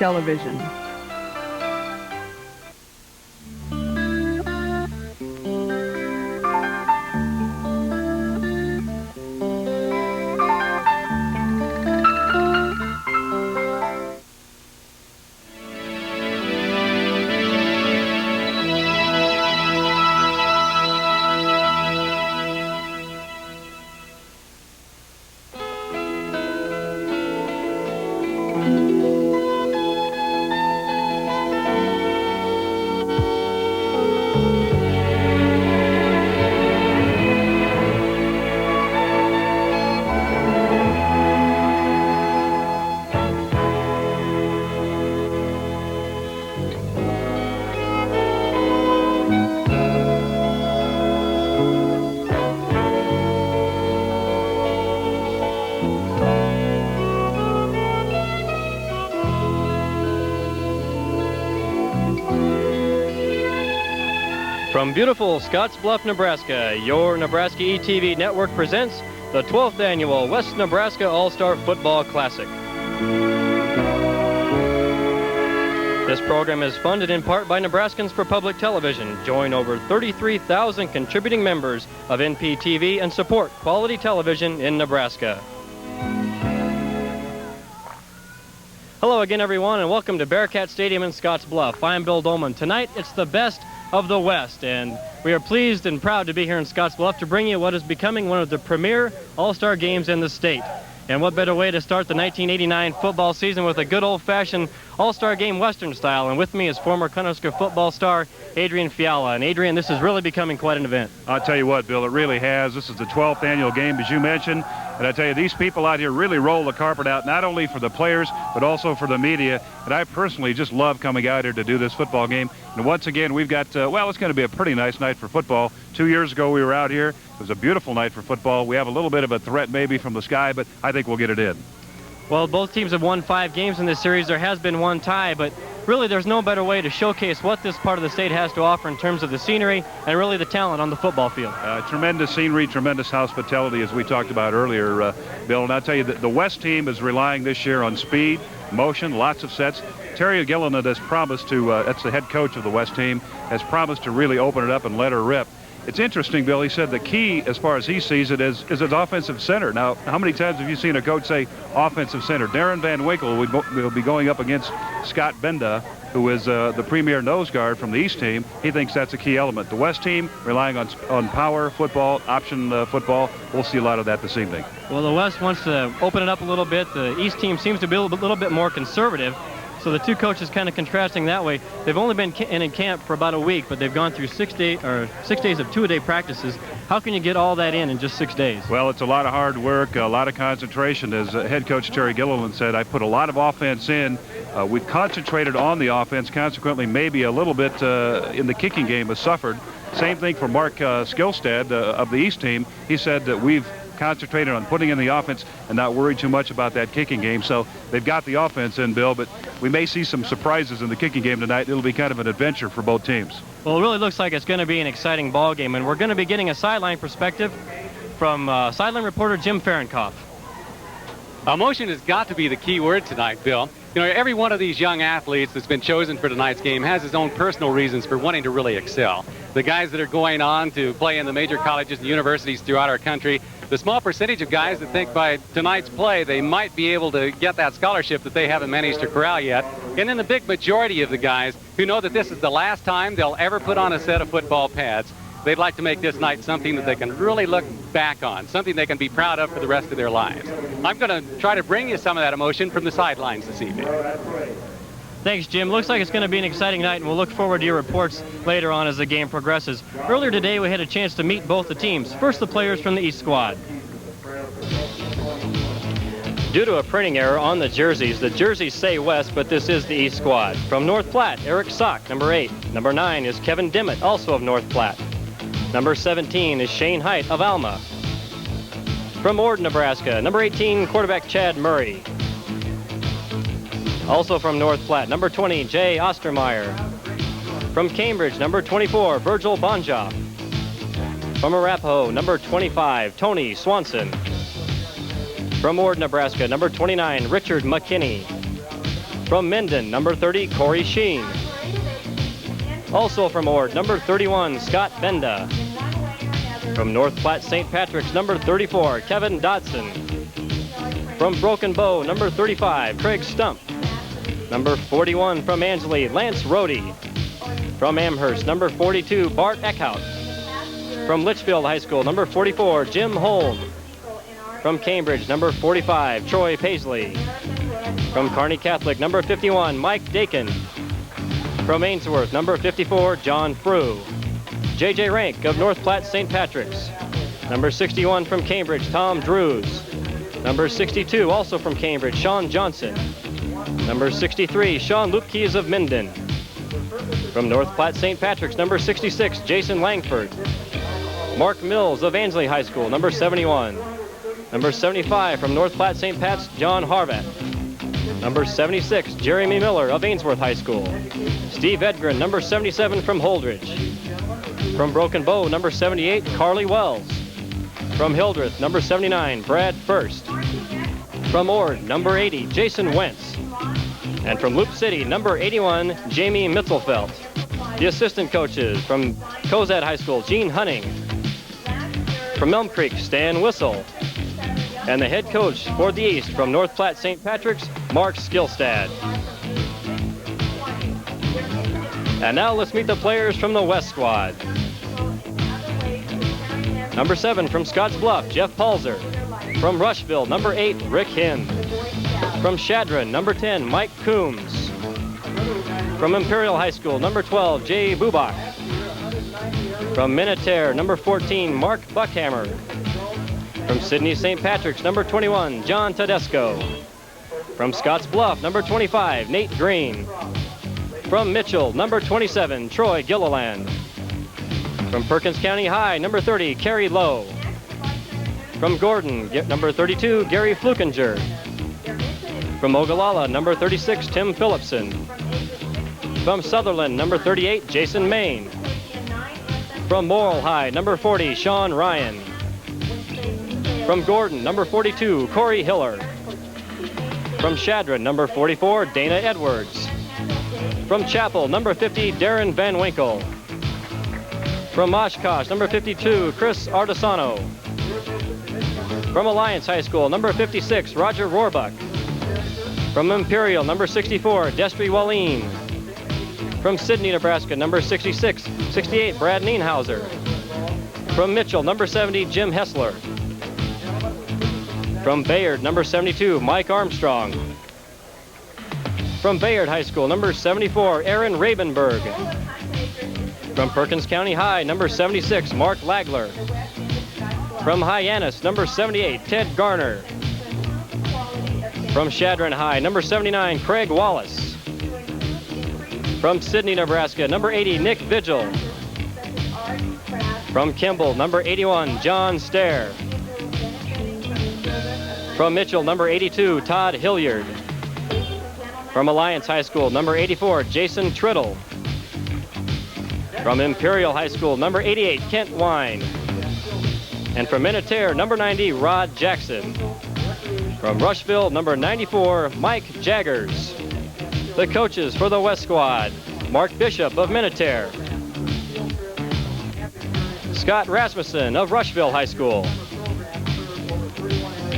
television. From beautiful Scottsbluff, Nebraska, your Nebraska ETV network presents the 12th annual West Nebraska All-Star Football Classic. This program is funded in part by Nebraskans for Public Television. Join over 33,000 contributing members of NPTV and support quality television in Nebraska. Hello again, everyone, and welcome to Bearcat Stadium in Scottsbluff. I'm Bill Dolman. Tonight, it's the best of the West, and we are pleased and proud to be here in Scottsbluff to bring you what is becoming one of the premier all-star games in the state. And what better way to start the 1989 football season with a good old-fashioned all-star game Western style. And with me is former Cornhusker football star Adrian Fiala. And Adrian, this is really becoming quite an event. I'll tell you what, Bill, it really has. This is the 12th annual game, as you mentioned. And I tell you, these people out here really roll the carpet out, not only for the players, but also for the media. And I personally just love coming out here to do this football game. And once again, we've got, well, it's going to be a pretty nice night for football. 2 years ago, we were out here. It was a beautiful night for football. We have a little bit of a threat maybe from the sky, but I think we'll get it in. Well, both teams have won 5 games in this series. There has been one tie, but really there's no better way to showcase what this part of the state has to offer in terms of the scenery and really the talent on the football field. Tremendous scenery, tremendous hospitality, as we talked about earlier, Bill. And I'll tell you that the West team is relying this year on speed, motion, lots of sets. Terry Gilliland has promised to, that's the head coach of the West team, has promised to really open it up and let her rip. It's interesting, Bill, he said the key, as far as he sees it, is his offensive center. Now, how many times have you seen a coach say offensive center? Darren Van Winkle will be going up against Scott Benda, who is the premier nose guard from the East team. He thinks that's a key element. The West team relying on power football, option football. We'll see a lot of that this evening. Well, the West wants to open it up a little bit. The East team seems to be a little bit more conservative. So the two coaches kind of contrasting that way. They've only been in camp for about a week, but they've gone through 6 days of two-a-day practices. How can you get all that in just 6 days? Well, it's a lot of hard work, a lot of concentration. As head coach Terry Gilliland said, I put a lot of offense in. We've concentrated on the offense. Consequently, maybe a little bit in the kicking game has suffered. Same thing for Mark Skilstead of the East team. He said that we've concentrated on putting in the offense and not worried too much about that kicking game. So they've got the offense in, Bill, but we may see some surprises in the kicking game tonight. It'll be kind of an adventure for both teams. Well, it really looks like it's going to be an exciting ball game, and we're going to be getting a sideline perspective from sideline reporter Jim Fahrenkopf. Emotion has got to be the key word tonight, Bill. You know, every one of these young athletes that's been chosen for tonight's game has his own personal reasons for wanting to really excel. The guys that are going on to play in the major colleges and universities throughout our country, the small percentage of guys that think by tonight's play they might be able to get that scholarship that they haven't managed to corral yet, and then the big majority of the guys who know that this is the last time they'll ever put on a set of football pads. They'd like to make this night something that they can really look back on, something they can be proud of for the rest of their lives. I'm going to try to bring you some of that emotion from the sidelines this evening. Thanks, Jim. Looks like it's going to be an exciting night, and we'll look forward to your reports later on as the game progresses. Earlier today, we had a chance to meet both the teams. First, the players from the East squad. Due to a printing error on the jerseys say West, but this is the East squad. From North Platte, Eric Sock, number 8. Number 9 is Kevin Dimmitt, also of North Platte. Number 17 is Shane Height of Alma. From Ord, Nebraska, number 18, quarterback Chad Murray. Also from North Platte, number 20, Jay Ostermeyer. From Cambridge, number 24, Virgil Bonjoff. From Arapahoe, number 25, Tony Swanson. From Ord, Nebraska, number 29, Richard McKinney. From Minden, number 30, Corey Sheen. Also from Ord, number 31, Scott Benda. From North Platte St. Patrick's, number 34, Kevin Dodson. From Broken Bow, number 35, Craig Stump. Number 41 from Angeli, Lance Rohde. From Amherst, number 42, Bart Eckhout. From Litchfield High School, number 44, Jim Holm. From Cambridge, number 45, Troy Paisley. From Kearney Catholic, number 51, Mike Dakin. From Ainsworth, number 54, John Frew. J.J. Rank of North Platte St. Patrick's. Number 61 from Cambridge, Tom Drews. Number 62, also from Cambridge, Sean Johnson. Number 63, Sean Lupkeys of Minden. From North Platte St. Patrick's, number 66, Jason Langford. Mark Mills of Ansley High School, number 71. Number 75 from North Platte St. Pat's, John Harvat. Number 76, Jeremy Miller of Ainsworth High School. Steve Edgren, number 77 from Holdridge. From Broken Bow, number 78, Carly Wells. From Hildreth, number 79, Brad First. From Ord, number 80, Jason Wentz. And from Loop City, number 81, Jamie Mitzelfelt. The assistant coaches from Cozad High School, Gene Hunning. From Elm Creek, Stan Whistle. And the head coach for the East from North Platte St. Patrick's, Mark Skillstad. And now let's meet the players from the West squad. Number 7 from Scottsbluff, Jeff Palzer. From Rushville, number 8, Rick Hinn. From Shadron, number 10, Mike Coombs. From Imperial High School, number 12, Jay Bubach. From Minutair, number 14, Mark Buckhammer. From Sydney St. Patrick's, number 21, John Tedesco. From Scottsbluff, number 25, Nate Green. From Mitchell, number 27, Troy Gilliland. From Perkins County High, number 30, Kerry Lowe. From Gordon, number 32, Gary Flukinger. From Ogallala, number 36, Tim Phillipson. From Sutherland, number 38, Jason Main. From Morrill High, number 40, Sean Ryan. From Gordon, number 42, Corey Hiller. From Shadron, number 44, Dana Edwards. From Chapel, number 50, Darren Van Winkle. From Oshkosh, number 52, Chris Artisano. From Alliance High School, number 56, Roger Rohrbuck. From Imperial, number 64, Destry Wallin. From Sidney, Nebraska, number 68, Brad Nienhauser. From Mitchell, number 70, Jim Hessler. From Bayard, number 72, Mike Armstrong. From Bayard High School, number 74, Aaron Rabenberg. From Perkins County High, number 76, Mark Lagler. From Hyannis, number 78, Ted Garner. From Shadron High, number 79, Craig Wallace. From Sidney, Nebraska, number 80, Nick Vigil. From Kimball, number 81, John Stair. From Mitchell, number 82, Todd Hilliard. From Alliance High School, number 84, Jason Triddle. From Imperial High School, number 88, Kent Wine. And from Minutair, number 90, Rod Jackson. From Rushville, number 94, Mike Jaggers. The coaches for the West squad, Mark Bishop of Minutair. Scott Rasmussen of Rushville High School.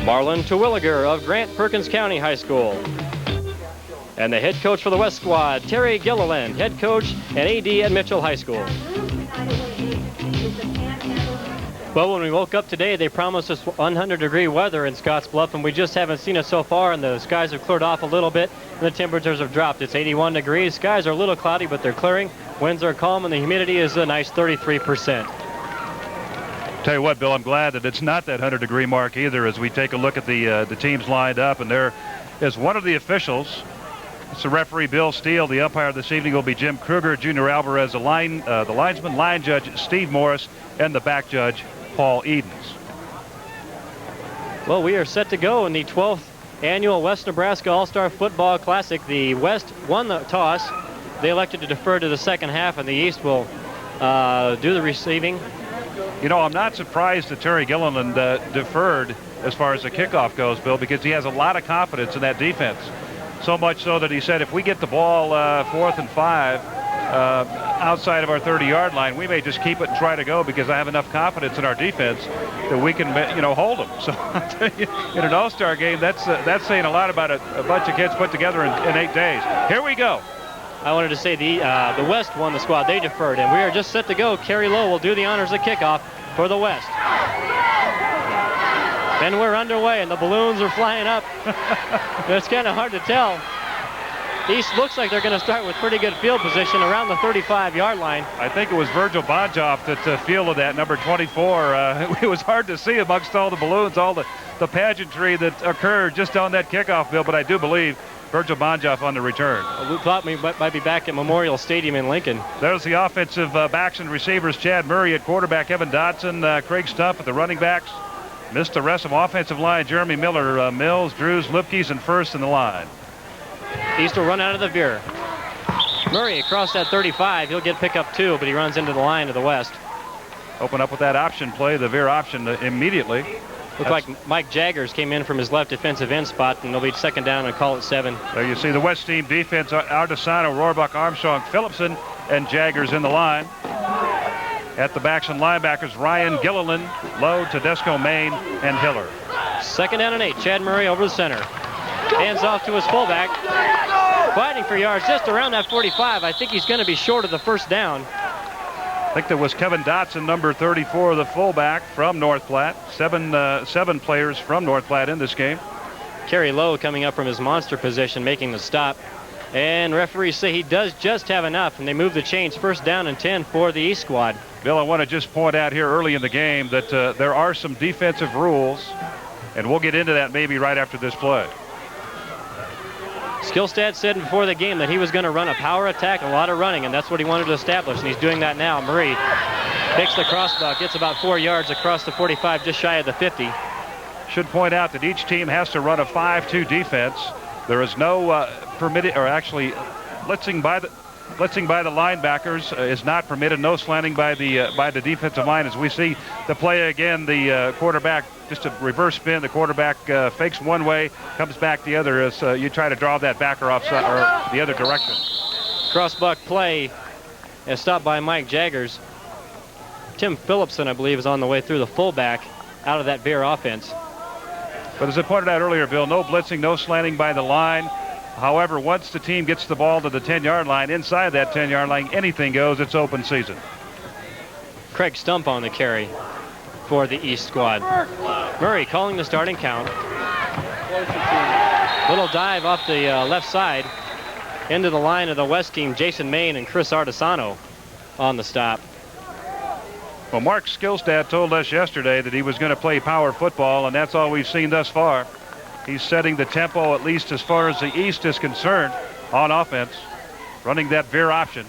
Marlon Terwilliger of Grant Perkins County High School. And the head coach for the West squad, Terry Gilliland, head coach and AD at Mitchell High School. Well, when we woke up today, they promised us 100-degree weather in Scottsbluff, and we just haven't seen it so far, and the skies have cleared off a little bit, and the temperatures have dropped. It's 81 degrees. Skies are a little cloudy, but they're clearing. Winds are calm, and the humidity is a nice 33%. Tell you what, Bill, I'm glad that it's not that 100-degree mark either as we take a look at the teams lined up, and there is one of the officials. It's the referee, Bill Steele. The umpire this evening will be Jim Kruger, Junior Alvarez, the linesman, line judge, Steve Morris, and the back judge, Paul Edens. Well, we are set to go in the 12th annual West Nebraska All-Star Football Classic. The West won the toss. They elected to defer to the second half, and the East will do the receiving. You know, I'm not surprised that Terry Gilliland deferred as far as the kickoff goes, Bill, because he has a lot of confidence in that defense. So much so that he said, if we get the ball 4th and 5 outside of our 30-yard line, we may just keep it and try to go because I have enough confidence in our defense that we can, hold them. So I'll tell you, in an all-star game, that's saying a lot about a bunch of kids put together in 8 days. Here we go. I wanted to say the West won the squad. They deferred, and we are just set to go. Kerry Lowe will do the honors of kickoff for the West. And we're underway, and the balloons are flying up. It's kind of hard to tell. East looks like they're going to start with pretty good field position around the 35-yard line. I think it was Virgil Bonjoff that fielded that, number 24. It was hard to see amongst all the balloons, all the pageantry that occurred just on that kickoff, Bill, but I do believe Virgil Bonjoff on the return. We thought we might be back at Memorial Stadium in Lincoln. There's the offensive backs and receivers. Chad Murray at quarterback, Evan Dodson, Craig Stump at the running backs. Missed the rest of offensive line. Jeremy Miller, Mills, Drews, Lipkes, and First in the line. East will run out of the veer. Murray across that 35. He'll get pickup 2, but he runs into the line to the West. Open up with that option play, the veer option immediately. Looked like Mike Jaggers came in from his left defensive end spot, and they'll be second down and call it 7. There you see the West team defense. Ardesano, Rohrbach, Armstrong, Phillipson, and Jaggers in the line. At the backs and linebackers, Ryan Gilliland, Lowe, Tedesco, Main, and Hiller. Second down and 8. Chad Murray over the center. Hands off to his fullback. Fighting for yards just around that 45. I think he's going to be short of the first down. I think that was Kevin Dotson, number 34, the fullback from North Platte. Seven players from North Platte in this game. Kerry Lowe coming up from his monster position, making the stop. And referees say he does just have enough, and they move the chains. First down and 10 for the East squad. Bill, I want to just point out here early in the game that there are some defensive rules, and we'll get into that maybe right after this play. Skillstad said before the game that he was going to run a power attack and a lot of running, and that's what he wanted to establish, and he's doing that now. Murray picks the crossbuck, gets about 4 yards across the 45, just shy of the 50. Should point out that each team has to run a 5-2 defense. There is no permitted, or actually blitzing by the linebackers is not permitted. No slanting by the defensive line. As we see the play again, the quarterback, just a reverse spin. The quarterback fakes one way, comes back the other as you try to draw that backer offside or the other direction. Crossbuck play is stopped by Mike Jaggers. Tim Phillipson, I believe, is on the way through the fullback out of that veer offense. But as I pointed out earlier, Bill, no blitzing, no slanting by the line. However, once the team gets the ball to the 10-yard line, inside that 10-yard line, anything goes. It's open season. Craig Stump on the carry for the East squad. Murray calling the starting count. Little dive off the left side into the line of the West team. Jason Main and Chris Ardesano on the stop. Well, Mark Skillstad told us yesterday that he was going to play power football, and that's all we've seen thus far. He's setting the tempo, at least as far as the East is concerned, on offense, running that veer option.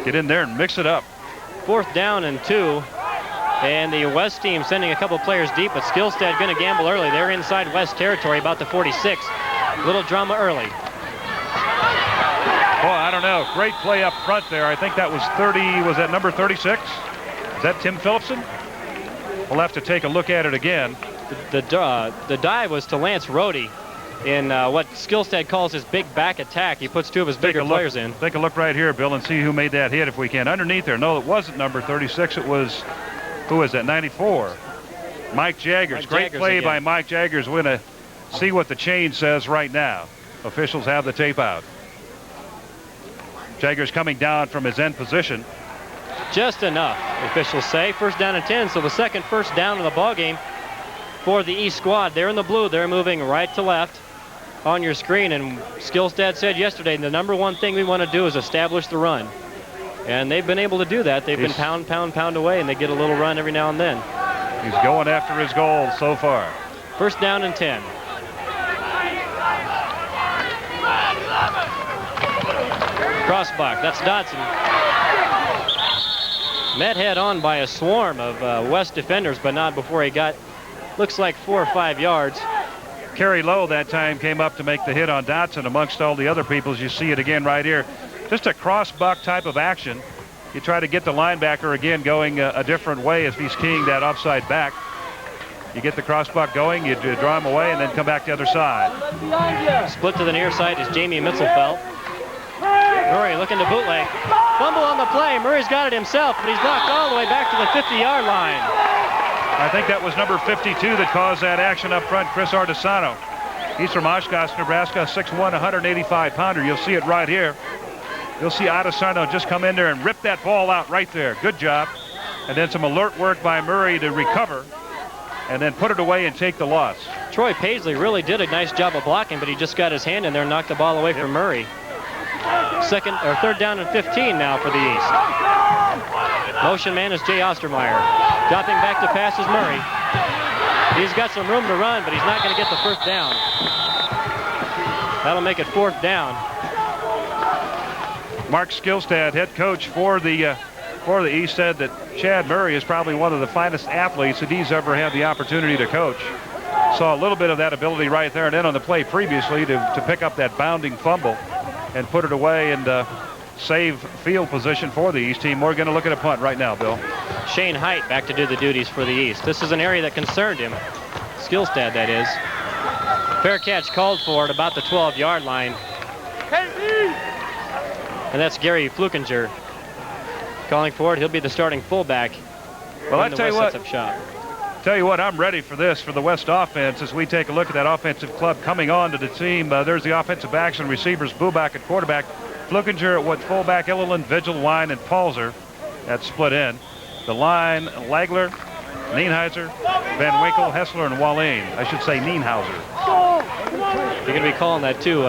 Get in there and mix it up. 4th down and 2, and the West team sending a couple players deep, but Skillstad going to gamble early. They're inside West territory, about the 46. Little drama early. Boy, I don't know. Great play up front there. I think that was 30. Was that number 36? Is that Tim Phillipson? We'll have to take a look at it again. The dive was to Lance Rohde in what Skillstad calls his big back attack. He puts 2 of his bigger players in. Take a look right here, Bill, and see who made that hit if we can. Underneath there, no, it wasn't number 36. It was, who was that, 94? Mike Jaggers. Great play again by Mike Jaggers. We're going to see what the chain says right now. Officials have the tape out. Jaggers coming down from his end position. Just enough, officials say. First down and 10, so the second first down of the ball game for the East squad. They're in the blue. They're moving right to left on your screen. And Skillstad said yesterday, the number one thing we want to do is establish the run. And they've been able to do that. They've been pound away, and they get a little run every now and then. He's going after his goal so far. First down and 10. Crossbuck, that's Dodson. Met head on by a swarm of West defenders, but not before he got, looks like 4 or 5 yards. Kerry Lowe that time came up to make the hit on Dodson amongst all the other people. You see it again right here. Just a crossbuck type of action. You try to get the linebacker again going a different way as he's keying that offside back. You get the crossbuck going, you draw him away, and then come back the other side. Split to the near side is Jamie Mitzelfelt. Murray looking to bootleg. Fumble on the play. Murray's got it himself, but he's knocked all the way back to the 50-yard line. I think that was number 52 that caused that action up front, Chris Artisano. He's from Oshkosh, Nebraska, 6'1", 185-pounder. You'll see it right here. You'll see Artisano just come in there and rip that ball out right there. Good job. And then some alert work by Murray to recover and then put it away and take the loss. Troy Paisley really did a nice job of blocking, but he just got his hand in there and knocked the ball away from Murray. Third down and 15 now for the East. Motion man is Jay Ostermeyer. Dropping back to pass is Murray. He's got some room to run, but he's not going to get the first down. That'll make it 4th down. Mark Skillstad, head coach for the East, said that Chad Murray is probably one of the finest athletes that he's ever had the opportunity to coach. Saw a little bit of that ability right there and then on the play previously to pick up that bounding fumble and put it away and save field position for the East team. We're going to look at a punt right now, Bill. Shane Height back to do the duties for the East. This is an area that concerned him. Skillstad, that is. Fair catch called for at about the 12-yard line. And that's Gary Flukinger calling for it. He'll be the starting fullback. Well, I tell you what, I'm ready for this for the West offense as we take a look at that offensive club coming on to the team. There's the offensive backs and receivers, Bubak at quarterback, Flukinger at fullback, Illiland, Vigil, Wine, and Palzer at split end. The line, Lagler, Nienheiser, Van Winkle, Hessler, and Wallane. I should say Nienhauser. You're going to be calling that too.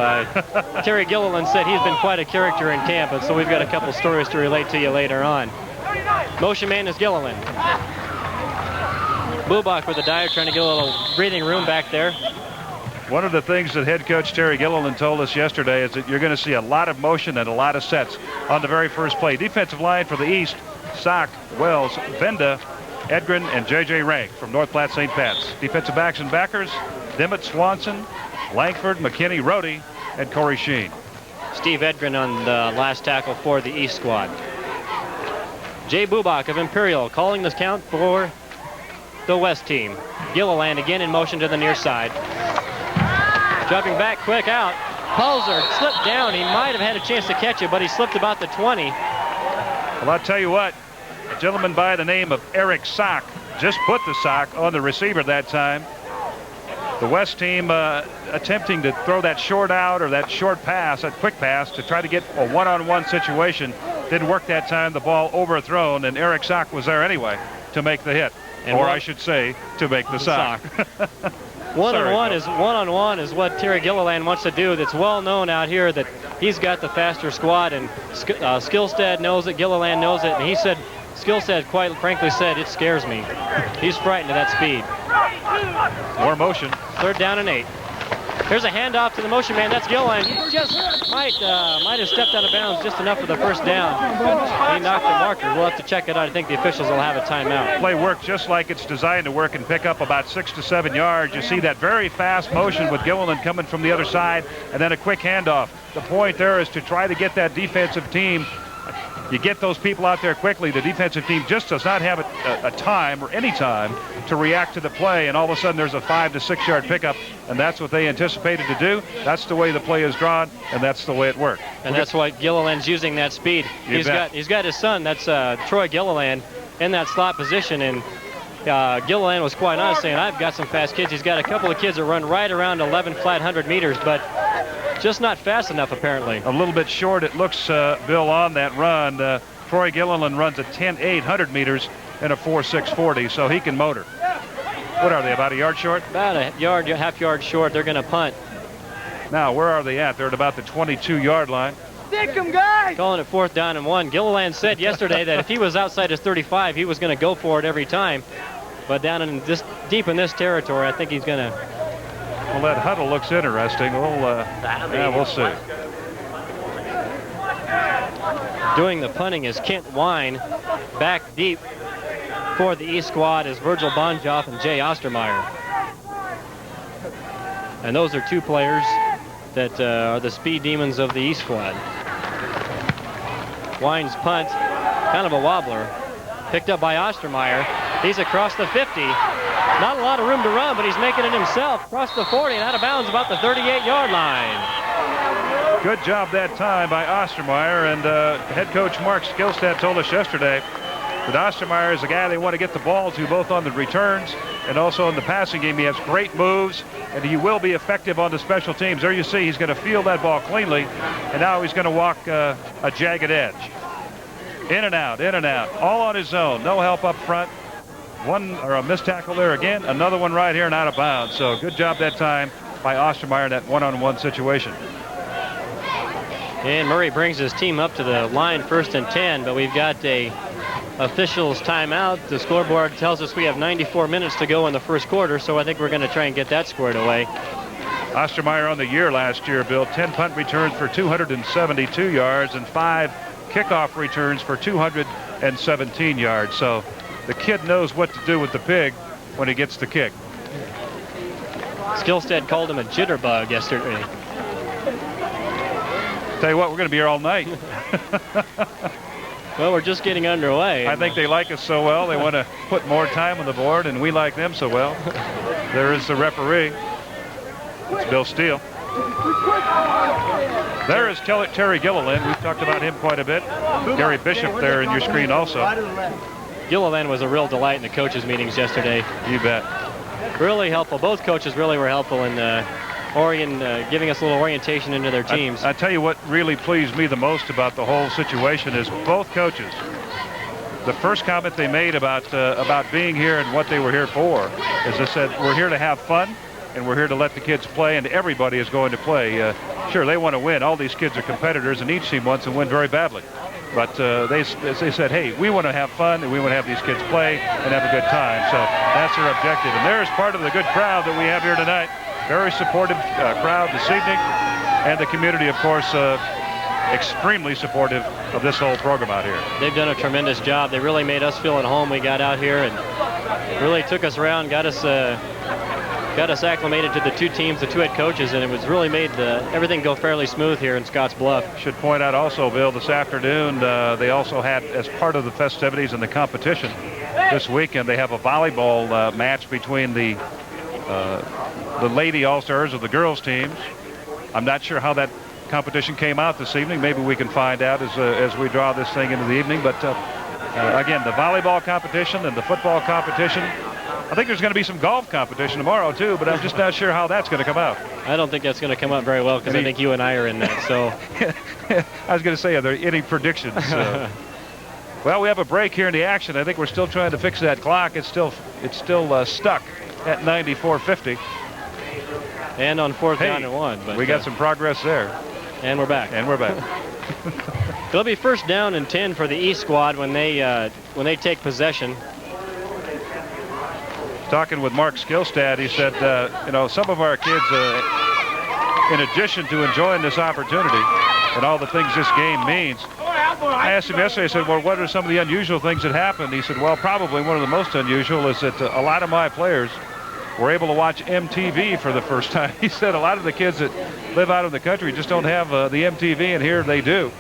Terry Gilliland said he's been quite a character in camp, and so we've got a couple stories to relate to you later on. Motion man is Gilliland. Bubak with a dive, trying to get a little breathing room back there. One of the things that head coach Terry Gilliland told us yesterday is that you're going to see a lot of motion and a lot of sets on the very first play. Defensive line for the East, Sock, Wells, Venda, Edgren, and J.J. Rank from North Platte St. Pat's. Defensive backs and backers, Dimmitt, Swanson, Langford, McKinney, Rohde, and Corey Sheen. Steve Edgren on the last tackle for the East squad. Jay Bubak of Imperial calling this count for the West team. Gilliland again in motion to the near side. Dropping back, quick out. Palzer slipped down. He might have had a chance to catch it, but he slipped about the 20. Well, I'll tell you what, a gentleman by the name of Eric Sock just put the sock on the receiver that time. The West team attempting to throw that short out or that short pass, that quick pass, to try to get a one-on-one situation. Didn't work that time. The ball overthrown, and Eric Sock was there anyway to make the hit. And I should say, to make the sock. One-on-one is what Terry Gilliland wants to do. That's well known out here that he's got the faster squad, and Skillstad knows it, Gilliland knows it, and he said, Skillstad quite frankly said, it scares me. He's frightened of that speed. More motion. 3rd down and 8. Here's a handoff to the motion man. That's Gilliland. He just might have stepped out of bounds just enough for the first down. He knocked the marker. We'll have to check it out. I think the officials will have a timeout. Play worked just like it's designed to work and pick up about 6 to 7 yards. You see that very fast motion with Gilliland coming from the other side, and then a quick handoff. The point there is to try to get that defensive team. You get those people out there quickly. The defensive team just does not have a time or any time to react to the play, and all of a sudden there's a 5 to 6 yard pickup, and that's what they anticipated to do. That's the way the play is drawn, and that's the way it worked. And that's why Gilliland's using that speed. He's got his son, that's Troy Gilliland, in that slot position, and Gilliland was quite honest saying, I've got some fast kids. He's got a couple of kids that run right around 11 flat 100 meters, but just not fast enough, apparently. A little bit short, it looks, Bill, on that run. Troy Gilliland runs a 10.8 100 meters in a 4.640, so he can motor. What are they, about a yard short? About a yard, half yard short. They're going to punt. Now, where are they at? They're at about the 22-yard line. Stick 'em, guys! Calling it 4th down and 1. Gilliland said yesterday that if he was outside his 35, he was going to go for it every time. But down in this, deep in this territory, I think he's going to. Well, that huddle looks interesting. We'll see. Doing the punting is Kent Wine. Back deep for the East squad is Virgil Bonjoff and Jay Ostermeyer. And those are 2 players that are the speed demons of the East squad. Wine's punt, kind of a wobbler. Picked up by Ostermeyer. He's across the 50. Not a lot of room to run, but he's making it himself. Across the 40 and out of bounds about the 38-yard line. Good job that time by Ostermeyer, and head coach Mark Skillstead told us yesterday that Ostermeyer is a guy they want to get the ball to both on the returns and also in the passing game. He has great moves, and he will be effective on the special teams. There you see he's going to field that ball cleanly, and now he's going to walk a jagged edge. In and out, all on his own. No help up front. A missed tackle there again. Another one right here and out of bounds. So good job that time by Ostermeyer in that one-on-one situation. And Murray brings his team up to the line 1st and 10, but we've got a official's timeout. The scoreboard tells us we have 94 minutes to go in the first quarter, so I think we're going to try and get that squared away. Ostermeyer on the year last year, Bill, 10 punt returns for 272 yards and 5 kickoff returns for 217 yards. So the kid knows what to do with the pig when he gets the kick. Skillstead called him a jitterbug yesterday. Tell you what, we're going to be here all night. Well, we're just getting underway. I think they like us so well, they want to put more time on the board, and we like them so well. There is the referee. It's Bill Steele. There is Terry Gilliland. We've talked about him quite a bit. Gary Bishop there in your screen also. Gilliland was a real delight in the coaches' meetings yesterday. You bet. Really helpful. Both coaches really were helpful in giving us a little orientation into their teams. I tell you what really pleased me the most about the whole situation is both coaches. The first comment they made about being here and what they were here for is they said, we're here to have fun and we're here to let the kids play, and everybody is going to play. Sure, they want to win. All these kids are competitors, and each team wants to win very badly. But they said, hey, we want to have fun, and we want to have these kids play and have a good time. So that's their objective. And there's part of the good crowd that we have here tonight. Very supportive crowd this evening. And the community, of course, extremely supportive of this whole program out here. They've done a tremendous job. They really made us feel at home. We got out here and really took us around, got us acclimated to the two teams, the two head coaches, and it was really made everything go fairly smooth here in Scottsbluff. Should point out also, Bill, this afternoon they also had, as part of the festivities and the competition this weekend, they have a volleyball match between the Lady All-Stars of the girls teams. I'm not sure how that competition came out this evening. Maybe we can find out as we draw this thing into the evening. But again, the volleyball competition and the football competition. I think there's going to be some golf competition tomorrow, too, but I'm just not sure how that's going to come out. I don't think that's going to come out very well because I think you and I are in that. So I was going to say, are there any predictions? Well, we have a break here in the action. I think we're still trying to fix that clock. It's still stuck at 94:50. And on 4th down and 1. But we got some progress there. And we're back. It'll be 1st down and 10 for the East squad when they take possession. Talking with Mark Skillstead, he said, some of our kids, in addition to enjoying this opportunity and all the things this game means, I asked him yesterday, I said, well, what are some of the unusual things that happened? He said, well, probably one of the most unusual is that a lot of my players were able to watch MTV for the first time. He said a lot of the kids that live out in the country just don't have the MTV, and here they do.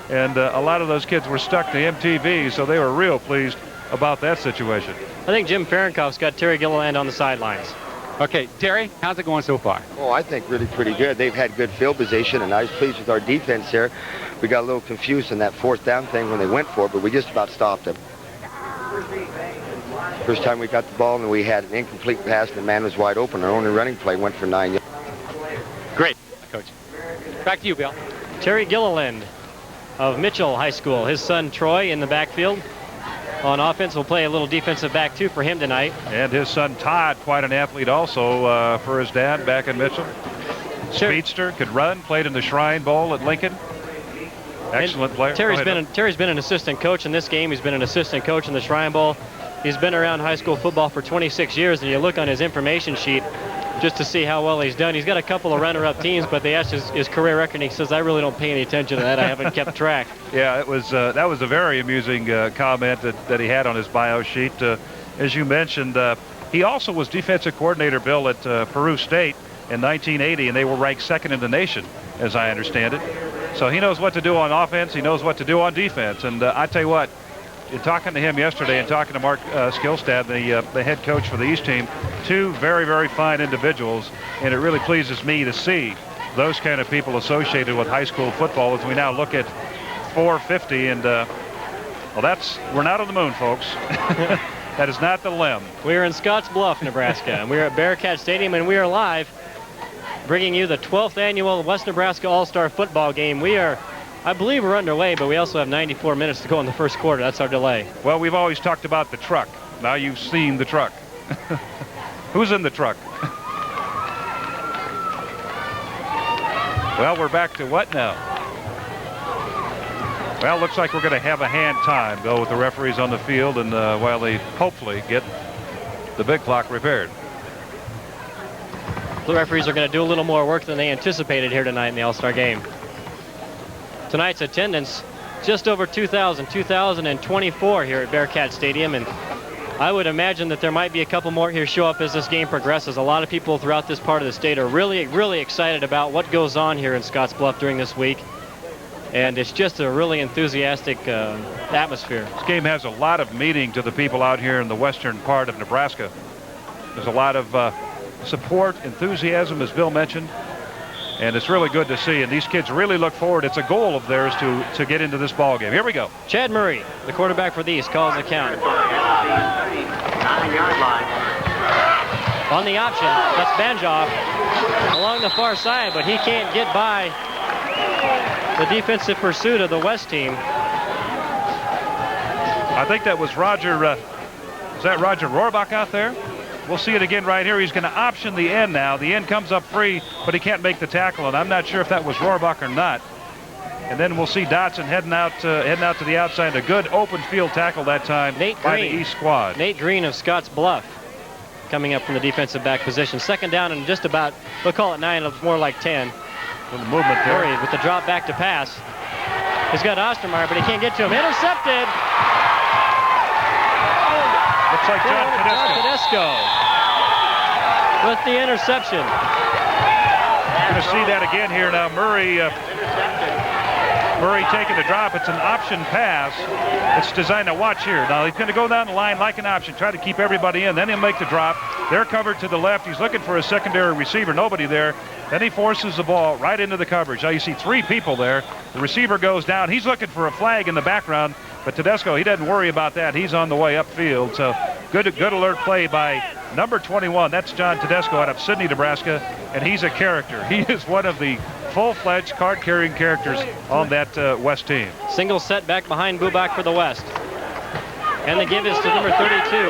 And a lot of those kids were stuck to MTV, so they were real pleased about that situation. I think Jim Ferenkoff's got Terry Gilliland on the sidelines. Okay, Terry, how's it going so far? Oh, I think really pretty good. They've had good field position, and I was pleased with our defense there. We got a little confused in that 4th down thing when they went for it, but we just about stopped them. First time we got the ball, and we had an incomplete pass, and the man was wide open. Our only running play went for 9 yards. Great, Coach. Back to you, Bill. Terry Gilliland of Mitchell High School. His son, Troy, in the backfield. On offense, we'll play a little defensive back, too, for him tonight. And his son, Todd, quite an athlete also for his dad back in Mitchell. Speedster, could run, played in the Shrine Bowl at Lincoln. Excellent player. Terry's been an assistant coach in this game. He's been an assistant coach in the Shrine Bowl. He's been around high school football for 26 years, and you look on his information sheet just to see how well he's done. He's got a couple of runner-up teams, but they asked his career record, and he says, I really don't pay any attention to that. I haven't kept track. Yeah, that was a very amusing comment that he had on his bio sheet. As you mentioned, he also was defensive coordinator, Bill, at Peru State in 1980, and they were ranked 2nd in the nation, as I understand it. So he knows what to do on offense. He knows what to do on defense. And I tell you what, in talking to him yesterday and talking to Mark Skillstad, the head coach for the East team, two very, very fine individuals, and it really pleases me to see those kind of people associated with high school football as we now look at 450. And, well, we're not on the moon, folks. That is not the limb. We are in Scottsbluff, Nebraska, and we are at Bearcat Stadium, and we are live bringing you the 12th annual West Nebraska All-Star Football Game. I believe we're underway, but we also have 94 minutes to go in the first quarter. That's our delay. Well, we've always talked about the truck. Now you've seen the truck. Who's in the truck? Well, we're back to what now? Well, looks like we're going to have a hand time, Bill, with the referees on the field, and while they hopefully get the big clock repaired. The referees are going to do a little more work than they anticipated here tonight in the All-Star Game. Tonight's attendance just over 2,024 here at Bearcat Stadium, and I would imagine that there might be a couple more here show up as this game progresses. A lot of people throughout this part of the state are really, really excited about what goes on here in Scottsbluff during this week, and it's just a really enthusiastic atmosphere. This game has a lot of meaning to the people out here in the western part of Nebraska. There's a lot of support, enthusiasm, as Bill mentioned. And it's really good to see, and these kids really look forward. It's a goal of theirs to get into this ball game. Here we go. Chad Murray, the quarterback for the East, calls the count. 9-yard line. On the option, that's Banjoff along the far side, but he can't get by the defensive pursuit of the West team. I think that was Roger. Is that Roger Rohrbach out there? We'll see it again right here. He's going to option the end now. The end comes up free, but he can't make the tackle, and I'm not sure if that was Rohrbach or not. And then we'll see Dotson heading out to the outside. A good open field tackle that time by the East squad. Nate Green of Scottsbluff coming up from the defensive back position. Second down and just about, we'll call it 9, it's more like 10. Little movement there. Murray with the drop back to pass. He's got Ostermeyer, but he can't get to him. Intercepted. Looks like John Tedesco with the interception. We're going to see that again here now. Murray taking the drop. It's an option pass. It's designed to watch here. Now he's going to go down the line like an option, try to keep everybody in. Then he'll make the drop. They're covered to the left. He's looking for a secondary receiver. Nobody there. Then he forces the ball right into the coverage. Now you see 3 people there. The receiver goes down. He's looking for a flag in the background. But Tedesco, he doesn't worry about that. He's on the way upfield. So good alert play by number 21. That's John Tedesco out of Sidney, Nebraska. And he's a character. He is one of the full-fledged card-carrying characters on that West team. Single set back behind Bubak for the West. And the give is to number 32.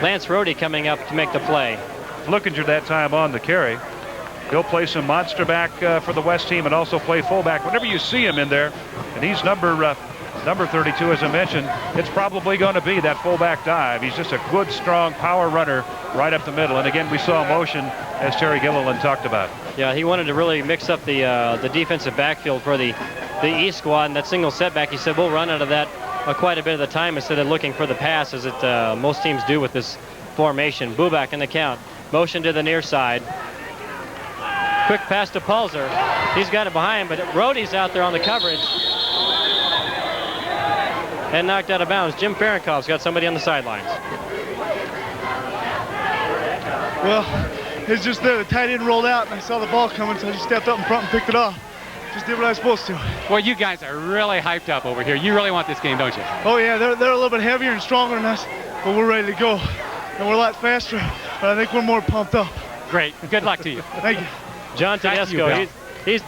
Lance Rohde coming up to make the play. Flickinger that time on the carry. He'll play some monster back for the West team and also play fullback. Whenever you see him in there, and he's number 32, as I mentioned, it's probably going to be that fullback dive. He's just a good, strong power runner right up the middle. And again, we saw motion, as Terry Gilliland talked about. Yeah, he wanted to really mix up the defensive backfield for the East squad. And that single setback, he said, we'll run out of that quite a bit of the time instead of looking for the pass, as most teams do with this formation. Bubak in the count. Motion to the near side. Quick pass to Pulser. He's got it behind, but Rohde's out there on the coverage. And knocked out of bounds. Jim Ferenkov's got somebody on the sidelines. Well, it's just there. The tight end rolled out, and I saw the ball coming, so I just stepped up in front and picked it off. Just did what I was supposed to. Well, you guys are really hyped up over here. You really want this game, don't you? Oh, yeah. They're a little bit heavier and stronger than us, but we're ready to go. And we're a lot faster, but I think we're more pumped up. Great. Good luck to you. Thank you. John Tedesco.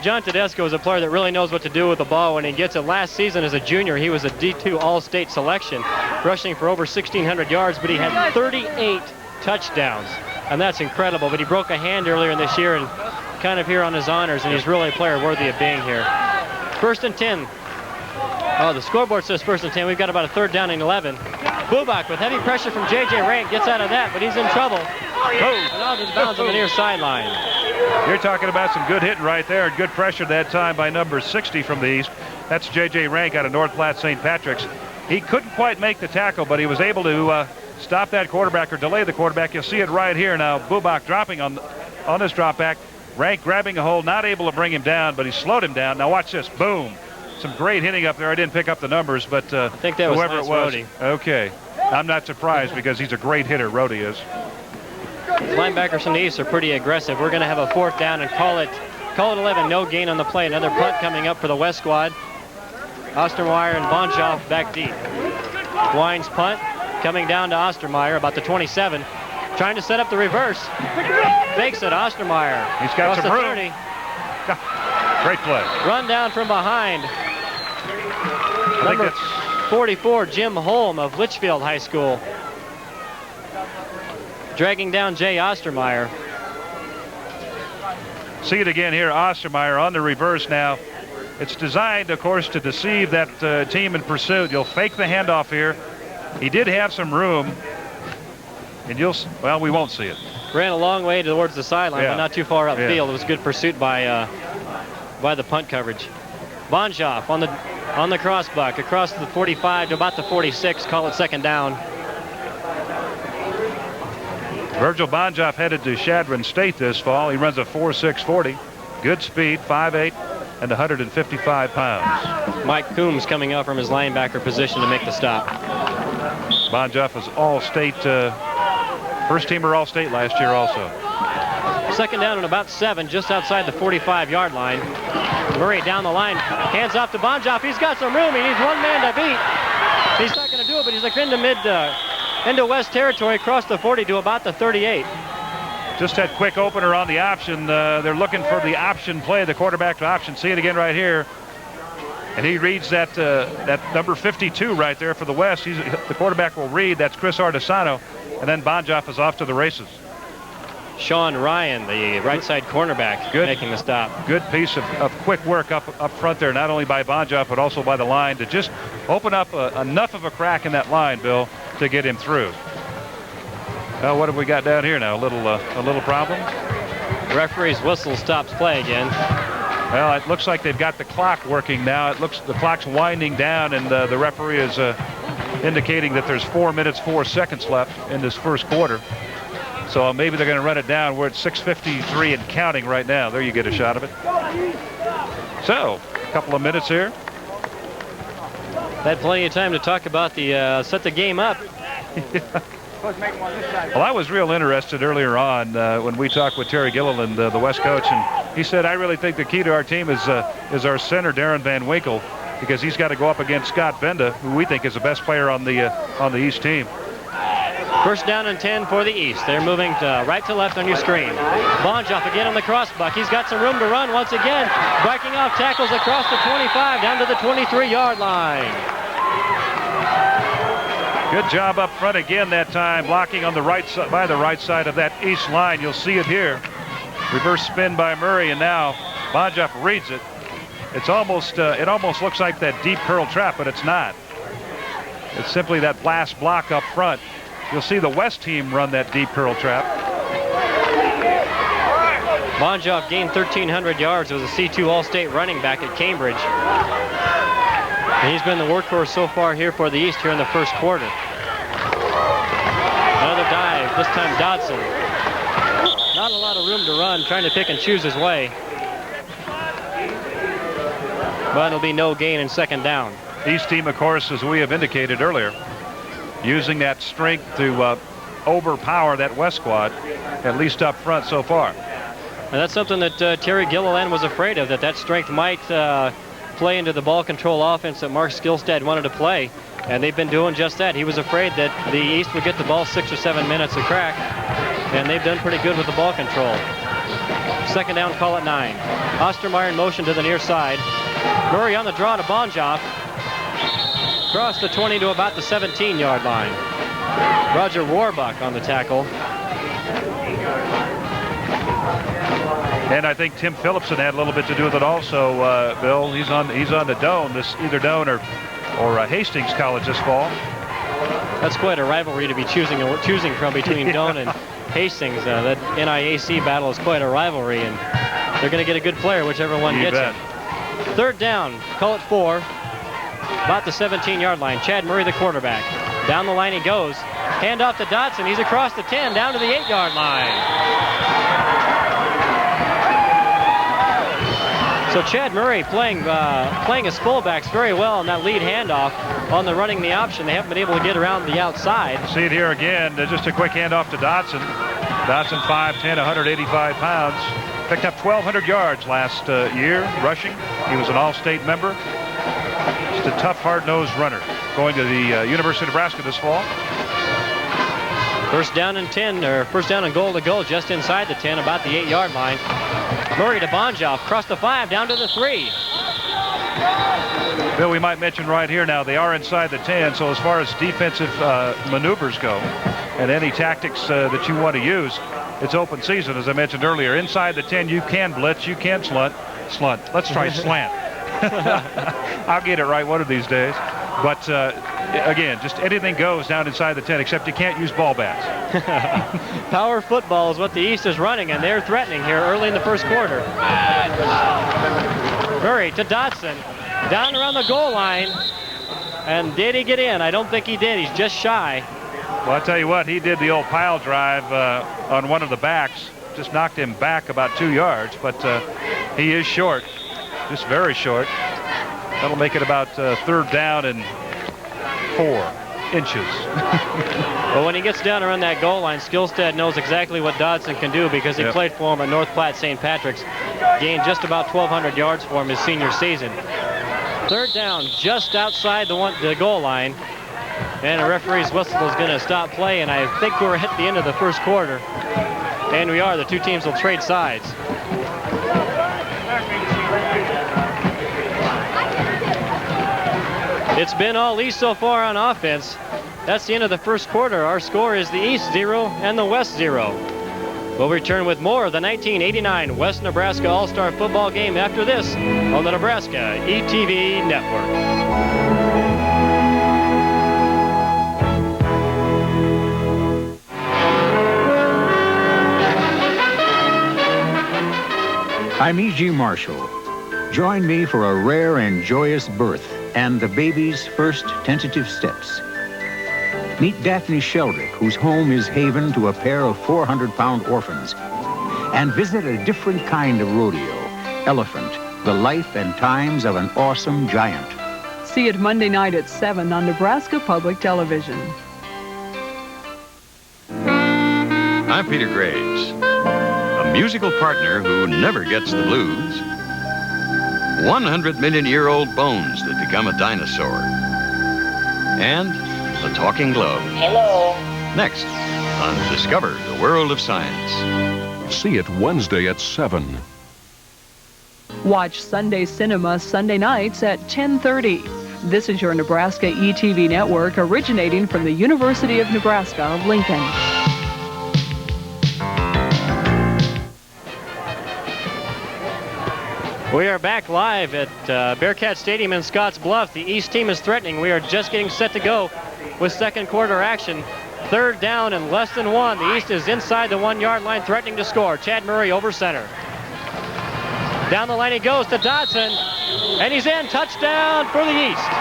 John Tedesco is a player that really knows what to do with the ball when he gets it. Last season as a junior, he was a D2 All-State selection, rushing for over 1,600 yards, but he had 38 touchdowns, and that's incredible. But he broke a hand earlier in this year and kind of here on his honors, and he's really a player worthy of being here. 1st and 10. Oh, the scoreboard says 1st and 10. We've got about a 3rd down and 11. Bubak with heavy pressure from J.J. Rank gets out of that, but he's in trouble. And out of bounds on the near sideline. You're talking about some good hitting right there and good pressure that time by number 60 from the East. That's J.J. Rank out of North Platte St. Patrick's. He couldn't quite make the tackle, but he was able to stop that quarterback or delay the quarterback. You'll see it right here now. Bubak dropping on this drop back. Rank grabbing a hold, not able to bring him down, but he slowed him down. Now watch this. Boom. Some great hitting up there. I didn't pick up the numbers, but I think that was whoever Lance it was. Rhodey. Okay. I'm not surprised because he's a great hitter. Rhodey is. Linebackers from the East are pretty aggressive. We're going to have a 4th down and call it 11. No gain on the play. Another punt coming up for the West squad. Ostermeyer and Bonjoff back deep. Wine's punt coming down to Ostermeyer about the 27. Trying to set up the reverse. Fakes it, Ostermeyer. He's got some room. 30. Great play. Run down from behind. I think Number that's 44, Jim Holm of Litchfield High School. Dragging down Jay Ostermeyer. See it again here. Ostermeyer on the reverse now. It's designed, of course, to deceive that team in pursuit. You'll fake the handoff here. He did have some room. And well, we won't see it. Ran a long way towards the sideline, but not too far upfield. Yeah. It was good pursuit by the punt coverage. Bonjoff on the crossbuck across the 45 to about the 46. Call it 2nd down. Virgil Bonjoff headed to Chadron State this fall. He runs a 4.640. Good speed, 5'8", and 155 pounds. Mike Coombs coming up from his linebacker position to make the stop. Bonjoff was All-State, first-teamer All-State last year also. 2nd down and about 7, just outside the 45-yard line. Murray down the line, hands off to Bonjoff. He's got some room. He needs one man to beat. He's not going to do it, but he's like into West territory, across the 40 to about the 38. Just that quick opener on the option. They're looking for the option play, the quarterback to option. See it again right here. And he reads that number 52 right there for the West. The quarterback will read. That's Chris Artesano. And then Bonjoff is off to the races. Sean Ryan, the right side cornerback, making the stop. Good piece of quick work up front there, not only by Bonjoff, but also by the line to just open up enough of a crack in that line, Bill, to get him through. Well, what have we got down here now? A little problem? The referee's whistle stops play again. Well, it looks like they've got the clock working now. It looks the clock's winding down, and the referee is indicating that there's 4 minutes, 4 seconds left in this first quarter. So maybe they're going to run it down. We're at 6:53 and counting right now. There you get a shot of it. So, a couple of minutes here. Had plenty of time to talk about set the game up. Well, I was real interested earlier on when we talked with Terry Gilliland, the West coach, and he said, I really think the key to our team is our center, Darren Van Winkle, because he's got to go up against Scott Benda, who we think is the best player on the East team. 1st down and 10 for the East. They're moving right to left on your screen. Bonjoff again on the crossbuck. He's got some room to run once again. Breaking off tackles across the 25 down to the 23-yard line. Good job up front again that time, blocking on the right side by the right side of that East line. You'll see it here. Reverse spin by Murray, and now Bonjoff reads it. It almost looks like that deep curl trap, but it's not. It's simply that blast block up front. You'll see the West team run that deep curl trap. Bonjoff gained 1,300 yards. It was a C2 All-State running back at Cambridge. And he's been the workhorse so far here for the East here in the first quarter. Another dive, this time Dodson. Not a lot of room to run, trying to pick and choose his way. But it'll be no gain in 2nd down. East team, of course, as we have indicated earlier, using that strength to overpower that West squad, at least up front so far. And that's something that Terry Gilliland was afraid of, that strength might play into the ball control offense that Mark Skillstad wanted to play. And they've been doing just that. He was afraid that the East would get the ball 6 or 7 minutes a crack. And they've done pretty good with the ball control. 2nd down, call it 9. Ostermeyer in motion to the near side. Murray on the draw to Bonjoff. Across the 20 to about the 17-yard line. Roger Warbuck on the tackle. And I think Tim Phillipson had a little bit to do with it also, Bill. He's on the Doan, either Doan or Hastings College this fall. That's quite a rivalry to be choosing from between Doan and Hastings. That NIAC battle is quite a rivalry, and they're going to get a good player, whichever one gets it. 3rd down, call it 4. About the 17-yard line. Chad Murray, the quarterback. Down the line he goes. Hand off to Dodson. He's across the 10, down to the 8-yard line. So Chad Murray playing his fullbacks very well in that lead handoff on the running the option. They haven't been able to get around the outside. See it here again. Just a quick handoff to Dotson. Dotson 5'10", 185 pounds. Picked up 1,200 yards last year rushing. He was an All-State member. Just a tough, hard-nosed runner. Going to the University of Nebraska this fall. First down and 10, or first down and goal to go just inside the 10, about the 8-yard line. Murray to Bonjoff, across the 5, down to the 3. Bill, we might mention right here now, they are inside the 10, so as far as defensive maneuvers go, and any tactics that you want to use, it's open season, as I mentioned earlier. Inside the 10, you can blitz, you can slunt. Let's try slant. I'll get it right one of these days. But again, just anything goes down inside the 10, except you can't use ball bats. Power football is what the East is running, and they're threatening here early in the first quarter. Murray to Dotson, down around the goal line. And did he get in? I don't think he did. He's just shy. Well, I'll tell you what, he did the old pile drive on one of the backs. Just knocked him back about 2 yards, but he is short, just very short. That'll make it about third down and 4 inches. Well, when he gets down around that goal line, Skillstead knows exactly what Dodson can do because he played for him at North Platte St. Patrick's. Gained just about 1,200 yards for him his senior season. Third down, just outside the goal line. And a referee's whistle is going to stop play, and I think we're at the end of the first quarter. And we are. The two teams will trade sides. It's been all East so far on offense. That's the end of the first quarter. Our score is the East 0 and the West 0. We'll return with more of the 1989 West Nebraska All-Star Football game after this on the Nebraska ETV Network. I'm E.G. Marshall. Join me for a rare and joyous birth and the baby's first tentative steps. Meet Daphne Sheldrick, whose home is haven to a pair of 400-pound orphans. And visit a different kind of rodeo, Elephant, the life and times of an awesome giant. See it Monday night at 7 on Nebraska Public Television. I'm Peter Graves, a musical partner who never gets the blues. 100-million-year-old bones that become a dinosaur. And the talking glove. Hello. Next on Discover the World of Science. See it Wednesday at 7. Watch Sunday Cinema Sunday nights at 10:30. This is your Nebraska ETV network originating from the University of Nebraska, Lincoln. We are back live at Bearcat Stadium in Scottsbluff. The East team is threatening. We are just getting set to go with second quarter action. Third down and less than 1. The East is inside the 1-yard line, threatening to score. Chad Murray over center. Down the line he goes to Dodson, and he's in. Touchdown for the East.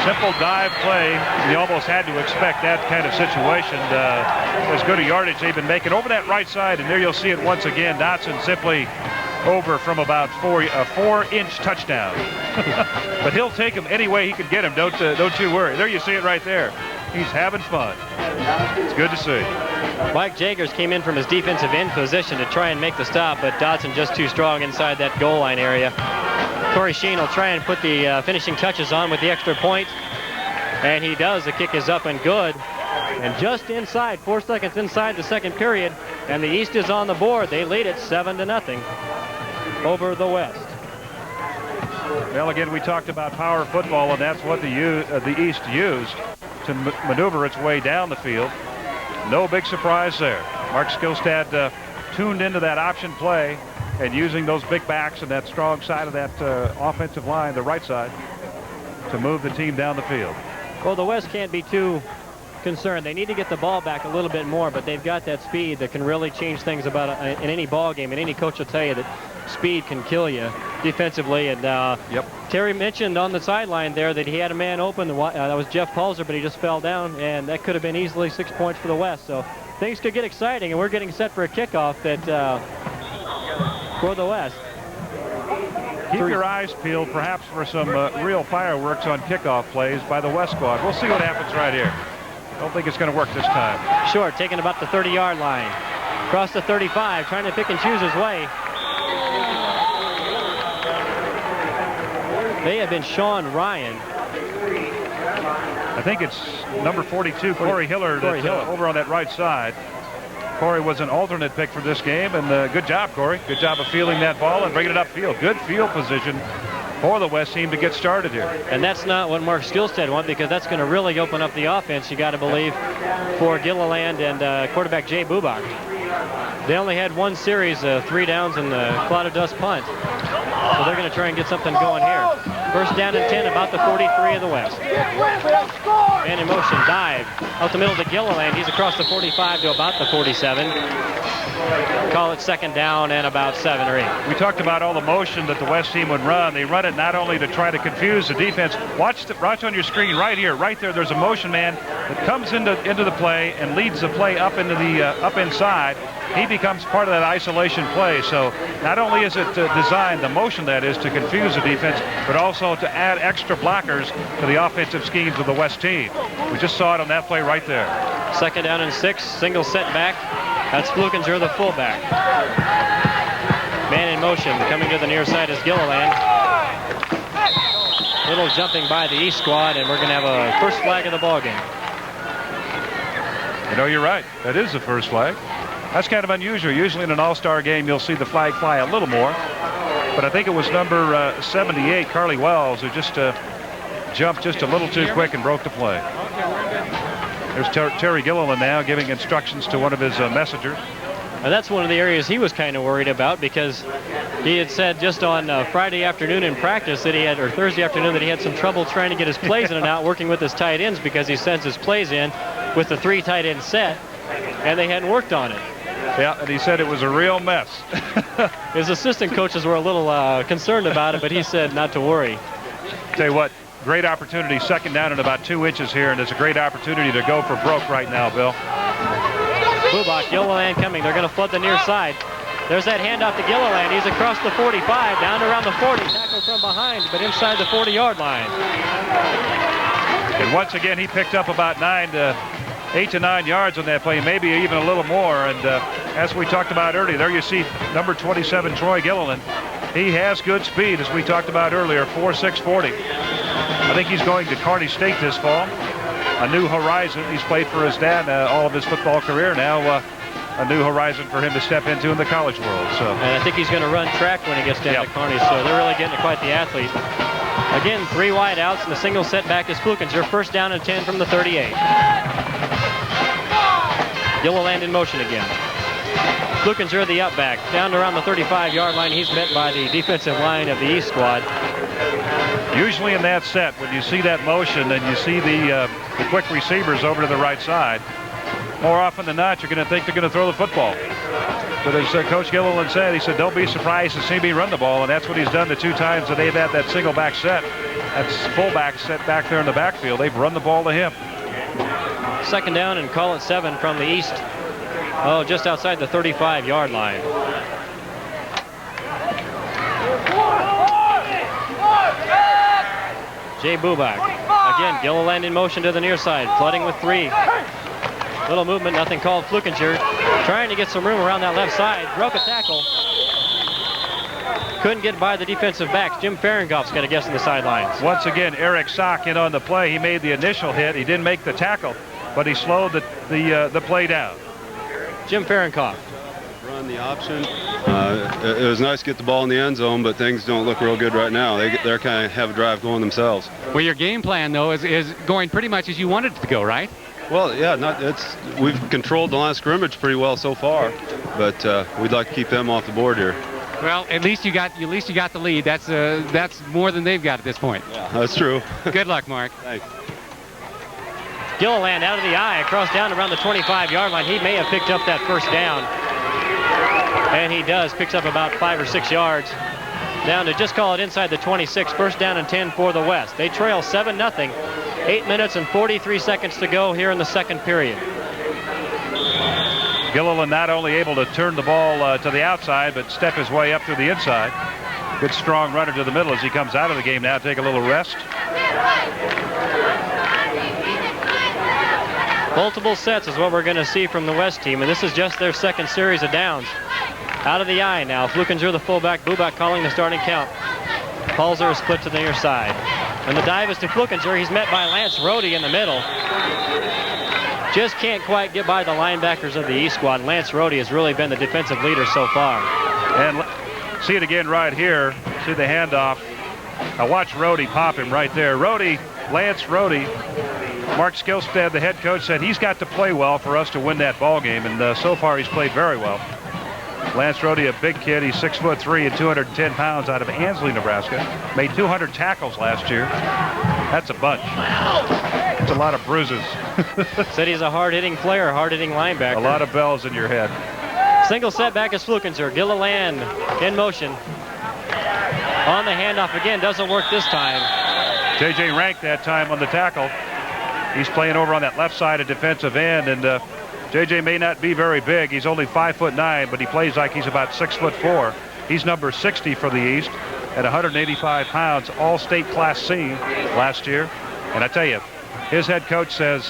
Simple dive play. You almost had to expect that kind of situation. As good a yardage they've been making over that right side, and there you'll see it once again. Dotson simply over from about a 4-inch touchdown. But he'll take him any way he can get him. Don't you worry. There you see it right there. He's having fun. It's good to see. Mike Jagers came in from his defensive end position to try and make the stop, but Dodson just too strong inside that goal line area. Corey Sheen will try and put the finishing touches on with the extra point, and he does. The kick is up and good. And just inside, 4 seconds inside the second period, and the East is on the board. They lead it 7-0 over the West. Well, again, we talked about power football, and that's what the East used to maneuver its way down the field. No big surprise there. Mark Skillstad tuned into that option play and using those big backs and that strong side of that offensive line, the right side, to move the team down the field. Well, the West can't be too concerned. They need to get the ball back a little bit more, but they've got that speed that can really change things about in any ball game. And any coach will tell you that speed can kill you defensively. And Terry mentioned on the sideline there that he had a man open. That was Jeff Pulser, but he just fell down, and that could have been easily 6 points for the West. So things could get exciting, and we're getting set for a kickoff that for the West. Keep your eyes peeled, perhaps, for some real fireworks on kickoff plays by the West squad. We'll see what happens right here. Don't think it's going to work this time. Short, taking about the 30-yard line. Across the 35, trying to pick and choose his way. May have been Sean Ryan. I think it's number 42, Corey Hillard, over on that right side. Corey was an alternate pick for this game, and good job, Corey. Good job of fielding that ball and bringing it upfield. Good field position for the West team to get started here. And that's not what Mark Skillstead wanted, because that's going to really open up the offense, you got to believe, for Gilliland and quarterback Jay Bubach. They only had one series, 3 downs and the cloud of dust punt. So they're going to try and get something going here. First down and 10, about the 43 of the West. Man in motion, dive. Out the middle to Gilliland. He's across the 45 to about the 47. Call it second down and about 7 or 8. We talked about all the motion that the West team would run. They run it not only to try to confuse the defense. Watch on your screen right here. Right there, there's a motion man that comes into the play and leads the play up into the up inside. He becomes part of that isolation play. So not only is it designed, the motion that is, to confuse the defense, but also to add extra blockers to the offensive schemes of the West team. We just saw it on that play right there. Second down and 6, single setback. That's Flukinger, the fullback. Man in motion, coming to the near side is Gilliland. Little jumping by the East squad, and we're going to have a first flag of the ball game. You know, you're right. That is the first flag. That's kind of unusual. Usually in an all-star game, you'll see the flag fly a little more. But I think it was number 78, Carly Wells, who just jumped just a little too quick and broke the play. There's Terry Gilliland now giving instructions to one of his messengers. And that's one of the areas he was kind of worried about, because he had said just on Friday afternoon in practice that he had, or Thursday afternoon, that he had some trouble trying to get his plays in and out, working with his tight ends, because he sends his plays in with the 3 tight end set, and they hadn't worked on it. Yeah, and he said it was a real mess. His assistant coaches were a little concerned about it, but he said not to worry. Tell you what, great opportunity, second down and about 2 inches here, and it's a great opportunity to go for broke right now, Bill. Bubach, Gilliland coming. They're going to flood the near side. There's that handoff to Gilliland. He's across the 45, down around the 40. Tackled from behind, but inside the 40-yard line. And once again, he picked up about 8 to 9 yards on that play, maybe even a little more. And as we talked about earlier, there you see number 27, Troy Gilliland. He has good speed, as we talked about earlier, 4.6 40. I think he's going to Kearney State this fall. A new horizon. He's played for his dad all of his football career. Now a new horizon for him to step into in the college world. So, and I think he's going to run track when he gets down to Kearney. So they're really getting quite the athlete. Again, 3 wide outs, and the single setback is Flukinger. First down and 10 from the 38. Gilliland in motion again. Flukinger, the outback, down around the 35-yard line. He's met by the defensive line of the East squad. Usually in that set, when you see that motion and you see the quick receivers over to the right side, more often than not, you're going to think they're going to throw the football. But as Coach Gilliland said, he said, don't be surprised to see me run the ball, and that's what he's done the 2 times that they've had that single back set. That's fullback set back there in the backfield. They've run the ball to him. Second down and call it 7 from the East. Oh, just outside the 35-yard line. Jay Bubach. Again, Gilliland in motion to the near side, flooding with 3. Little movement, nothing called. Flukinger trying to get some room around that left side. Broke a tackle. Couldn't get by the defensive backs. Jim Fahrengoff's got a guess on the sidelines. Once again, Eric Sock in on the play. He made the initial hit. He didn't make the tackle, but he slowed the play down. Jim Fahrengoff. Run the option. It was nice to get the ball in the end zone, but things don't look real good right now. They're kind of have a drive going themselves. Well, your game plan, though, is going pretty much as you wanted it to go, right? Well, yeah, we've controlled the line of scrimmage pretty well so far, but we'd like to keep them off the board here. Well, at least you got the lead. That's more than they've got at this point. Yeah, that's true. Good luck, Mark. Thanks. Gilliland out of the eye, across down around the 25-yard line. He may have picked up that first down. And he does. Picks up about 5 or 6 yards. Down to just call it inside the 26. First down and 10 for the West. They trail 7-0. 8 minutes and 43 seconds to go here in the second period. Gilliland not only able to turn the ball to the outside, but step his way up through the inside. Good strong runner to the middle as he comes out of the game now. Take a little rest. Multiple sets is what we're going to see from the West team, and this is just their second series of downs. Out of the eye now. Flukinger, the fullback. Bubak calling the starting count. Palzer is split to the near side. And the dive is to Flukinger. He's met by Lance Rohde in the middle. Just can't quite get by the linebackers of the East squad. Lance Rohde has really been the defensive leader so far. And see it again right here. See the handoff. Now watch Rohde pop him right there. Lance Rohde. Mark Skilstead, the head coach, said he's got to play well for us to win that ball game, and so far he's played very well. Lance Rohde, a big kid. He's 6'3" and 210 pounds out of Ansley, Nebraska. Made 200 tackles last year. That's a bunch. It's a lot of bruises. Said he's a hard-hitting player, hard-hitting linebacker. A lot of bells in your head. Single setback is Flukinger. Gilliland in motion. On the handoff again. Doesn't work this time. J.J. Rank that time on the tackle. He's playing over on that left side of defensive end, and J.J. may not be very big. He's only 5'9", but he plays like he's about 6'4". He's number 60 for the East at 185 pounds, all-state Class C last year. And I tell you, his head coach says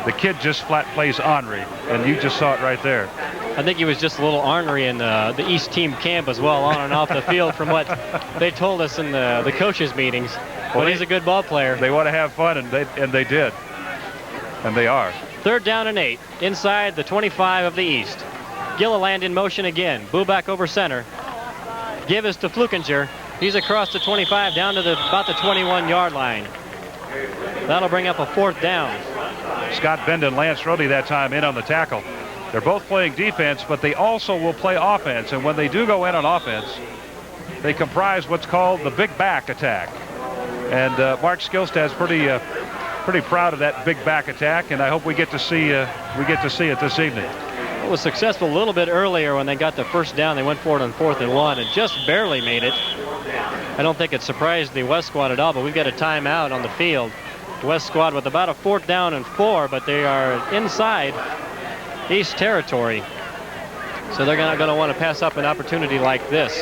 the kid just flat plays ornery, and you just saw it right there. I think he was just a little ornery in the East team camp as well, on and off the field, from what they told us in the coaches' meetings. Well, he's a good ball player. They want to have fun, and they did. And they are. 3rd down and 8, inside the 25 of the East. Gilliland in motion again. Bubak over center. Give is to Flukinger. He's across the 25 down to about the 21-yard line. That'll bring up a 4th down. Scott Benden, Lance Rohde that time in on the tackle. They're both playing defense, but they also will play offense. And when they do go in on offense, they comprise what's called the big back attack. And Mark Skilstad's pretty proud of that big back attack, and I hope we get to see it this evening. It was successful a little bit earlier when they got the first down. They went for it on 4th and 1 and just barely made it. I don't think it surprised the West squad at all, but we've got a timeout on the field. West squad with about a 4th down and 4, but they are inside East territory. So they're going to want to pass up an opportunity like this.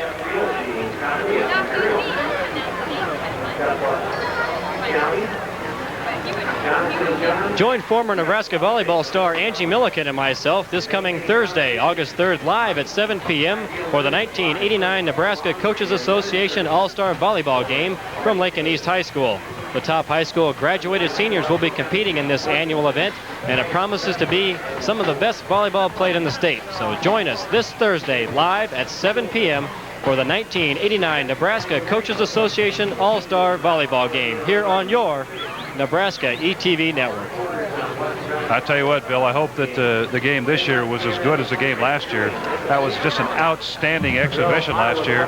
Join former Nebraska volleyball star Angie Milliken and myself this coming Thursday, August 3rd, live at 7 p.m. for the 1989 Nebraska Coaches Association All-Star Volleyball game from Lincoln East High School. The top high school graduated seniors will be competing in this annual event, and it promises to be some of the best volleyball played in the state. So join us this Thursday live at 7 p.m. for the 1989 Nebraska Coaches Association All-Star Volleyball game here on your Nebraska ETV network. I tell you what, Bill, I hope that the game this year was as good as the game last year. That was just an outstanding exhibition last year.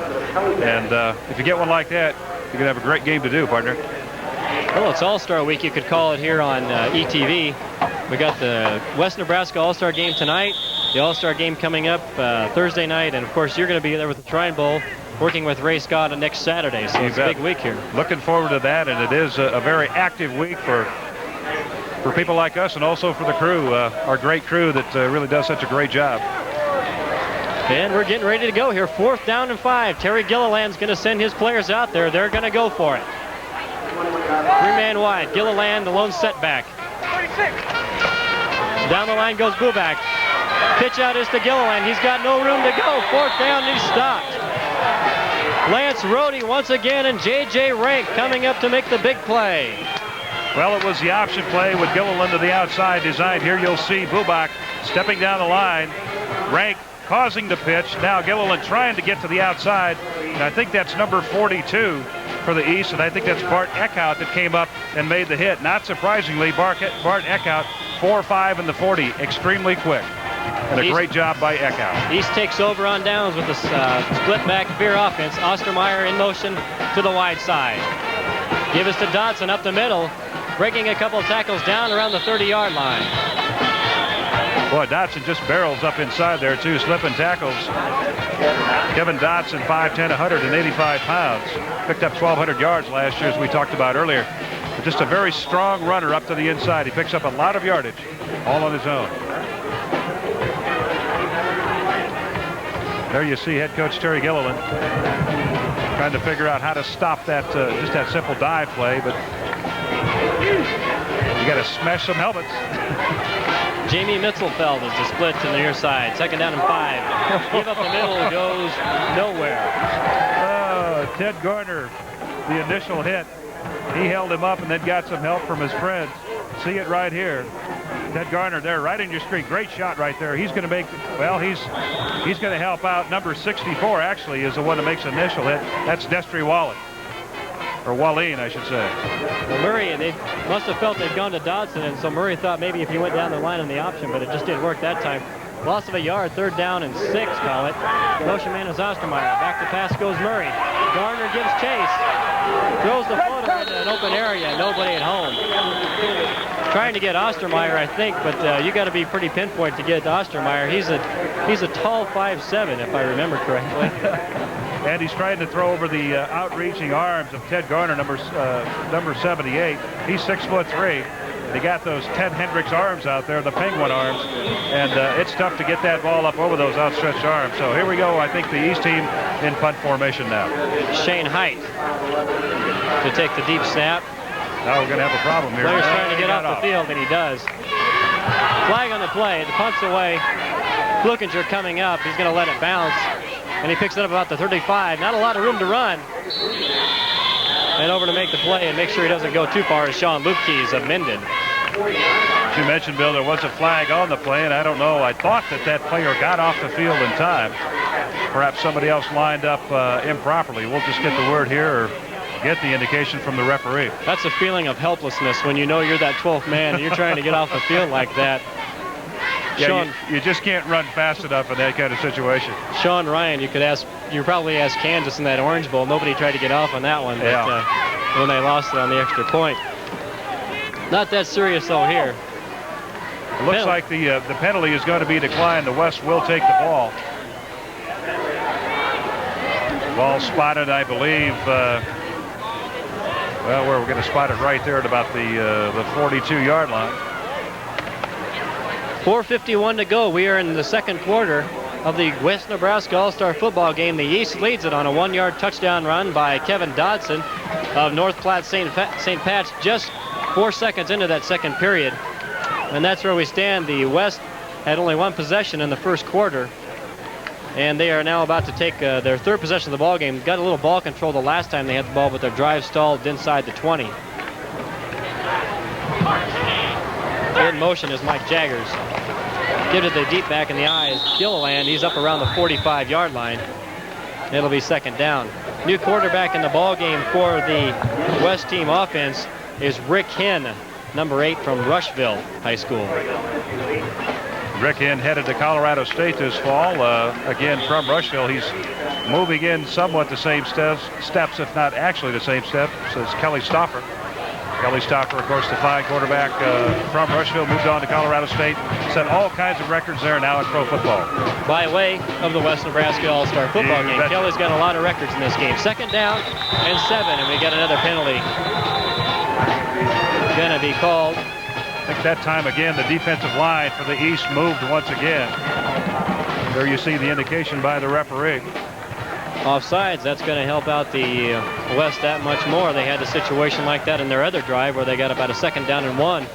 And if you get one like that, you're going to have a great game to do, partner. Well, it's All-Star Week, you could call it, here on ETV. We got the West Nebraska All-Star game tonight, the All-Star game coming up Thursday night, and of course you're going to be there with the Shrine Bowl, working with Ray Scott on next Saturday, so it's a big week here. Looking forward to that, and it is a very active week for people like us, and also for the crew, our great crew that really does such a great job. And we're getting ready to go here. 4th down and 5. Terry Gilliland's going to send his players out there. They're going to go for it. 3-man wide. Gilliland, the lone setback. Down the line goes Bubak. Pitch out is to Gilliland. He's got no room to go. 4th down, and he's stopped. Lance Rohde once again, and J.J. Rank coming up to make the big play. Well, it was the option play with Gilliland to the outside designed. Here you'll see Bubak stepping down the line. Rank causing the pitch. Now Gilliland trying to get to the outside. And I think that's number 42 for the East, and I think that's Bart Eckhout that came up and made the hit. Not surprisingly, Bart Eckhout, 4.5 in the 40, extremely quick. And a great job by Eckhout. East takes over on downs with the split back veer offense. Ostermeyer in motion to the wide side. Give us to Dodson up the middle, breaking a couple of tackles down around the 30-yard line. Boy, Dodson just barrels up inside there, too, slipping tackles. Kevin Dodson, 5'10", 185 pounds. Picked up 1,200 yards last year, as we talked about earlier. But just a very strong runner up to the inside. He picks up a lot of yardage, all on his own. There you see head coach Terry Gilliland trying to figure out how to stop that, just that simple dive play, but you got to smash some helmets. Jamie Mitzelfeld is the split to the near side. Second down and 5. Give up the middle, goes nowhere. Oh, Ted Garner, the initial hit. He held him up and then got some help from his friends. See it right here. Ted Garner there, right in your screen. Great shot right there. He's going to make, well, he's going to help out. Number 64, actually, is the one that makes the initial hit. That's Destry Wallet. Or Walleen, I should say. Well, Murray, they must have felt they'd gone to Dodson, and so Murray thought maybe if he went down the line on the option, but it just didn't work that time. Loss of a yard, 3rd down and 6, call it. Motion man is Ostermeyer. Back to pass goes Murray. Garner gives chase. Throws the floater into an open area. Nobody at home. Trying to get Ostermeyer, I think, but you got to be pretty pinpoint to get Ostermeyer. He's a tall 5'7", if I remember correctly. And he's trying to throw over the outreaching arms of Ted Garner, number 78. He's 6'3". They got those Ted Hendricks arms out there, the penguin arms, and it's tough to get that ball up over those outstretched arms. So here we go. I think the East team in punt formation now. Shane Height to take the deep snap. Now we're going to have a problem here. Player's trying to get off the field, and he does. Flag on the play. The punt's away. Flukinger coming up. He's going to let it bounce, and he picks it up about the 35. Not a lot of room to run. And over to make the play and make sure he doesn't go too far is Sean Lupke's of Minden. As you mentioned, Bill, there was a flag on the play, and I don't know. I thought that player got off the field in time. Perhaps somebody else lined up improperly. We'll just get the word here or get the indication from the referee. That's a feeling of helplessness when you know you're that 12th man and you're trying to get off the field like that. Yeah, Sean, you just can't run fast enough in that kind of situation. Sean Ryan, you probably asked Kansas in that Orange Bowl. Nobody tried to get off on that one, but when they lost it on the extra point. Not that serious though here. It looks like the penalty is going to be declined. The West will take the ball. Ball spotted, I believe. Well, we're going to spot it right there at about the 42-yard line. 4:51 to go. We are in the second quarter of the West Nebraska All-Star football game. The East leads it on a 1-yard touchdown run by Kevin Dodson of North Platte St. Pat's just 4 seconds into that second period. And that's where we stand. The West had only one possession in the first quarter, and they are now about to take their third possession of the ball game. Got a little ball control the last time they had the ball, but their drive stalled inside the 20. In motion is Mike Jaggers. Gives it the deep back in the eyes. Gilliland, he's up around the 45-yard line. It'll be second down. New quarterback in the ball game for the West team offense is Rick Hinn, number 8 from Rushville High School. Rick Hinn headed to Colorado State this fall. Again, from Rushville, he's moving in somewhat the same steps, if not actually the same steps as Kelly Stoffer. Kelly Stoffer, of course, the fine quarterback from Rushville, moved on to Colorado State, set all kinds of records there now in pro football. By way of the West Nebraska All-Star football game. Kelly's got a lot of records in this game. Second down and 7, and we got another penalty going to be called. I think that time again the defensive line for the East moved once again. There you see the indication by the referee. Offsides, that's going to help out the West that much more. They had a situation like that in their other drive where they got about a second down and 1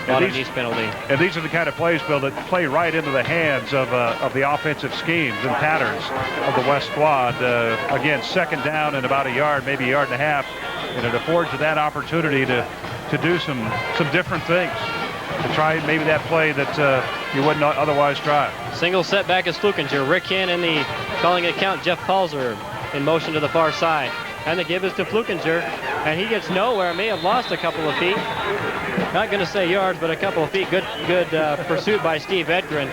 on an East penalty. And these are the kind of plays, Bill, that play right into the hands of the offensive schemes and patterns of the West squad. Again, second down and about a yard, maybe a yard and a half, and it affords you that opportunity to do some different things, to try maybe that play that you wouldn't otherwise try. Single setback is Flukinger. Rick Hinn in the calling account. Jeff Palzer in motion to the far side. And the give is to Flukinger, and he gets nowhere. May have lost a couple of feet. Not going to say yards, but a couple of feet. Good pursuit by Steve Edgren.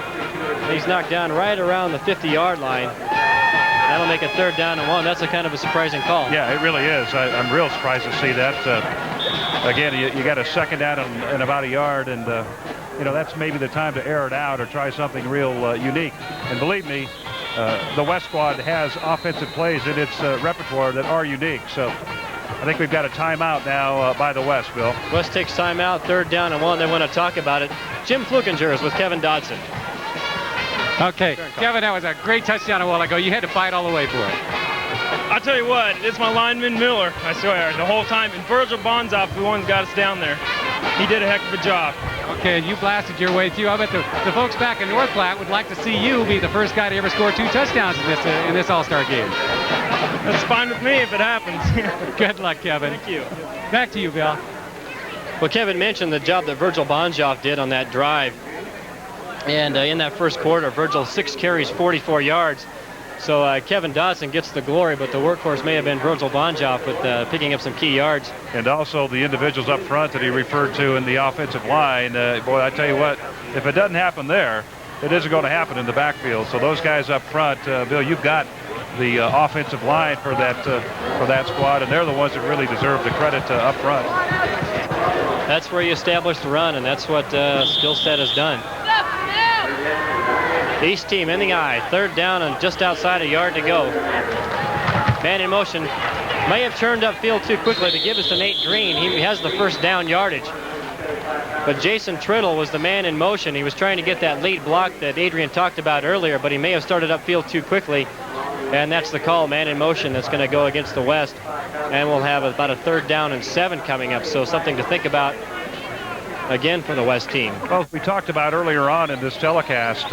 He's knocked down right around the 50-yard line. That'll make it third down and 1. That's a kind of a surprising call. Yeah, it really is. I'm real surprised to see that. Again, you got a second down and about a yard, and that's maybe the time to air it out or try something real unique. And believe me, the West squad has offensive plays in its repertoire that are unique. So I think we've got a timeout now by the West, Bill. West takes timeout, third down and 1. They want to talk about it. Jim Flukinger is with Kevin Dodson. Okay, Kevin, that was a great touchdown a while ago. You had to fight all the way for it. I'll tell you what, it's my lineman Miller, I swear, the whole time. And Virgil Bonzoff, the one who got us down there. He did a heck of a job. Okay, and you blasted your way through. I bet the folks back in North Platte would like to see you be the first guy to ever score 2 touchdowns in this All-Star game. That's fine with me if it happens. Good luck, Kevin. Thank you. Back to you, Bill. Well, Kevin mentioned the job that Virgil Bonzoff did on that drive. And in that first quarter, Virgil 6 carries, 44 yards. So Kevin Dodson gets the glory, but the workhorse may have been Virgil Bonzoff with picking up some key yards. And also the individuals up front that he referred to in the offensive line. Boy, I tell you what, if it doesn't happen there, it isn't going to happen in the backfield. So those guys up front, Bill, you've got the offensive line for that squad, and they're the ones that really deserve the credit up front. That's where you establish the run, and that's what skill set has done. East team in the eye, 3rd down and just outside a yard to go. Man in motion, may have turned upfield too quickly to give us to Nate Green. He has the first down yardage. But Jason Triddle was the man in motion. He was trying to get that lead block that Adrian talked about earlier, but he may have started upfield too quickly. And that's the call, man in motion, that's going to go against the West. And we'll have about a 3rd down and 7 coming up, so something to think about again for the West team. Well, we talked about earlier on in this telecast,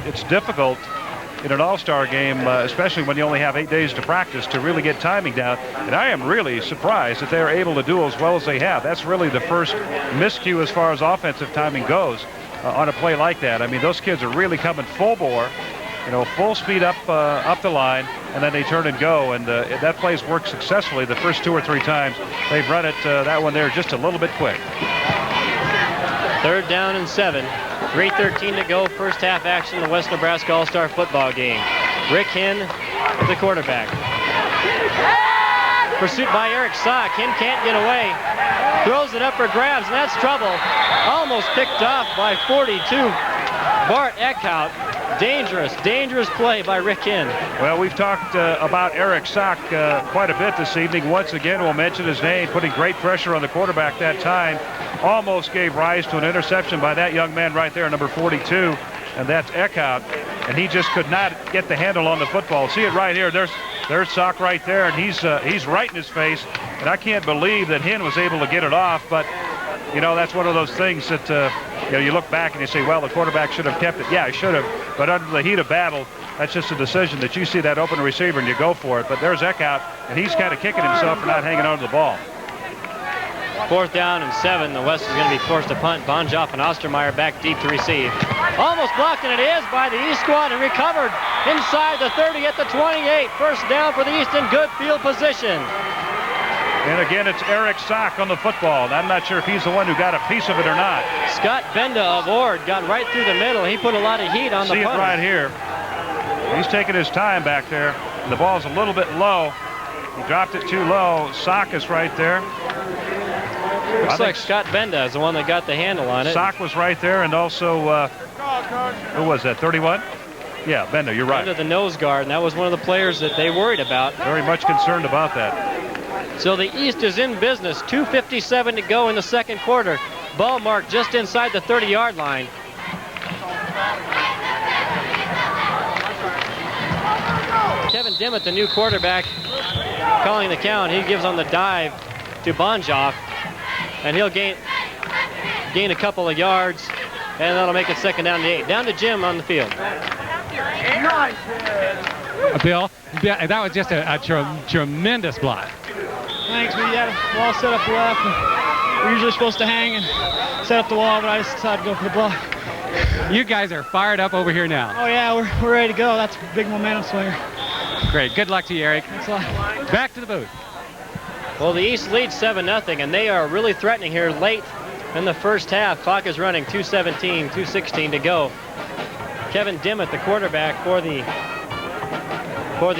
it's difficult in an all-star game, especially when you only have 8 days to practice, to really get timing down. And I am really surprised that they're able to do as well as they have. That's really the first miscue as far as offensive timing goes on a play like that. I mean, those kids are really coming full bore, full speed up the line, and then they turn and go. And that play's worked successfully the first 2 or 3 times. They've run it, that one there, just a little bit quick. 3rd down and 7. 3:13 to go. First half action, the West Nebraska All-Star football game. Rick Hinn, the quarterback. Pursuit by Eric Sock. Hinn can't get away. Throws it up for grabs, and that's trouble. Almost picked off by 42. Bart Eckhout. Dangerous play by Rick Hinn. Well, we've talked about Eric Sock quite a bit this evening. Once again, we'll mention his name, putting great pressure on the quarterback that time. Almost gave rise to an interception by that young man right there, number 42, and that's Eckhout. And he just could not get the handle on the football. See it right here. There's Sock right there, and he's right in his face. And I can't believe that Hinn was able to get it off, but that's one of those things that you look back and you say, well, the quarterback should have kept it. Yeah, he should have, but under the heat of battle, that's just a decision that you see that open receiver and you go for it. But there's Eckhout, and he's kind of kicking himself for not hanging on to the ball. 4th down and 7. The West is going to be forced to punt. Bonjoff and Ostermeyer back deep to receive. Almost blocked, and it is by the East squad, and recovered inside the 30 at the 28. First down for the East in good field position. And again, it's Eric Sock on the football. I'm not sure if he's the one who got a piece of it or not. Scott Benda of Ord got right through the middle. He put a lot of heat on the punter. See it right here. He's taking his time back there. And the ball's a little bit low. He dropped it too low. Sock is right there. Looks like Scott Benda is the one that got the handle on it. Sock was right there, and also, who was that, 31? Yeah, Benda, you're right. Benda, the nose guard, and that was one of the players that they worried about. Very much concerned about that. So the East is in business. 2:57 to go in the second quarter. Ball marked just inside the 30-yard line. Kevin Dimmitt, the new quarterback, calling the count. He gives on the dive to Bonjoff, and he'll gain a couple of yards, and that'll make it 2nd down and 8. Down to Jim on the field. Bill, that was just a tremendous block. Thanks. We had a wall set up left. We're usually supposed to hang and set up the wall, but I just decided to go for the block. You guys are fired up over here now. Oh, yeah, we're ready to go. That's a big momentum swinger. Great. Good luck to you, Eric. Thanks a lot. Back to the booth. Well, the East leads 7-0, and they are really threatening here late in the first half. Clock is running, 2:17, 2:16 to go. Kevin Dimmitt, the quarterback for the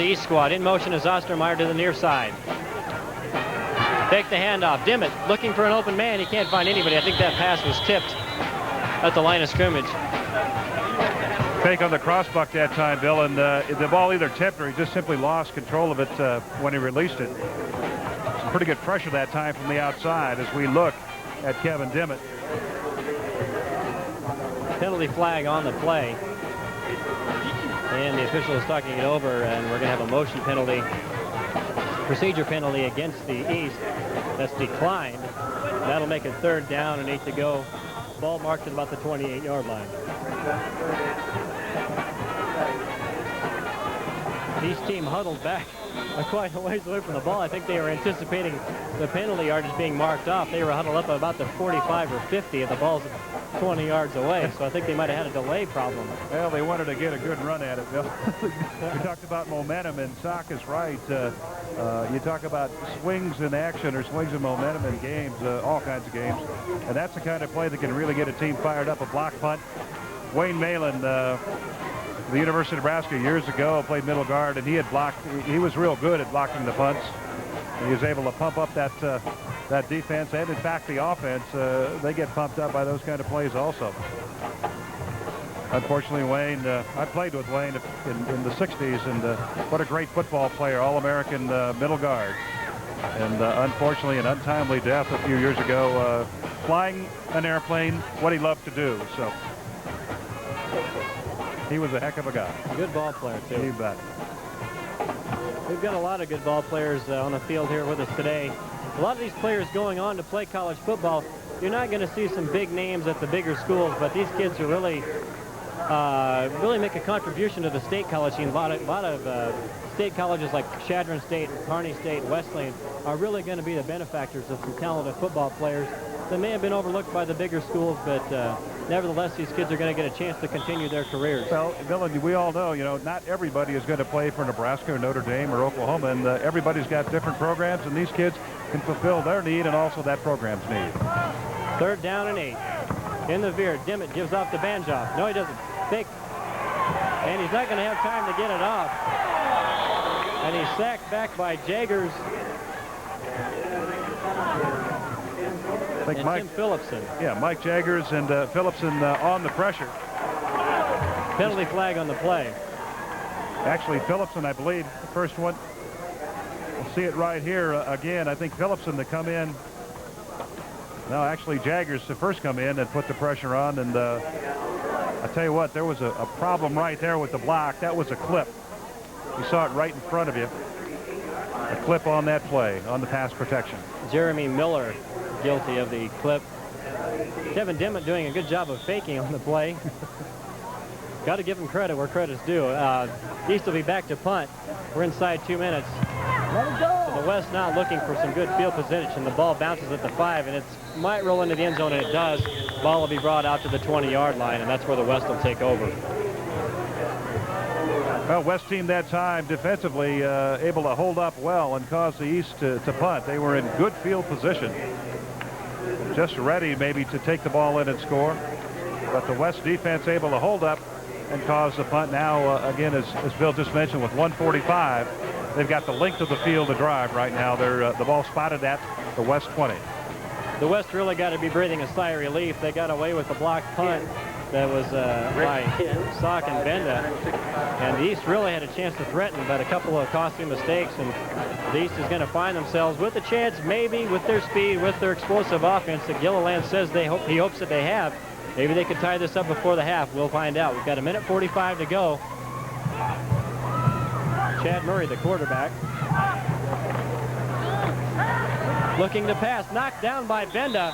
East squad. In motion is Ostermeyer to the near side. Take the handoff. Dimmitt looking for an open man. He can't find anybody. I think that pass was tipped at the line of scrimmage. Fake on the crossbuck that time, Bill, and the ball either tipped or he just simply lost control of it when he released it. Some pretty good pressure that time from the outside as we look at Kevin Dimmitt. Penalty flag on the play. And the official is talking it over, and we're going to have a motion penalty, procedure penalty against the East. That's declined. That'll make it 3rd down and 8 to go. Ball marked at about the 28-yard line. East team huddled back quite a ways away from the ball. I think they were anticipating the penalty yardage being marked off. They were huddled up at about the 45 or 50, and the ball's 20 yards away. So I think they might have had a delay problem. Well, they wanted to get a good run at it, Bill. We talked about momentum, and Sock is right. You talk about swings in action or swings in momentum in games, all kinds of games. And that's the kind of play that can really get a team fired up. A block punt. Wayne Malin, the University of Nebraska years ago, played middle guard, and he was real good at blocking the punts. He was able to pump up that defense, and in fact the offense, they get pumped up by those kind of plays also. Unfortunately, Wayne, I played with Wayne in the 60s, and what a great football player, All-American middle guard. And unfortunately, an untimely death a few years ago, flying an airplane, what he loved to do. So he was a heck of a guy. Good ball player, too. You bet. We've got a lot of good ball players on the field here with us today. A lot of these players going on to play college football, you're not going to see some big names at the bigger schools, but these kids are really make a contribution to the state college scene. A lot of state colleges like Chadron State, Kearney State, Wesleyan are really going to be the benefactors of some talented football players that may have been overlooked by the bigger schools, but nevertheless, these kids are going to get a chance to continue their careers. Well, Bill, we all know, not everybody is going to play for Nebraska or Notre Dame or Oklahoma, and everybody's got different programs, and these kids can fulfill their need and also that program's need. 3rd down and 8. In the veer, Dimmitt gives off to Banjoff. No, he doesn't. Fake. And he's not going to have time to get it off. And he's sacked back by Jaggers. I think Tim Phillipson. Yeah, Mike Jaggers and Phillipson on the pressure. Penalty flag on the play. Actually, Phillipson, I believe, the first one. We'll see it right here again. I think Phillipson to come in. No, actually, Jaggers to first come in and put the pressure on. And I tell you what, there was a problem right there with the block. That was a clip. You saw it right in front of you. A clip on that play, on the pass protection. Jeremy Miller guilty of the clip. Kevin Dimmitt doing a good job of faking on the play. Got to give him credit where credit's due. East will be back to punt. We're inside 2 minutes. Let it go. So the West now looking for some good field position. The ball bounces at the 5, and it might roll into the end zone, and it does. Ball will be brought out to the 20-yard line, and that's where the West will take over. Well, West team that time defensively able to hold up well and cause the East to punt. They were in good field position, just ready maybe to take the ball in and score. But the West defense able to hold up and cause the punt. Now, again, as Bill just mentioned, with 1:45, they've got the length of the field to drive right now. They're the ball spotted at the West 20. The West really got to be breathing a sigh of relief. They got away with the block punt that was by Sock and Benda. And the East really had a chance to threaten, but a couple of costly mistakes, and the East is going to find themselves with a chance, maybe with their speed, with their explosive offense that Gilliland says he hopes that they have. Maybe they could tie this up before the half. We'll find out. We've got 1:45 to go. Chad Murray, the quarterback, looking to pass, knocked down by Benda,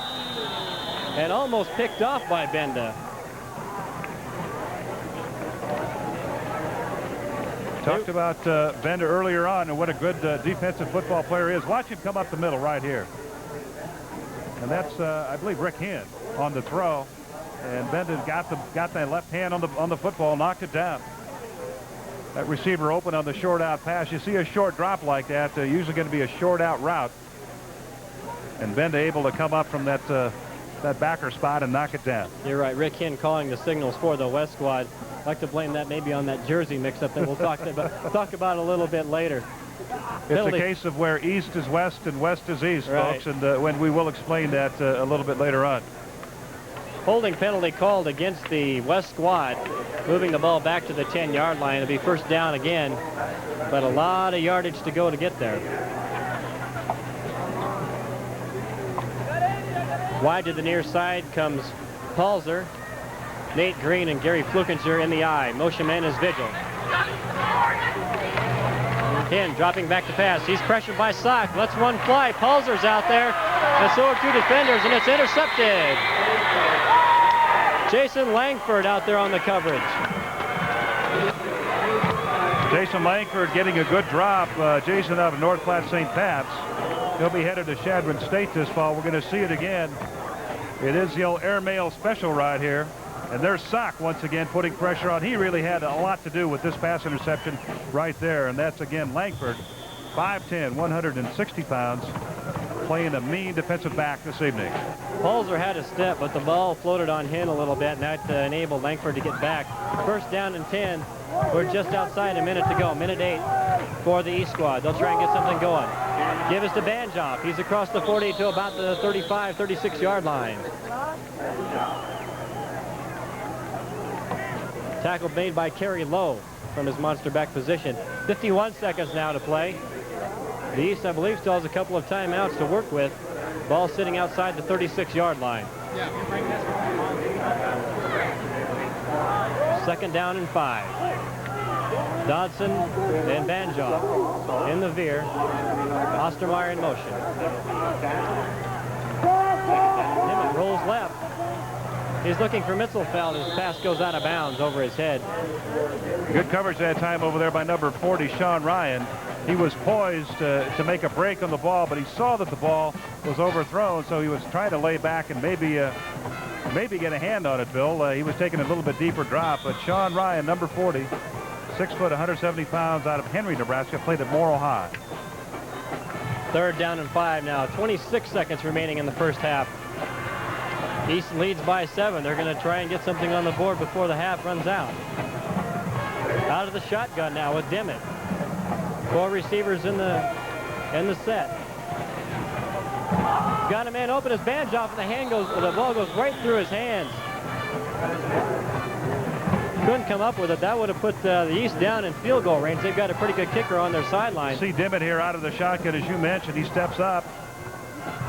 and almost picked off by Benda. Talked about Benda earlier on and what a good defensive football player is. Watch him come up the middle right here. And that's, I believe, Rick Hinn on the throw. And Benda got that left hand on the football, knocked it down. That receiver open on the short out pass. You see a short drop like that, usually going to be a short out route. And Benda able to come up from that backer spot and knock it down. You're right. Rick Hinn calling the signals for the West squad. I'd like to blame that maybe on that jersey mix-up that we'll talk about a little bit later. It's a case of where East is West and West is East, right, folks, and when we will explain that a little bit later on. Holding penalty called against the West squad, moving the ball back to the 10-yard line. It'll be first down again, but a lot of yardage to go to get there. Wide to the near side comes Palzer. Nate Green and Gary Flukinger in the eye. Motion man is Vigil. Ken dropping back to pass. He's pressured by Sock. Lets one fly. Pulser's out there. And so are two defenders, and it's intercepted. Jason Langford out there on the coverage. Jason Langford getting a good drop. Jason out of North Platte St. Pat's. He'll be headed to Chadron State this fall. We're going to see it again. It is the old airmail special right here. And there's Sock once again putting pressure on. He really had a lot to do with this pass interception right there. And that's again Langford, 5'10", 160 pounds, playing a mean defensive back this evening. Pulser had a step, but the ball floated on him a little bit, and that enabled Langford to get back. First down and 10. We're just outside a minute to go. Minute 8 for the East squad. They'll try and get something going. Give us to Banjoff. He's across the 40 to about the 35, 36-yard line. Tackle made by Kerry Lowe from his monster back position. 51 seconds now to play. The East, I believe, still has a couple of timeouts to work with. Ball sitting outside the 36-yard line. Second down and 5. Dodson and Banjoff in the veer. Ostermeyer in motion. Dimmitt rolls left. He's looking for Mitzelfeld. His pass goes out of bounds over his head. Good coverage that time over there by number 40, Sean Ryan. He was poised to make a break on the ball, but he saw that the ball was overthrown, so he was trying to lay back and maybe get a hand on it, Bill. He was taking a little bit deeper drop, but Sean Ryan, number 40, 6 foot, 170 pounds, out of Henry, Nebraska, played at Morrill High. Third down and 5 now. 26 seconds remaining in the first half. East leads by 7. They're going to try and get something on the board before the half runs out. Out of the shotgun now with Dimmitt. 4 receivers in the set. Got a man open as Banjoff, and the ball goes right through his hands. Couldn't come up with it. That would have put the East down in field goal range. They've got a pretty good kicker on their sideline. See Dimmitt here out of the shotgun, as you mentioned. He steps up.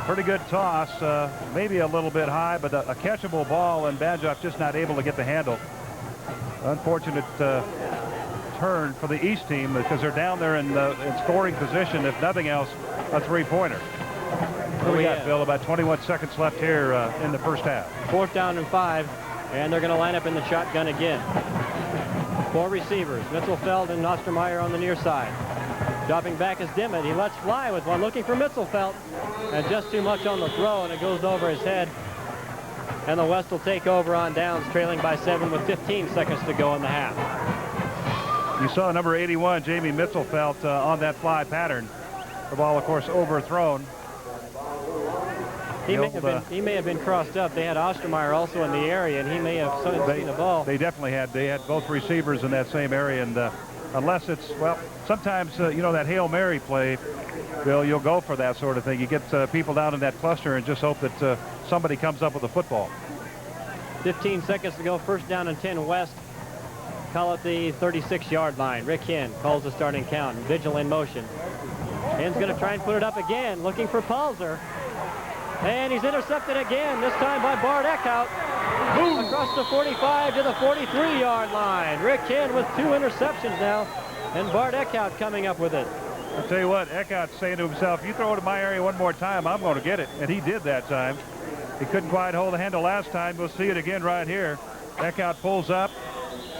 Pretty good toss, maybe a little bit high, but a catchable ball, and Banjoff just not able to get the handle. Unfortunate turn for the East team because they're down there in scoring position. If nothing else, a three-pointer. What do we got, Bill? About 21 seconds left here in the first half. 4th down and 5, and they're going to line up in the shotgun again. 4 receivers, Mitzelfeld and Ostermeyer on the near side. Dropping back is Dimmitt. He lets fly with one, looking for Mitzelfeld. And just too much on the throw, and it goes over his head. And the West will take over on downs, trailing by 7 with 15 seconds to go in the half. You saw number 81, Jamie Mitzelfeld, on that fly pattern. The ball, of course, overthrown. He may have been crossed up. They had Ostermeyer also in the area, and he may have seen the ball. They definitely had. They had both receivers in that same area, and unless it's, well, sometimes, you know, that Hail Mary play, Bill, you'll go for that sort of thing. You get people down in that cluster and just hope that somebody comes up with a football. 15 seconds to go. First down and 10 West. Call it the 36-yard line. Rick Hinn calls the starting count. Vigil in motion. Hinn's going to try and put it up again, looking for Pulser. And he's intercepted again, this time by Bart Eckhout. Across the 45 to the 43-yard line. Rick Hinn with 2 interceptions now, and Bart Eckhout coming up with it. I'll tell you what, Eckhout's saying to himself, you throw it in my area one more time, I'm going to get it. And he did that time. He couldn't quite hold the handle last time. We'll see it again right here. Eckhout pulls up,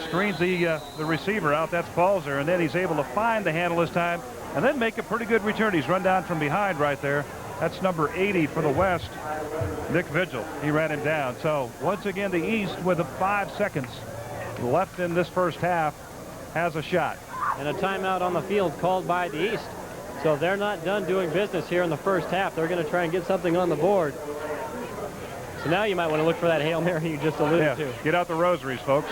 screens the receiver out. That's Pulser, and then he's able to find the handle this time and then make a pretty good return. He's run down from behind right there. That's number 80 for the West, Nick Vigil. He ran him down. So once again, the East, with 5 seconds left in this first half, has a shot. And a timeout on the field called by the East. So they're not done doing business here in the first half. They're going to try and get something on the board. So now you might want to look for that Hail Mary you just alluded to. Get out the rosaries, folks.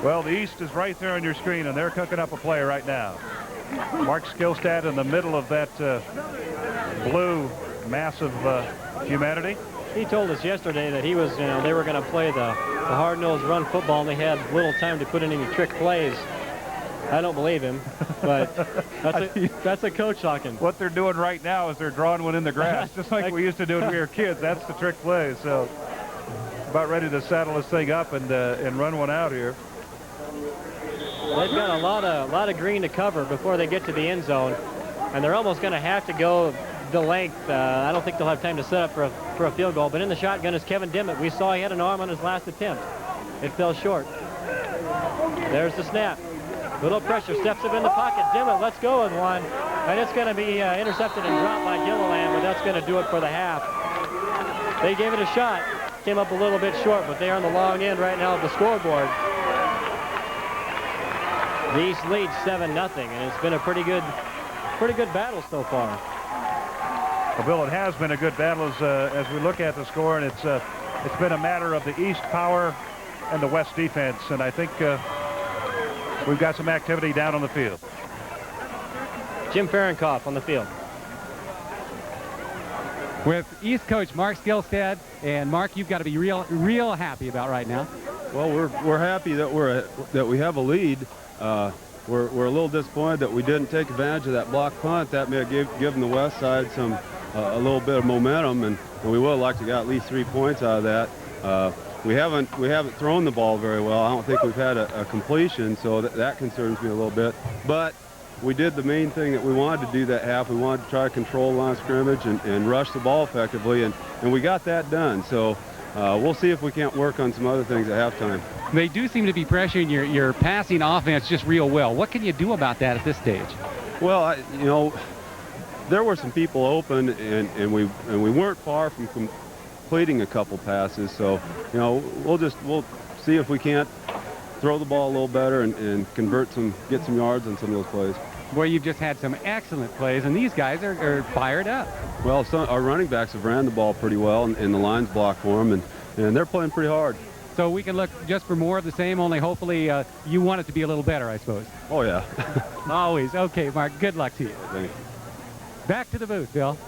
Well, the East is right there on your screen, and they're cooking up a play right now. Mark Skillstad in the middle of that blue mass of humanity. He told us yesterday that he was, they were going to play the hard-nosed run football, and they had little time to put in any trick plays. I don't believe him, but that's a coach talking. What they're doing right now is they're drawing one in the grass, just like we used to do when we were kids. That's the trick play. So about ready to saddle this thing up and run one out here. They've got a lot of green to cover before they get to the end zone, and they're almost going to have to go the length. I don't think they'll have time to set up for a field goal, but in the shotgun is Kevin Dimmitt. We saw he had an arm on his last attempt. It fell short. There's the snap. Little pressure, steps up in the pocket. Dimmitt, let's go with one. And it's going to be intercepted and dropped by Gilliland, but that's going to do it for the half. They gave it a shot. Came up a little bit short, but they are on the long end right now of the scoreboard. The East leads 7-0, and it's been a pretty good battle so far. Well, Bill, it has been a good battle as we look at the score, and it's been a matter of the East power and the West defense, and I think we've got some activity down on the field. Jim Fahrenkopf on the field. With East coach Mark Skillstead, and Mark, you've got to be real happy about right now. Well, we're happy that we have a lead. We're a little disappointed that we didn't take advantage of that block punt. That may have given the West side a little bit of momentum, and we would have liked to get at least 3 points out of that. We haven't thrown the ball very well. I don't think we've had a completion, so that concerns me a little bit. But we did the main thing that we wanted to do that half. We wanted to try to control line of scrimmage and rush the ball effectively, and we got that done. So we'll see if we can't work on some other things at halftime. They do seem to be pressuring your passing offense just real well. What can you do about that at this stage? Well, there were some people open, and we weren't far from completing a couple passes. So, we'll see if we can't throw the ball a little better and get some yards on some of those plays. Boy, you've just had some excellent plays, and these guys are fired up. Well, our running backs have ran the ball pretty well, and the line's blocked for them, and they're playing pretty hard. So we can look just for more of the same, only hopefully you want it to be a little better, I suppose. Oh, yeah. Always. Okay, Mark, good luck to you. Thank you. Back to the booth, Bill.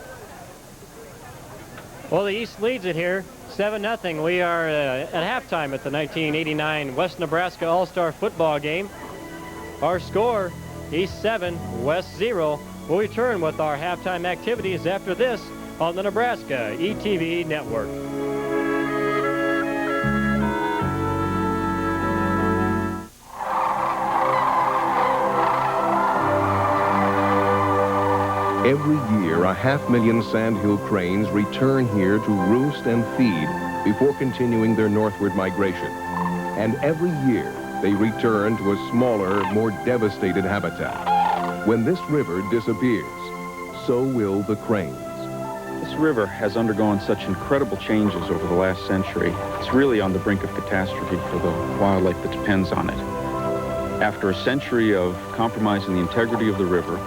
Well, the East leads it here, 7-0. We are at halftime at the 1989 West Nebraska All-Star Football game. Our score, East 7, West 0. We'll return with our halftime activities after this on the Nebraska ETV Network. Every year, 500,000 sandhill cranes return here to roost and feed before continuing their northward migration. And every year, they return to a smaller, more devastated habitat. When this river disappears, so will the cranes. This river has undergone such incredible changes over the last century. It's really on the brink of catastrophe for the wildlife that depends on it. After a century of compromising the integrity of the river,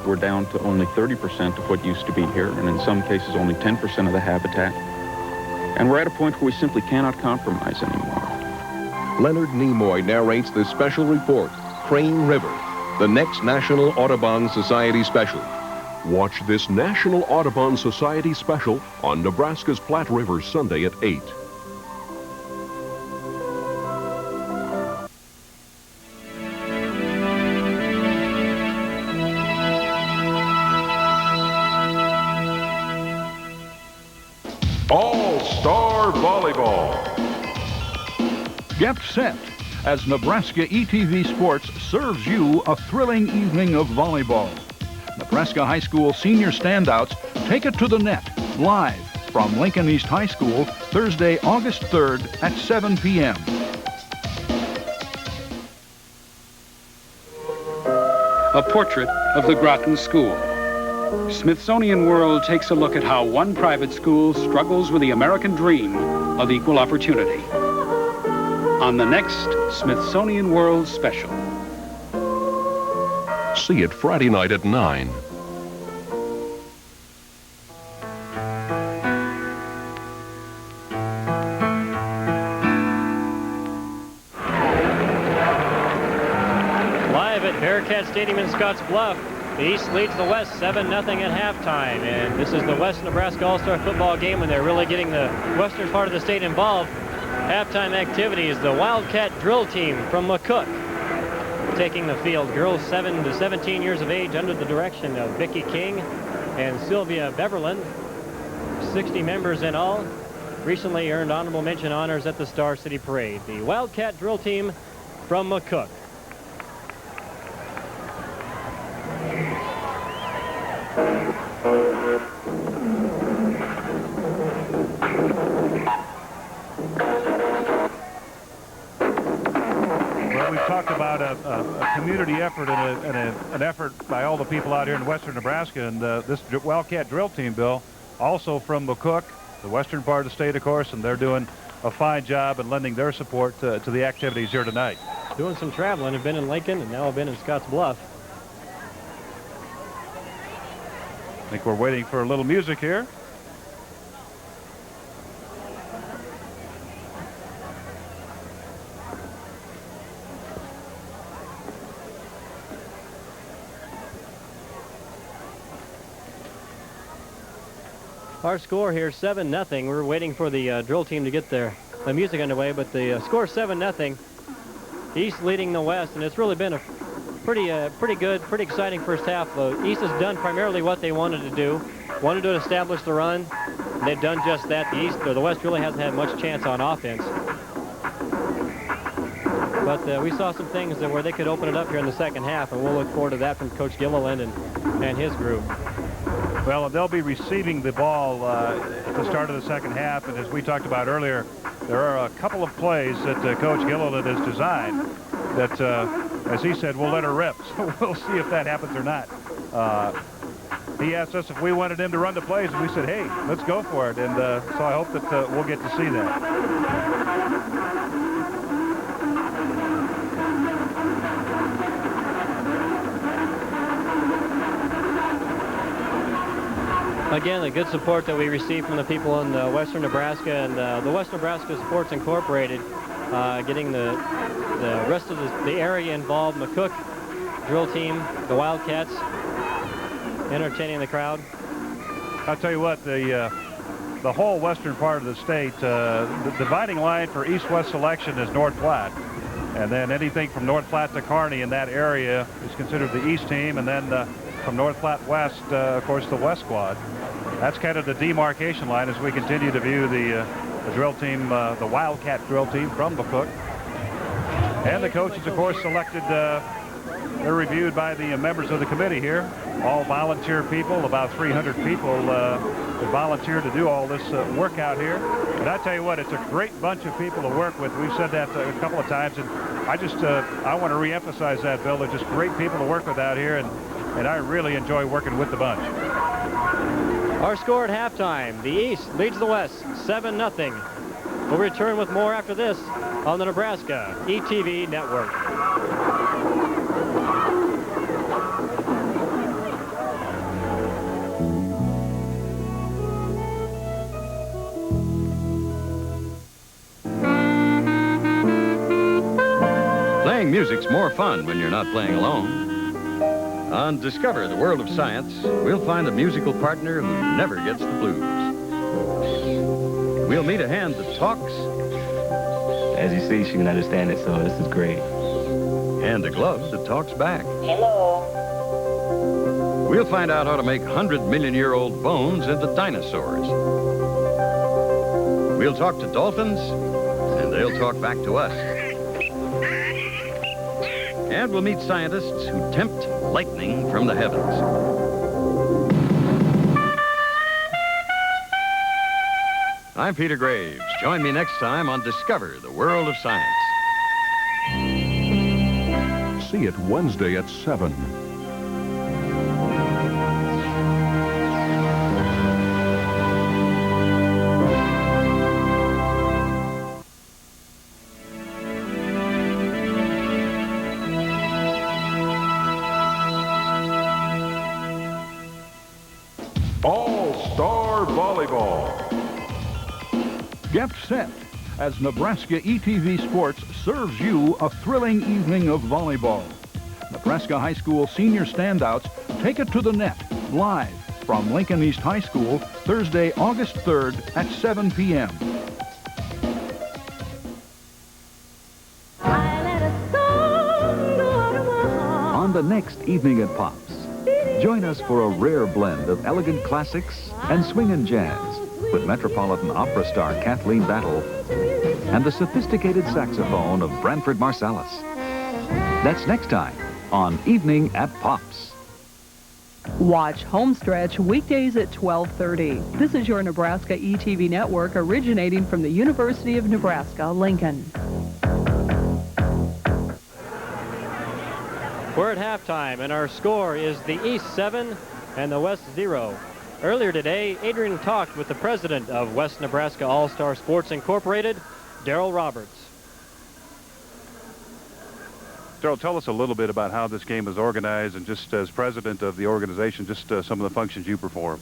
we're down to only 30% of what used to be here, and in some cases only 10% of the habitat. And we're at a point where we simply cannot compromise anymore. Leonard Nimoy narrates the special report, Crane River, the next National Audubon Society special. Watch this National Audubon Society special on Nebraska's Platte River Sunday at 8. All-Star Volleyball. Get set as Nebraska ETV Sports serves you a thrilling evening of volleyball. Nebraska High School senior standouts take it to the net live from Lincoln East High School Thursday, August 3rd at 7 p.m. A portrait of the Groton School. Smithsonian World takes a look at how one private school struggles with the American dream of equal opportunity. On the next Smithsonian World Special. See it Friday night at 9. Live at Bearcat Stadium in Scottsbluff, the East leads the West 7-0 at halftime, and this is the West Nebraska All-Star Football game when they're really getting the western part of the state involved. Halftime activities, the Wildcat drill team from McCook. taking the field. Girls 7 to 17 years of age under the direction of Vicki King and Sylvia Beverland. 60 members in all. Recently earned honorable mention honors at the Star City Parade. The Wildcat drill team from McCook. Well, we've talked about a community effort and an effort by all the people out here in western Nebraska, and this Wildcat drill team, Bill, also from McCook, the western part of the state, of course, and they're doing a fine job and lending their support to the activities here tonight. Doing some traveling. Have been in Lincoln and now have been in Scottsbluff. I think we're waiting for a little music here. Our score here, 7-0. We're waiting for the drill team to get the music underway, but the score 7-0. East leading the West, and it's really been a pretty good, pretty exciting first half. East has done primarily what they wanted to do. Wanted to establish the run. And they've done just that. The West really hasn't had much chance on offense. But we saw some things where they could open it up here in the second half, and we'll look forward to that from Coach Gilliland and his group. Well, they'll be receiving the ball at the start of the second half, and as we talked about earlier, there are a couple of plays that Coach Gilliland has designed that, as he said, we'll let her rip. So we'll see if that happens or not. He asked us if we wanted him to run the plays, and we said, hey, let's go for it. And so I hope that we'll get to see that. Again, the good support that we received from the people in western Nebraska and the West Nebraska Sports Incorporated, getting the rest of the area involved. McCook drill team, the Wildcats, entertaining the crowd. I'll tell you what, the whole western part of the state, the dividing line for east-west selection is North Platte. And then anything from North Platte to Kearney in that area is considered the east team. And then from North Platte west, of course, the west squad. That's kind of the demarcation line as we continue to view the drill team, the Wildcat drill team from McCook. And the coaches, of course, selected, they're reviewed by the members of the committee here. All volunteer people, about 300 people that volunteer to do all this work out here. And I tell you what, it's a great bunch of people to work with. We've said that a couple of times, and I want to reemphasize that, Bill. They're just great people to work with out here, and I really enjoy working with the bunch. Our score at halftime, the East leads the West 7-0. We'll return with more after this on the Nebraska ETV Network. Playing music's more fun when you're not playing alone. On Discover the World of Science, we'll find a musical partner who never gets the blues. We'll meet a hand that talks. As you see, she can understand it, so this is great. And a glove that talks back. Hello. We'll find out how to make 100-million-year-old bones into dinosaurs. We'll talk to dolphins, and they'll talk back to us. And we'll meet scientists who tempt lightning from the heavens. I'm Peter Graves. Join me next time on Discover the World of Science. See it Wednesday at 7. All-Star Volleyball. Get set as Nebraska ETV Sports serves you a thrilling evening of volleyball. Nebraska High School senior standouts take it to the net live from Lincoln East High School Thursday, August 3rd at 7 p.m. I let a song go out the next evening at Pops. Join us for a rare blend of elegant classics and swingin' jazz with Metropolitan Opera star Kathleen Battle and the sophisticated saxophone of Branford Marsalis. That's next time on Evening at Pops. Watch Homestretch weekdays at 12:30. This is your Nebraska ETV network originating from the University of Nebraska, Lincoln. We're at halftime, and our score is the East 7 and the West 0. Earlier today, Adrian talked with the president of West Nebraska All-Star Sports Incorporated, Daryl Roberts. Daryl, tell us a little bit about how this game is organized, and just as president of the organization, just some of the functions you perform.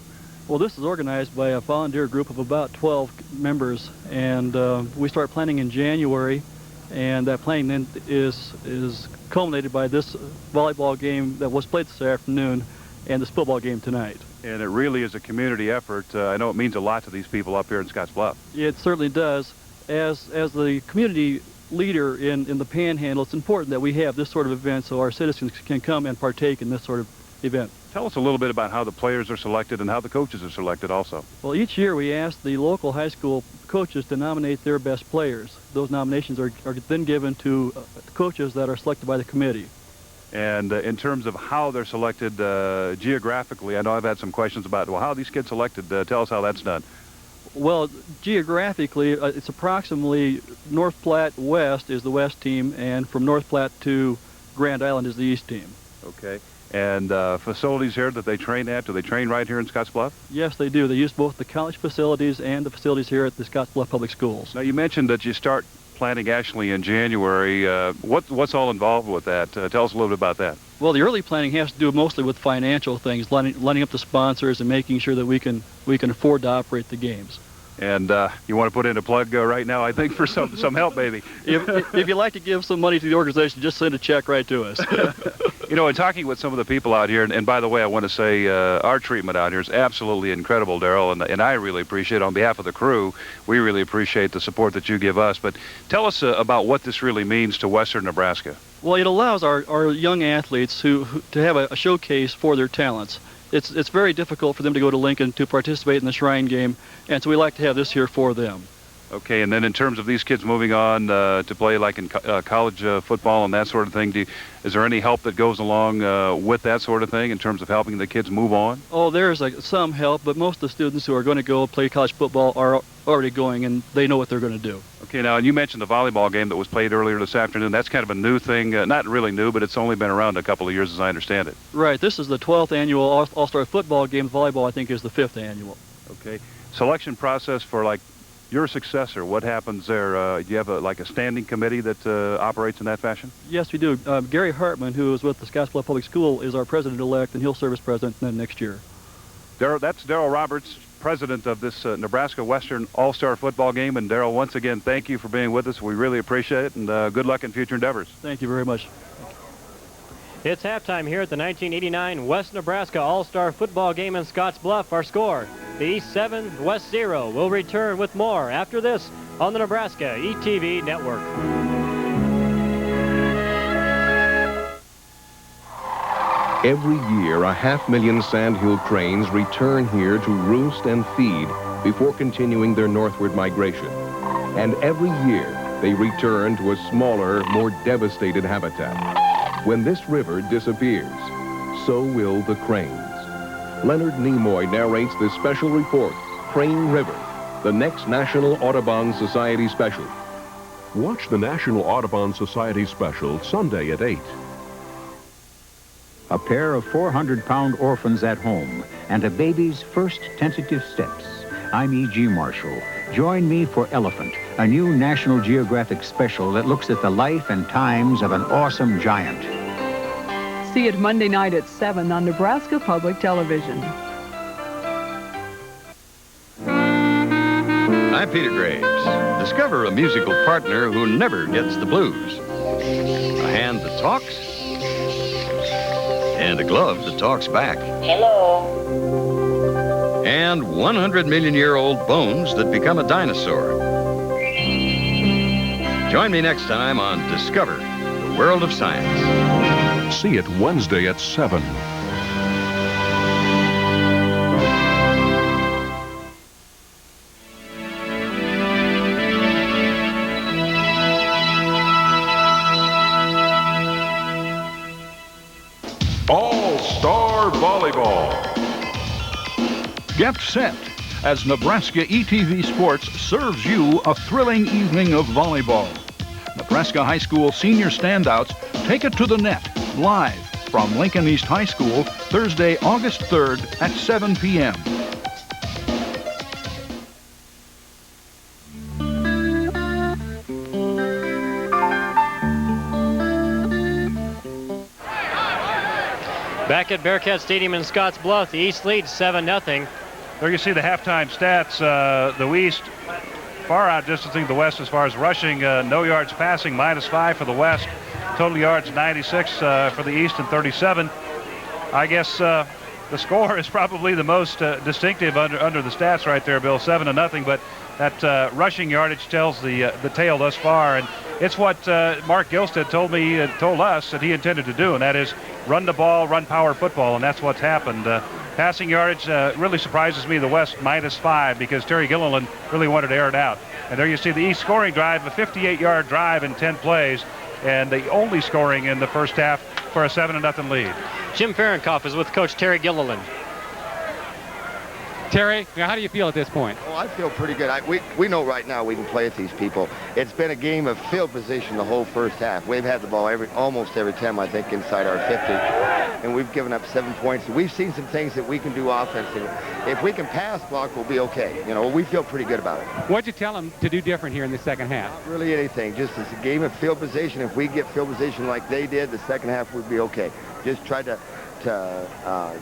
Well, this is organized by a volunteer group of about 12 members, and we start planning in January, and that planning then is culminated by this volleyball game that was played this afternoon and this football game tonight. And it really is a community effort. I know it means a lot to these people up here in Scottsbluff. It certainly does. As the community leader in the Panhandle, it's important that we have this sort of event so our citizens can come and partake in this sort of event. Tell us a little bit about how the players are selected and how the coaches are selected also. Well, each year we ask the local high school coaches to nominate their best players. Those nominations are then given to coaches that are selected by the committee. And in terms of how they're selected geographically, I know I've had some questions about, well, how are these kids selected? Tell us how that's done. Well, geographically, it's approximately North Platte West is the West team, and from North Platte to Grand Island is the East team. Okay. And facilities here that they train at, do they train right here in Scottsbluff? Yes, they do. They use both the college facilities and the facilities here at the Scottsbluff Public Schools. Now, you mentioned that you start planning actually in January. What's all involved with that? Tell us a little bit about that. Well, the early planning has to do mostly with financial things, lining up the sponsors and making sure that we can afford to operate the games. And you want to put in a plug right now, I think, for some help, maybe. If you'd like to give some money to the organization, just send a check right to us. You know, in talking with some of the people out here, and by the way, I want to say our treatment out here is absolutely incredible, Daryl, and I really appreciate it. On behalf of the crew, we really appreciate the support that you give us. But tell us about what this really means to Western Nebraska. Well, it allows our young athletes to have a showcase for their talents. It's very difficult for them to go to Lincoln to participate in the Shrine Game, and so we like to have this here for them. Okay, and then in terms of these kids moving on to play like in college football and that sort of thing, is there any help that goes along with that sort of thing in terms of helping the kids move on? Oh, there's some help, but most of the students who are going to go play college football are already going, and they know what they're going to do. Okay, now, and you mentioned the volleyball game that was played earlier this afternoon. That's kind of a new thing, not really new, but it's only been around a couple of years as I understand it. Right, this is the 12th annual All-Star football game. Volleyball, I think, is the 5th annual. Okay, selection process for like your successor, what happens there? Do you have like a standing committee that operates in that fashion? Yes, we do. Gary Hartman, who is with the Scottsbluff Public School, is our president-elect, and he'll serve as president then next year. That's Daryl Roberts, president of this Nebraska Western All-Star football game. And Daryl, once again, thank you for being with us. We really appreciate it, and good luck in future endeavors. Thank you very much. It's halftime here at the 1989 West Nebraska All-Star football game in Scottsbluff. Our score, the East 7, the West 0. We'll return with more after this on the Nebraska ETV Network. Every year, 500,000 sandhill cranes return here to roost and feed before continuing their northward migration. And every year, they return to a smaller, more devastated habitat. When this river disappears, so will the cranes. Leonard Nimoy narrates this special report, Crane River, the next National Audubon Society special. Watch the National Audubon Society special Sunday at 8. A pair of 400-pound orphans at home and a baby's first tentative steps. I'm E.G. Marshall. Join me for Elephant, a new National Geographic special that looks at the life and times of an awesome giant. See it Monday night at 7 on Nebraska Public Television. I'm Peter Graves. Discover a musical partner who never gets the blues. A hand that talks, and a glove that talks back. Hello. And 100-million-year-old bones that become a dinosaur. Join me next time on Discover the World of Science. See it Wednesday at 7. All-Star Volleyball. Get set as Nebraska ETV Sports serves you a thrilling evening of volleyball. Nebraska High School senior standouts take it to the net live from Lincoln East High School Thursday, August 3rd at 7 p.m. Back at Bearcat Stadium in Scottsbluff, the East leads 7-0. There you see the halftime stats. The East far outdistancing the West as far as rushing. No yards passing, -5 for the West. Total yards 96 for the East and 37. I guess the score is probably the most distinctive under the stats right there, Bill. 7-0. But that rushing yardage tells the tale thus far, and it's what Mark Gilstead told us that he intended to do, and that is run the ball, run power football, and that's what's happened. Passing yardage really surprises me, the West -5, because Terry Gilliland really wanted to air it out. And there you see the East scoring drive, a 58-yard drive in 10 plays, and the only scoring in the first half for a 7-0 lead. Jim Fahrenkopf is with Coach Terry Gilliland. Terry, how do you feel at this point? Oh, I feel pretty good. We know right now we can play with these people. It's been a game of field position the whole first half. We've had the ball almost every time, I think, inside our 50. And we've given up 7 points. We've seen some things that we can do offensively. If we can pass block, we'll be okay. You know, we feel pretty good about it. What'd you tell them to do different here in the second half? Not really anything. Just it's a game of field position. If we get field position like they did, the second half would be okay. Just try to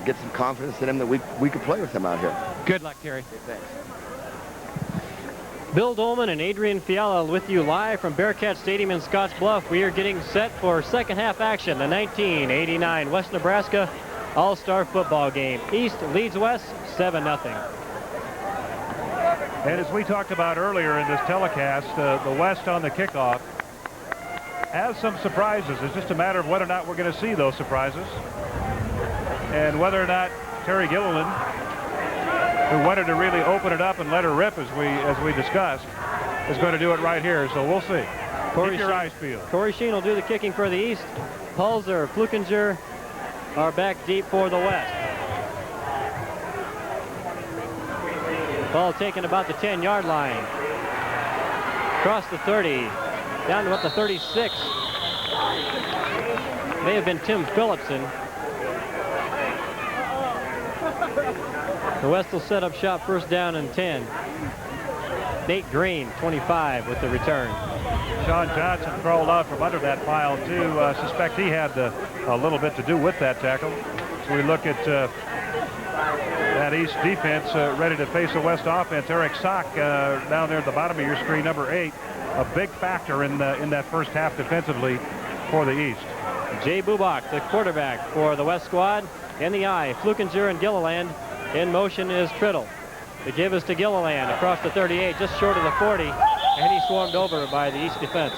get some confidence in them that we could play with them out here. Good luck, Terry. Okay, thanks. Bill Dolman and Adrian Fiala with you live from Bearcat Stadium in Scottsbluff. We are getting set for second half action, the 1989 West Nebraska All-Star football game. East leads West 7-0. And as we talked about earlier in this telecast, the West on the kickoff has some surprises. It's just a matter of whether or not we're going to see those surprises, and whether or not Terry Gilliland, who wanted to really open it up and let her rip as we discussed, is going to do it right here. So we'll see. Keep your eyes peeled. Corey Sheen will do the kicking for the East. Pulser, Flukinger are back deep for the West. Ball taken about the 10-yard line. Across the 30, down to about the 36. May have been Tim Phillipson. The West will set up shop, first down and 10. Nate Green, 25, with the return. Sean Johnson crawled out from under that pile, too. Suspect he had a little bit to do with that tackle. So we look at that East defense ready to face the West offense. Eric Sock down there at the bottom of your screen, number 8, a big factor in that first half defensively for the East. Jay Bubak, the quarterback for the West squad, in the eye. Flukinger and Gilliland. In motion is Triddle. The give is to Gilliland across the 38, just short of the 40, and he's swarmed over by the East defense.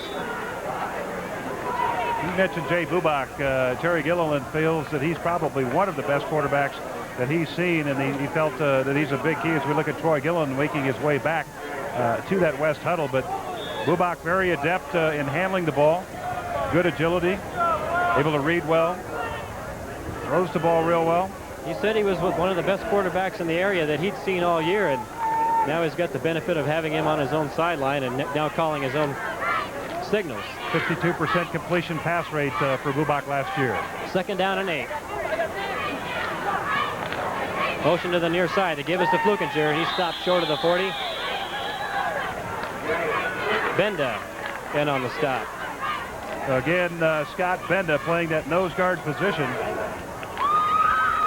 You mentioned Jay Bubak. Terry Gilliland feels that he's probably one of the best quarterbacks that he's seen, and he felt that he's a big key as we look at Troy Gilliland making his way back to that West huddle. But Bubak very adept in handling the ball, good agility, able to read well, throws the ball real well. He said he was with one of the best quarterbacks in the area that he'd seen all year, and now he's got the benefit of having him on his own sideline and now calling his own signals. 52% completion pass rate for Bubak last year. Second down and 8. Motion to the near side. The give is to Flukinger, and he stopped short of the 40. Benda in on the stop. Again, Scott Benda playing that nose guard position.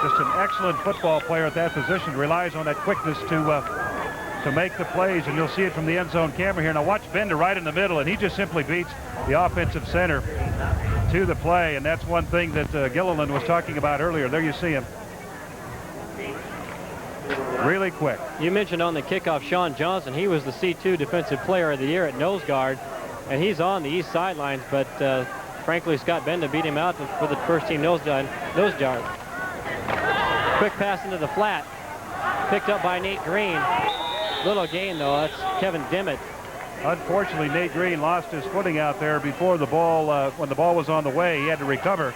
Just an excellent football player at that position. Relies on that quickness to make the plays, and you'll see it from the end zone camera here. Now watch Benda right in the middle, and he just simply beats the offensive center to the play, and that's one thing that Gilliland was talking about earlier. There you see him. Really quick. You mentioned on the kickoff Sean Johnson. He was the C2 Defensive Player of the Year at nose guard, and he's on the east sidelines, but frankly, Scott Benda beat him out for the first team nose jar. Quick pass into the flat. Picked up by Nate Green. Little gain, though. That's Kevin Dimmitt. Unfortunately, Nate Green lost his footing out there before the ball, when the ball was on the way. He had to recover.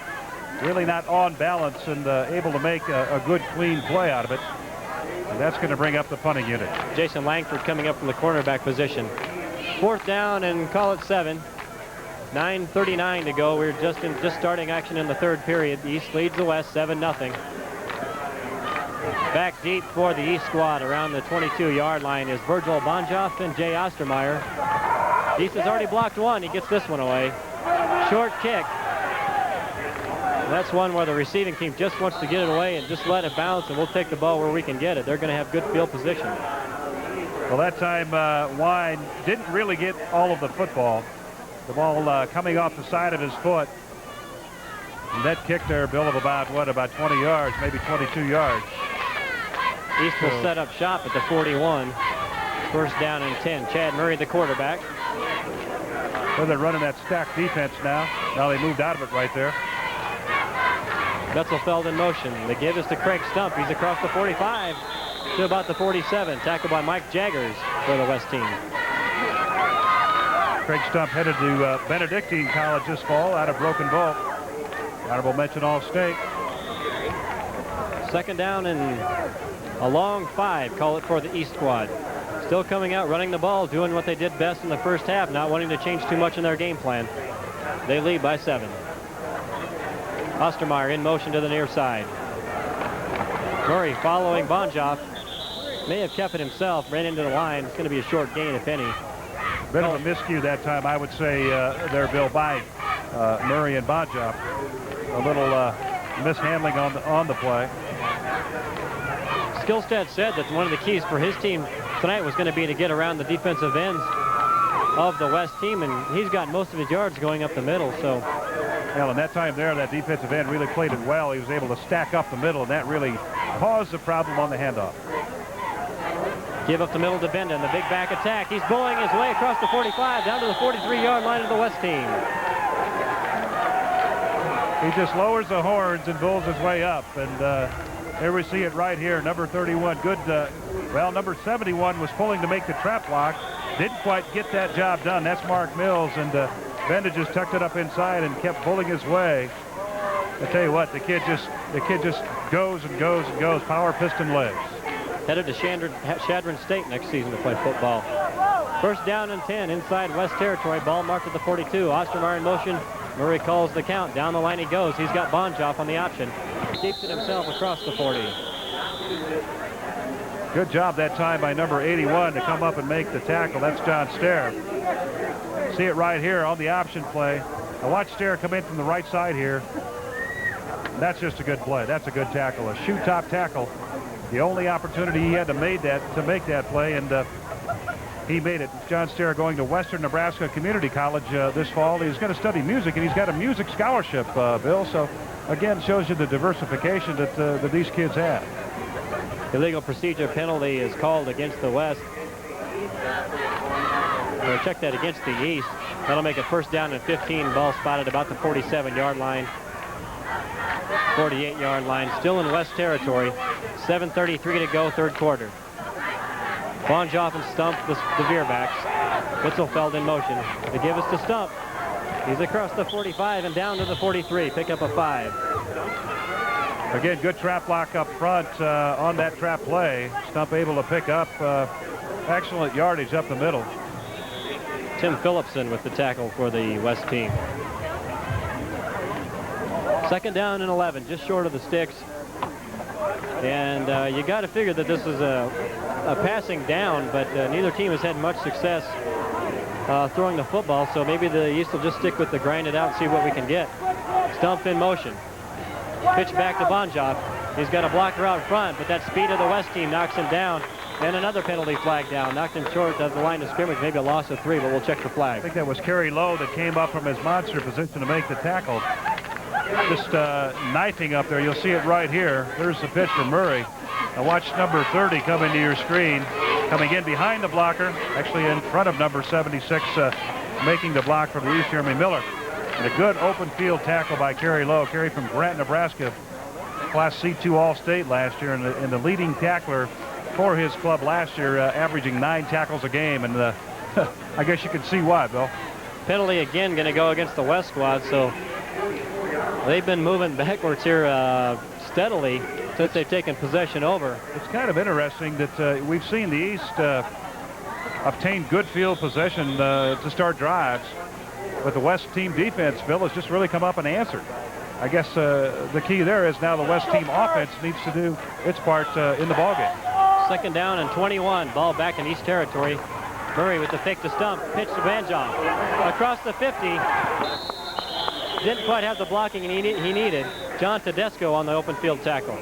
Really not on balance and able to make a good, clean play out of it. And that's going to bring up the punting unit. Jason Langford coming up from the cornerback position. 4th down and call it 7. 9:39 to go. We're just starting action in the 3rd period. The East leads the West 7-0. Back deep for the East squad around the 22-yard line is Virgil Bonjoff and Jay Ostermeyer. East has already blocked one. He gets this one away. Short kick. That's one where the receiving team just wants to get it away and just let it bounce, and we'll take the ball where we can get it. They're going to have good field position. Well, that time Wine didn't really get all of the football. The ball coming off the side of his foot. And that kick there, Bill, of about 20 yards, maybe 22 yards. East will set up shop at the 41. 1st down and 10. Chad Murray, the quarterback. Well, they're running that stacked defense now. Now they moved out of it right there. Betzelfeld in motion. The give is to Craig Stump. He's across the 45 to about the 47. Tackled by Mike Jaggers for the West team. Craig Stump headed to Benedictine College this fall out of Broken Bow. Honorable mention All-State. 2nd down and a long 5. Call it for the East squad. Still coming out, running the ball, doing what they did best in the first half, not wanting to change too much in their game plan. They lead by 7. Ostermeyer in motion to the near side. Murray following Bonjoff. May have kept it himself, ran into the line. It's going to be a short gain, if any. Bit of a miscue that time, I would say, there, Bill, by Murray and Bonjoff. A little mishandling on the play. Skillstead said that one of the keys for his team tonight was going to be to get around the defensive ends of the West team, and he's got most of his yards going up the middle. So, well, and that time there, that defensive end really played it well. He was able to stack up the middle, and that really caused the problem on the handoff. Give up the middle to Benda, and the big back attack. He's bowling his way across the 45 down to the 43-yard line of the West team. He just lowers the horns and bowls his way up, and there we see it right here. Number 31, good. Well, number 71 was pulling to make the trap block. Didn't quite get that job done. That's Mark Mills, and Benda just tucked it up inside and kept pulling his way. I tell you what, the kid just goes and goes and goes. Power piston legs. Headed to Chadron State next season to play football. 1st down and 10 inside West Territory. Ball marked at the 42. Ostermeyer in motion. Murray calls the count. Down the line he goes. He's got Bonjoff on the option. Keeps it himself across the 40. Good job that time by number 81 to come up and make the tackle. That's John Stair. See it right here on the option play. Now watch Stair come in from the right side here. That's just a good play. That's a good tackle. A shoe top tackle. The only opportunity he had to make that play, and he made it. John Stair going to Western Nebraska Community College this fall. He's going to study music, and he's got a music scholarship, Bill. So, again, shows you the diversification that these kids have. Illegal procedure penalty is called against the West. Or check that against the East. That'll make it 1st down and 15. Ball spotted about the 47-yard line. 48-yard line. Still in West Territory. 7:33 to go, 3rd quarter. Bonjoff and Stump, the veerbacks. Bitzelfeld in motion. The give is to Stump. He's across the 45 and down to the 43. Pick up a 5. Again, good trap block up front on that trap play. Stump able to pick up excellent yardage up the middle. Tim Phillipson with the tackle for the West team. 2nd down and 11, just short of the sticks. And you got to figure that this is a passing down, but neither team has had much success throwing the football, so maybe the East will just stick with the grind it out and see what we can get. Stump in motion. Pitch back to Bonjoff. He's got a blocker out front, but that speed of the West team knocks him down. And another penalty flag down. Knocked him short of the line of scrimmage. Maybe a loss of 3, but we'll check the flag. I think that was Kerry Lowe that came up from his monster position to make the tackle. Just knifing up there. You'll see it right here. There's the pitch for Murray. Now watch number 30 come into your screen. Coming in behind the blocker. Actually in front of number 76, making the block from the East, Jeremy Miller. And a good open field tackle by Kerry Lowe. Kerry from Grant, Nebraska, Class C2 All-State last year, and the leading tackler for his club last year, averaging 9 tackles a game. And I guess you can see why, Bill. Penalty again going to go against the West squad, so they've been moving backwards here steadily since they've taken possession over. It's kind of interesting that we've seen the East obtain good field possession to start drives, but the West team defense, Bill, has just really come up and answered. I guess the key there is now the West team offense needs to do its part in the ballgame. 2nd down and 21. Ball back in East territory. Murray with the fake to stump. Pitch to Banjoff. Across the 50. Didn't quite have the blocking he needed. John Tedesco on the open field tackle.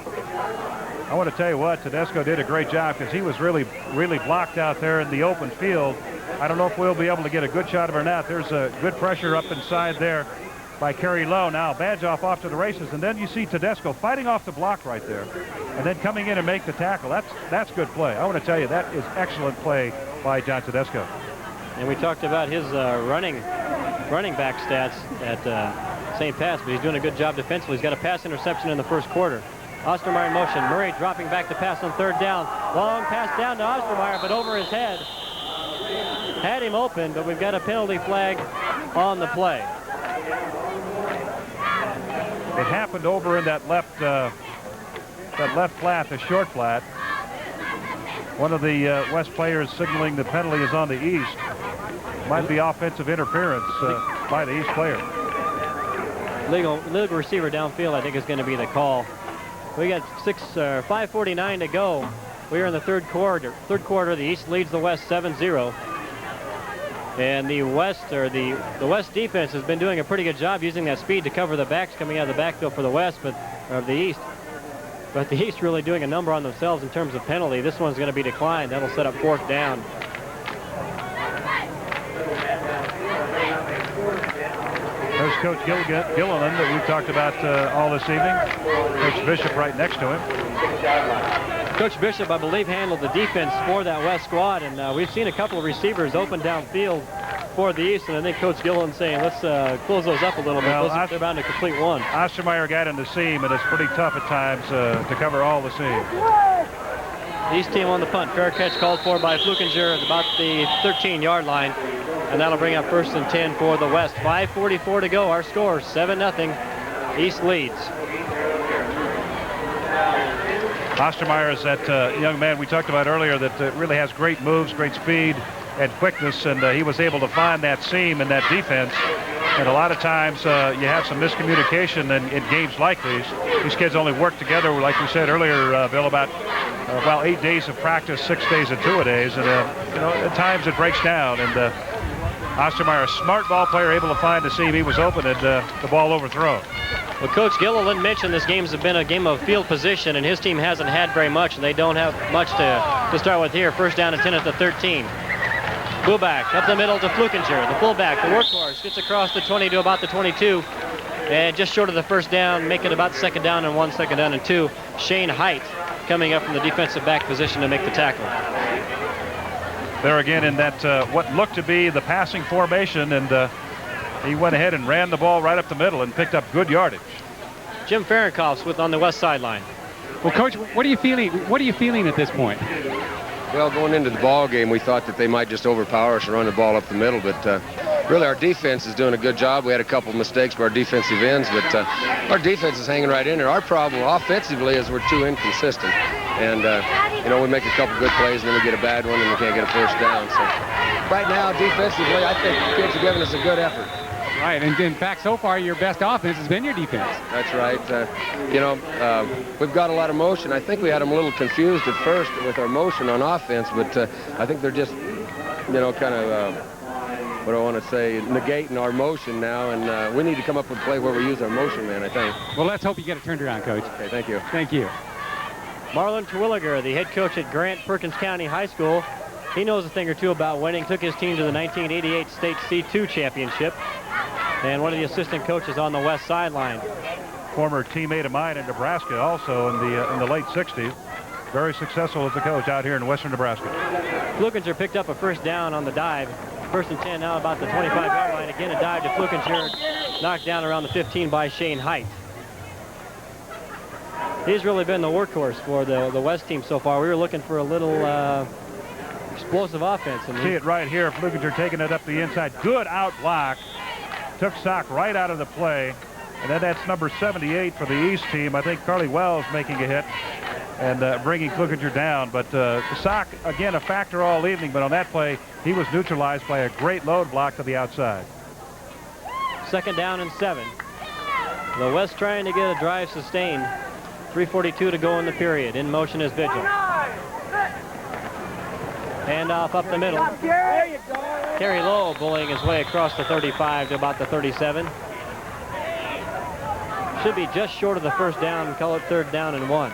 I want to tell you what, Tedesco did a great job because he was really blocked out there in the open field. I don't know if we'll be able to get a good shot of it or not. There's a good pressure up inside there by Kerry Lowe. Now Banjoff off to the races, and then you see Tedesco fighting off the block right there, and then coming in and make the tackle. That's good play. I want to tell you, that is excellent play by John Tedesco. And we talked about his running back stats at St. Pat's, but he's doing a good job defensively. He's got a pass interception in the first quarter. Ostermeyer in motion. Murray dropping back to pass on 3rd down. Long pass down to Ostermeyer, but over his head. Had him open, but we've got a penalty flag on the play. It happened over in that left flat, the short flat. One of the West players signaling the penalty is on the East. Might be offensive interference by the East player. Legal receiver downfield, I think, is going to be the call. We got 5:49 to go. We are in the third quarter. The East leads the West 7-0. And the West defense has been doing a pretty good job using that speed to cover the backs coming out of the backfield for the West, of the East. But the East really doing a number on themselves in terms of penalty. This one's going to be declined. That'll set up 4th down. There's Coach Gilliland that we've talked about all this evening. Coach Bishop right next to him. Coach Bishop, I believe, handled the defense for that West squad, and we've seen a couple of receivers open downfield for the East, and I think Coach Gilliland saying, let's close those up a little bit. Well, they're bound to complete one. Ostermeyer got in the seam, and it's pretty tough at times to cover all the seam. East team on the punt. Fair catch called for by Flukinger at about the 13-yard line, and that'll bring up 1st and 10 for the West. 5:44 to go. Our score 7-0. East leads. Ostermeyer is that young man we talked about earlier that really has great moves, great speed, and quickness, and he was able to find that seam in that defense. And a lot of times you have some miscommunication in games like these. These kids only work together, like we said earlier, Bill, about 8 days of practice, 6 days and 2-a-days, and at times it breaks down. And Ostermeyer, a smart ball player, able to find the seam. He was open, and the ball overthrown. Well, Coach Gilliland mentioned this game's been a game of field position, and his team hasn't had very much, and they don't have much to start with here. 1st down and 10 at the 13. Buback up the middle to Flukinger, the fullback, the workhorse, gets across the 20 to about the 22, and just short of the 1st down, make it about 2nd down and 1, 2nd down and 2. Shane Height coming up from the defensive back position to make the tackle. There again in that what looked to be the passing formation, and he went ahead and ran the ball right up the middle and picked up good yardage. Jim Fahrenkoff's on the West sideline. Well, Coach, what are you feeling? What are you feeling at this point? Well, going into the ball game, we thought that they might just overpower us and run the ball up the middle, but really our defense is doing a good job. We had a couple of mistakes by our defensive ends, but our defense is hanging right in there. Our problem offensively is we're too inconsistent, and we make a couple good plays and then we get a bad one and we can't get a 1st down. So right now, defensively, I think the kids are giving us a good effort. Right, and in fact, so far, your best offense has been your defense. That's right. We've got a lot of motion. I think we had them a little confused at first with our motion on offense, but I think they're just, kind of, what do I want to say, negating our motion now, and we need to come up with a play where we use our motion, man, I think. Well, let's hope you get it turned around, Coach. Okay, thank you. Thank you. Marlon Terwilliger, the head coach at Grant Perkins County High School. He knows a thing or two about winning. Took his team to the 1988 state C2 championship. And one of the assistant coaches on the West sideline. Former teammate of mine in Nebraska, also in the late 60s. Very successful as a coach out here in western Nebraska. Flukinger picked up a 1st down on the dive. 1st and 10 now about the 25-yard line. Again, a dive to Flukinger. knocked down around the 15 by Shane Height. He's really been the workhorse for the West team so far. We were looking for a little explosive offense. See it right here. Flukinger taking it up the inside. Good out block. Took Sock right out of the play. And then that's number 78 for the East team. I think Carly Wells making a hit and bringing Flukinger down. But Sock, again, a factor all evening. But on that play, he was neutralized by a great load block to the outside. 2nd down and 7. The West trying to get a drive sustained. 3:42 to go in the period. In motion is Vigil. Handoff up the middle. Kerry Lowe bullying his way across the 35 to about the 37. Should be just short of the 1st down. Call it 3rd down and 1.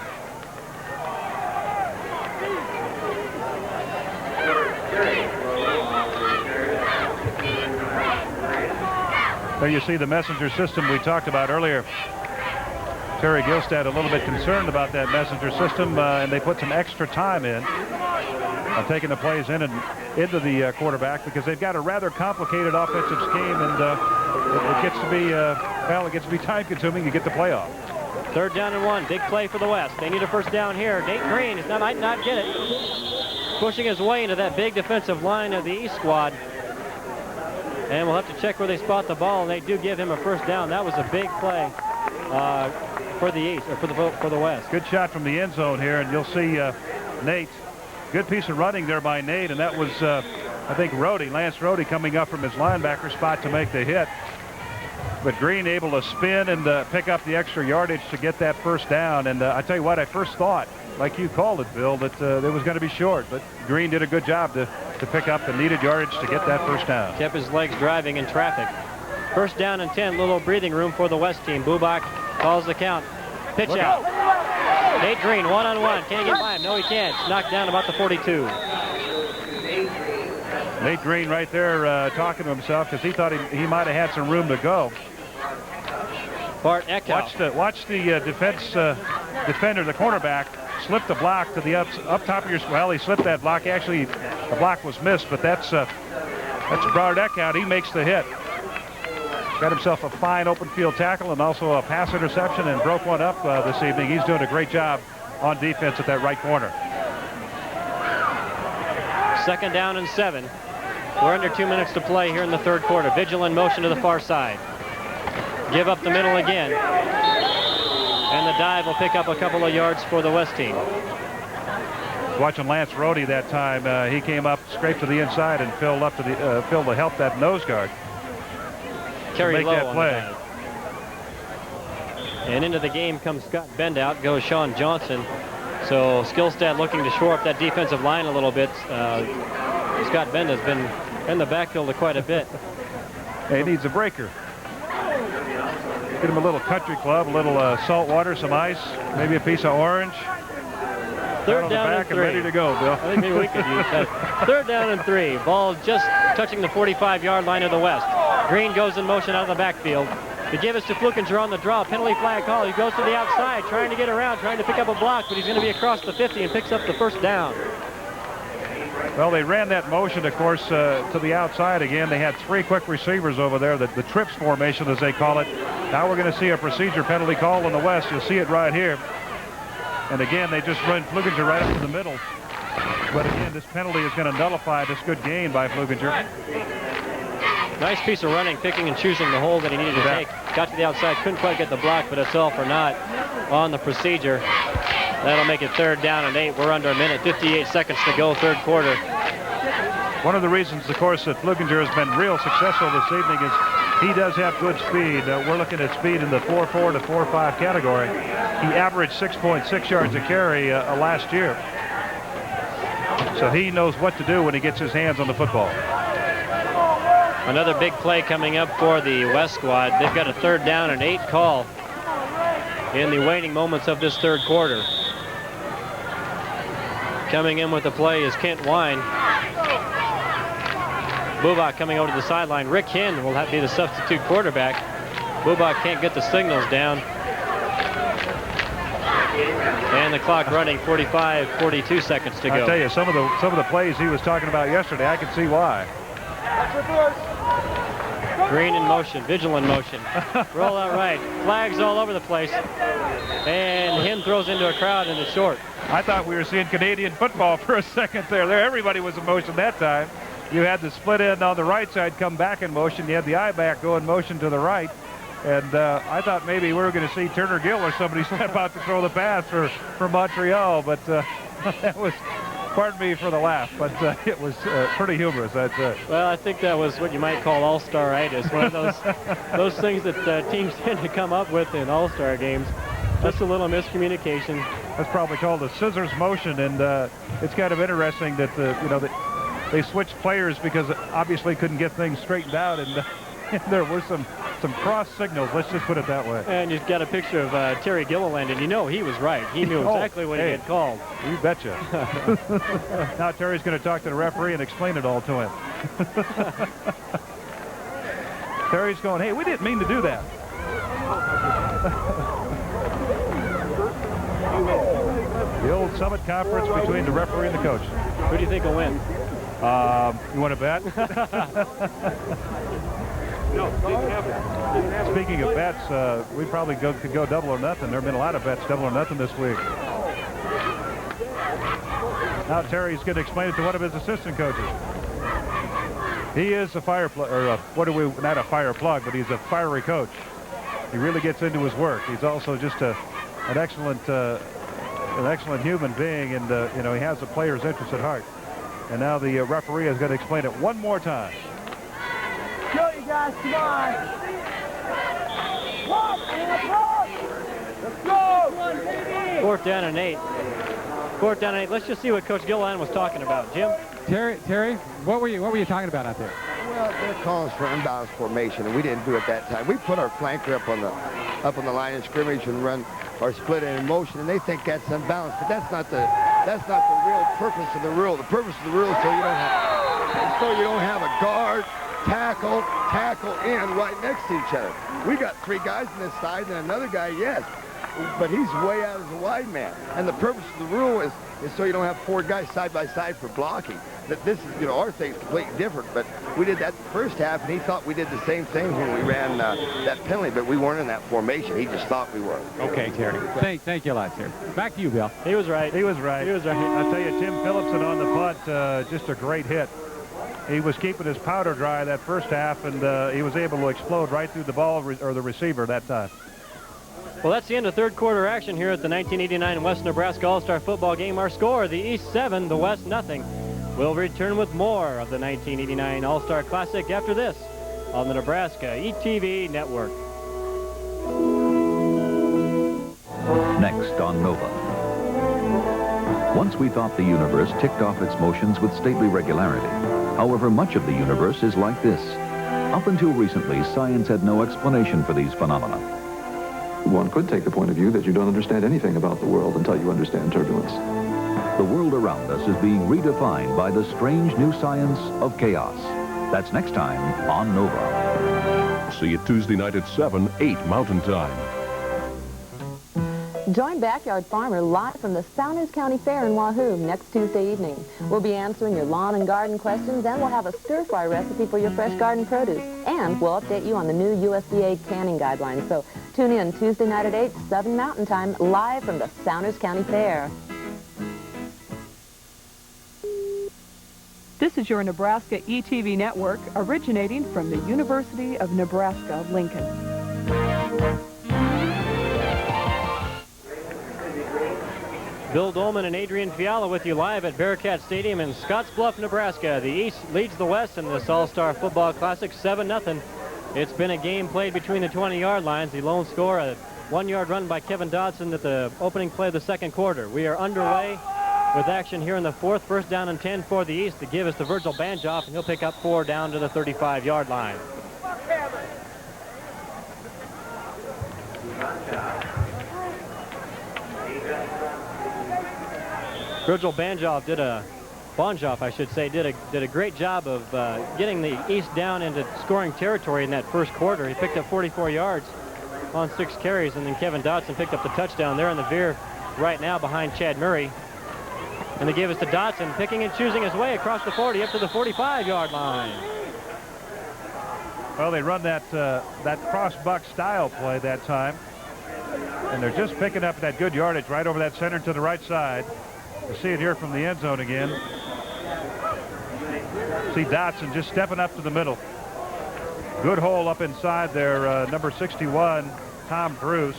There you see the messenger system we talked about earlier. Terry Gilstad a little bit concerned about that messenger system, and they put some extra time in taking the plays in and into the quarterback because they've got a rather complicated offensive scheme, and it gets to be well, it gets to be time consuming to get the play off. 3rd down and 1. Big play for the West. They need a 1st down here. Nate Green might not get it. Pushing his way into that big defensive line of the East squad. And we'll have to check where they spot the ball, and they do give him a 1st down. That was a big play for the East, or for the West. Good shot from the end zone here, and you'll see Nate. Good piece of running there by Nate, and that was, I think, Lance Rohde coming up from his linebacker spot to make the hit. But Green able to spin and pick up the extra yardage to get that 1st down. And I tell you what, I first thought, like you called it, Bill, that it was going to be short. But Green did a good job to pick up the needed yardage to get that 1st down. Kept his legs driving in traffic. 1st down and 10, little breathing room for the West team. Bubak calls the count. Pitch out. Nate Green, one-on-one. Can't get by him. No, he can't. Knocked down about the 42. Nate Green right there talking to himself because he thought he might have had some room to go. Bart Eckhout. Watch the defender, the cornerback, slip the block to the up top of your. Well, he slipped that block. Actually, the block was missed, but that's Bart Eckhout. He makes the hit. Got himself a fine open field tackle and also a pass interception and broke one up this evening. He's doing a great job on defense at that right corner. 2nd down and 7. We're under 2 minutes to play here in the 3rd quarter. Vigil in motion to the far side. Give up the middle again. And the dive will pick up a couple of yards for the West team. Watching Lance Rohde that time, he came up, scraped to the inside, and filled to help that nose guard. Kerry Lowe that play. On the dive. And into the game comes Scott Bendout. Goes Sean Johnson. So Skillstad looking to shore up that defensive line a little bit. Scott Bendout's been in the backfield quite a bit. He needs a breaker. Get him a little country club, a little salt water, some ice, maybe a piece of orange. 3rd down and 3. Ready to go, Bill. I think maybe we could use that. 3rd down and 3. Ball just touching the 45-yard line of the West. Green goes in motion out of the backfield. The give is to Flukinger on the draw. Penalty flag call. He goes to the outside, trying to get around, trying to pick up a block, but he's going to be across the 50 and picks up the 1st down. Well, they ran that motion, of course, to the outside again. They had 3 quick receivers over there, the trips formation, as they call it. Now we're going to see a procedure penalty call in the West. You'll see it right here. And again, they just run Flukinger right up to the middle. But again, this penalty is going to nullify this good gain by Flukinger. Nice piece of running, picking and choosing the hole that he needed to take. Got to the outside, couldn't quite get the block, but it's all for naught on the procedure. That'll make it 3rd down and 8. We're under a minute, 58 seconds to go, 3rd quarter. One of the reasons, of course, that Flukinger has been real successful this evening is he does have good speed. We're looking at speed in the 4.4 to 4.5 category. He averaged 6.6 yards a carry last year. So he knows what to do when he gets his hands on the football. Another big play coming up for the West squad. They've got a 3rd down and 8 call in the waning moments of this 3rd quarter. Coming in with the play is Kent Wine. Bubak coming over to the sideline. Rick Hinn will have to be the substitute quarterback. Bubak can't get the signals down. And the clock running, 42 seconds to go. I'll tell you, some of the plays he was talking about yesterday, I can see why. Green in motion, Vigil in motion. Roll out right. Flags all over the place. And Hinn throws into a crowd and it's short. I thought we were seeing Canadian football for a second there. Everybody was in motion that time. You had the split end on the right side come back in motion. You had the I-back go in motion to the right. And I thought maybe we were going to see Turner Gill or somebody step out to throw the pass for Montreal. But that was, pardon me for the laugh, but it was pretty humorous, I'd say. Well, I think that was what you might call all-star-itis. One of those things that teams tend to come up with in all-star games. That's a little miscommunication. That's probably called a scissors motion, and it's kind of interesting that that they switched players because obviously couldn't get things straightened out, and there were some cross signals. Let's just put it that way. And you've got a picture of Terry Gilliland, and you know he was right. He knew exactly what he had called. You betcha. Now Terry's going to talk to the referee and explain it all to him. Terry's going, hey, we didn't mean to do that. The old Summit Conference between the referee and the coach. Who do you think will win? You want to bet? Speaking of bets, we probably could go double or nothing. There have been a lot of bets double or nothing this week. Now Terry's going to explain it to one of his assistant coaches. He is a fire plug, or not a fire plug, but he's a fiery coach. He really gets into his work. He's also just an excellent human being, and he has the player's interest at heart. And now the referee is going to explain it one more time. Go, you guys, come on. Let's go. 4th down and 8. 4th down and 8. Let's just see what Coach Gilliland was talking about. Jim? Terry, what were you talking about out there? Well, they're calling us for unbalanced formation, and we didn't do it that time. We put our flanker up on the line of scrimmage and run our split end in motion, and they think that's unbalanced, but that's not the real purpose of the rule. The purpose of the rule is so you don't have a guard, tackle, in right next to each other. We got 3 guys on this side and another guy, yes, but he's way out as a wide man. And the purpose of the rule is so you don't have 4 guys side by side for blocking. That this is, our thing's completely different, but we did that the first half, and he thought we did the same thing when we ran that penalty, but we weren't in that formation. He just thought we were. Okay, Terry. Thank you a lot, Terry. Back to you, Bill. He was right. He was right. He was right. I'll tell you, Tim Phillipson on the punt, just a great hit. He was keeping his powder dry that first half, and he was able to explode right through the ball or the receiver that time. Well, that's the end of third quarter action here at the 1989 West Nebraska All-Star Football game. Our score, the East 7, the West nothing. We'll return with more of the 1989 All-Star Classic after this on the Nebraska ETV Network. Next on Nova. Once we thought the universe ticked off its motions with stately regularity. However, much of the universe is like this. Up until recently, science had no explanation for these phenomena. One could take the point of view that you don't understand anything about the world until you understand turbulence. The world around us is being redefined by the strange new science of chaos. That's next time on Nova. See you Tuesday night at 7, 8 Mountain Time. Join Backyard Farmer live from the Sounders County Fair in Wahoo next Tuesday evening. We'll be answering your lawn and garden questions, and we'll have a stir-fry recipe for your fresh garden produce. And we'll update you on the new USDA canning guidelines. So tune in Tuesday night at 8, 7 Mountain Time, live from the Sounders County Fair. This is your Nebraska ETV network, originating from the University of Nebraska-Lincoln. Bill Dolman and Adrian Fiala with you live at Bearcat Stadium in Scottsbluff, Nebraska. The East leads the West in this All-Star Football Classic 7-0. It's been a game played between the 20-yard lines. The lone score, a 1-yard run by Kevin Dodson at the opening play of the second quarter. We are underway with action here in the fourth. First down and 10 for the East. The give is to Virgil Banjoff, and he'll pick up 4 down to the 35-yard line. Virgil Banjoff did a great job of getting the East down into scoring territory in that first quarter. He picked up 44 yards on 6 carries, and then Kevin Dodson picked up the touchdown there in the veer right now behind Chad Murray. And the give is to Dodson, picking and choosing his way across the 40 up to the 45-yard line. Well, they run that cross buck style play that time. And they're just picking up that good yardage right over that center to the right side. You see it here from the end zone again. See Dotson just stepping up to the middle. Good hole up inside there, number 61, Tom Bruce.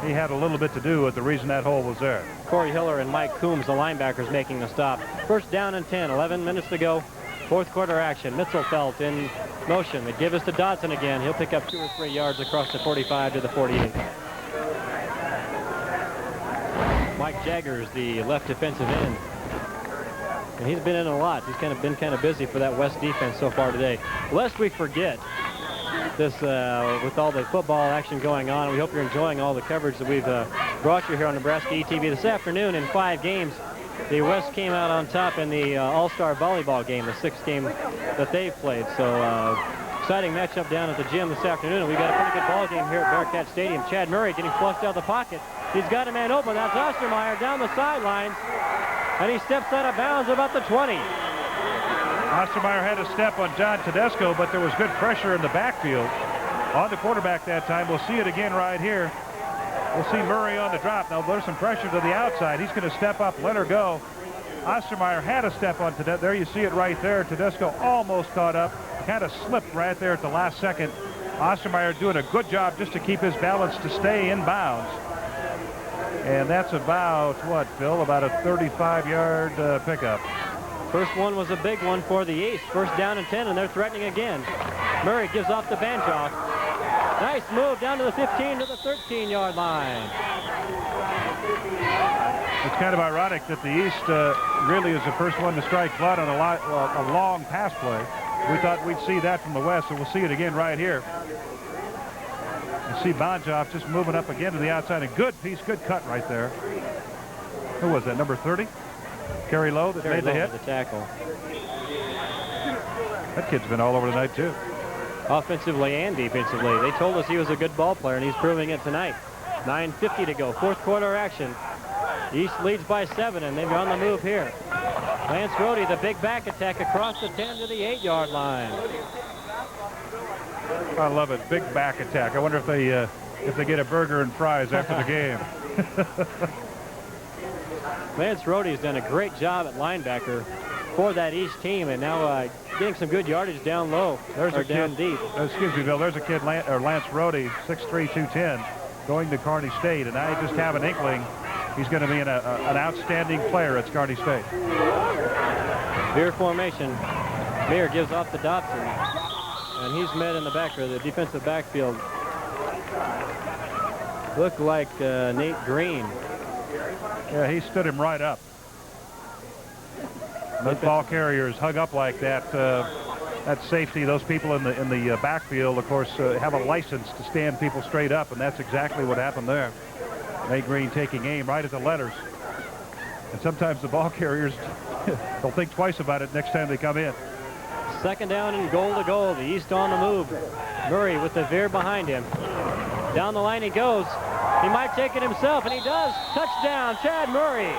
He had a little bit to do with the reason that hole was there. Corey Hiller and Mike Coombs, the linebackers, making the stop. First down and 10, 11 minutes to go. Fourth quarter action. Mitzelfeld in motion. They give us to Dotson again. He'll pick up 2 or 3 yards across the 45 to the 48. Mike Jaggers, the left defensive end. And he's been in a lot. He's been kind of busy for that West defense so far today. Lest we forget this, with all the football action going on, we hope you're enjoying all the coverage that we've brought you here on Nebraska ETV this afternoon. In 5 games, the West came out on top in the All-Star volleyball game, the 6th game that they've played. So exciting matchup down at the gym this afternoon. And we've got a pretty good ball game here at Bearcat Stadium. Chad Murray getting flushed out of the pocket. He's got a man open. That's Ostermeyer down the sidelines. And he steps out of bounds about the 20. Ostermeyer had a step on John Tedesco, but there was good pressure in the backfield on the quarterback that time. We'll see it again right here. We'll see Murray on the drop. Now there's some pressure to the outside. He's going to step up, let her go. Ostermeyer had a step on Tedesco. There you see it right there. Tedesco almost caught up. Kind of slipped right there at the last second. Ostermeyer doing a good job just to keep his balance to stay in bounds. And that's about, what, Phil? About a 35-yard pickup. First one was a big one for the East. First down and 10, and they're threatening again. Murray gives off the Banjoff. Nice move down to the 15 to the 13-yard line. It's kind of ironic that the East really is the first one to strike blood on a long pass play. We thought we'd see that from the West, so we'll see it again right here. You see Banjoff just moving up again to the outside. A good piece, good cut right there. Who was that, number 30? Kerry Lowe that made the hit? The tackle. That kid's been all over tonight, too. Offensively and defensively. They told us he was a good ball player, and he's proving it tonight. 9:50 to go. Fourth quarter action. East leads by 7, and they're on the move here. Lance Rohde, the big back attack across the 10 to the 8-yard line. I love it. Big back attack. I wonder if they get a burger and fries after the game. Lance Rohde's done a great job at linebacker for that East team, and now getting some good yardage down low. There's a down kid, deep. Excuse me, Bill. There's a kid, Lance Rohde, 6'3", 210, going to Kearney State, and I just have an inkling he's going to be an outstanding player at Kearney State. Veer formation. Veer gives off to Dotson, and he's met in the backfield, the defensive backfield. Looked like Nate Green. Yeah, he stood him right up. Those ball carriers hug up like that. That safety, those people in the backfield, of course, have a license to stand people straight up, and that's exactly what happened there. Nate Green taking aim right at the letters. And sometimes the ball carriers they'll think twice about it next time they come in. Second down and goal to goal. The East on the move. Murray with the veer behind him. Down the line he goes. He might take it himself, and he does. Touchdown, Chad Murray.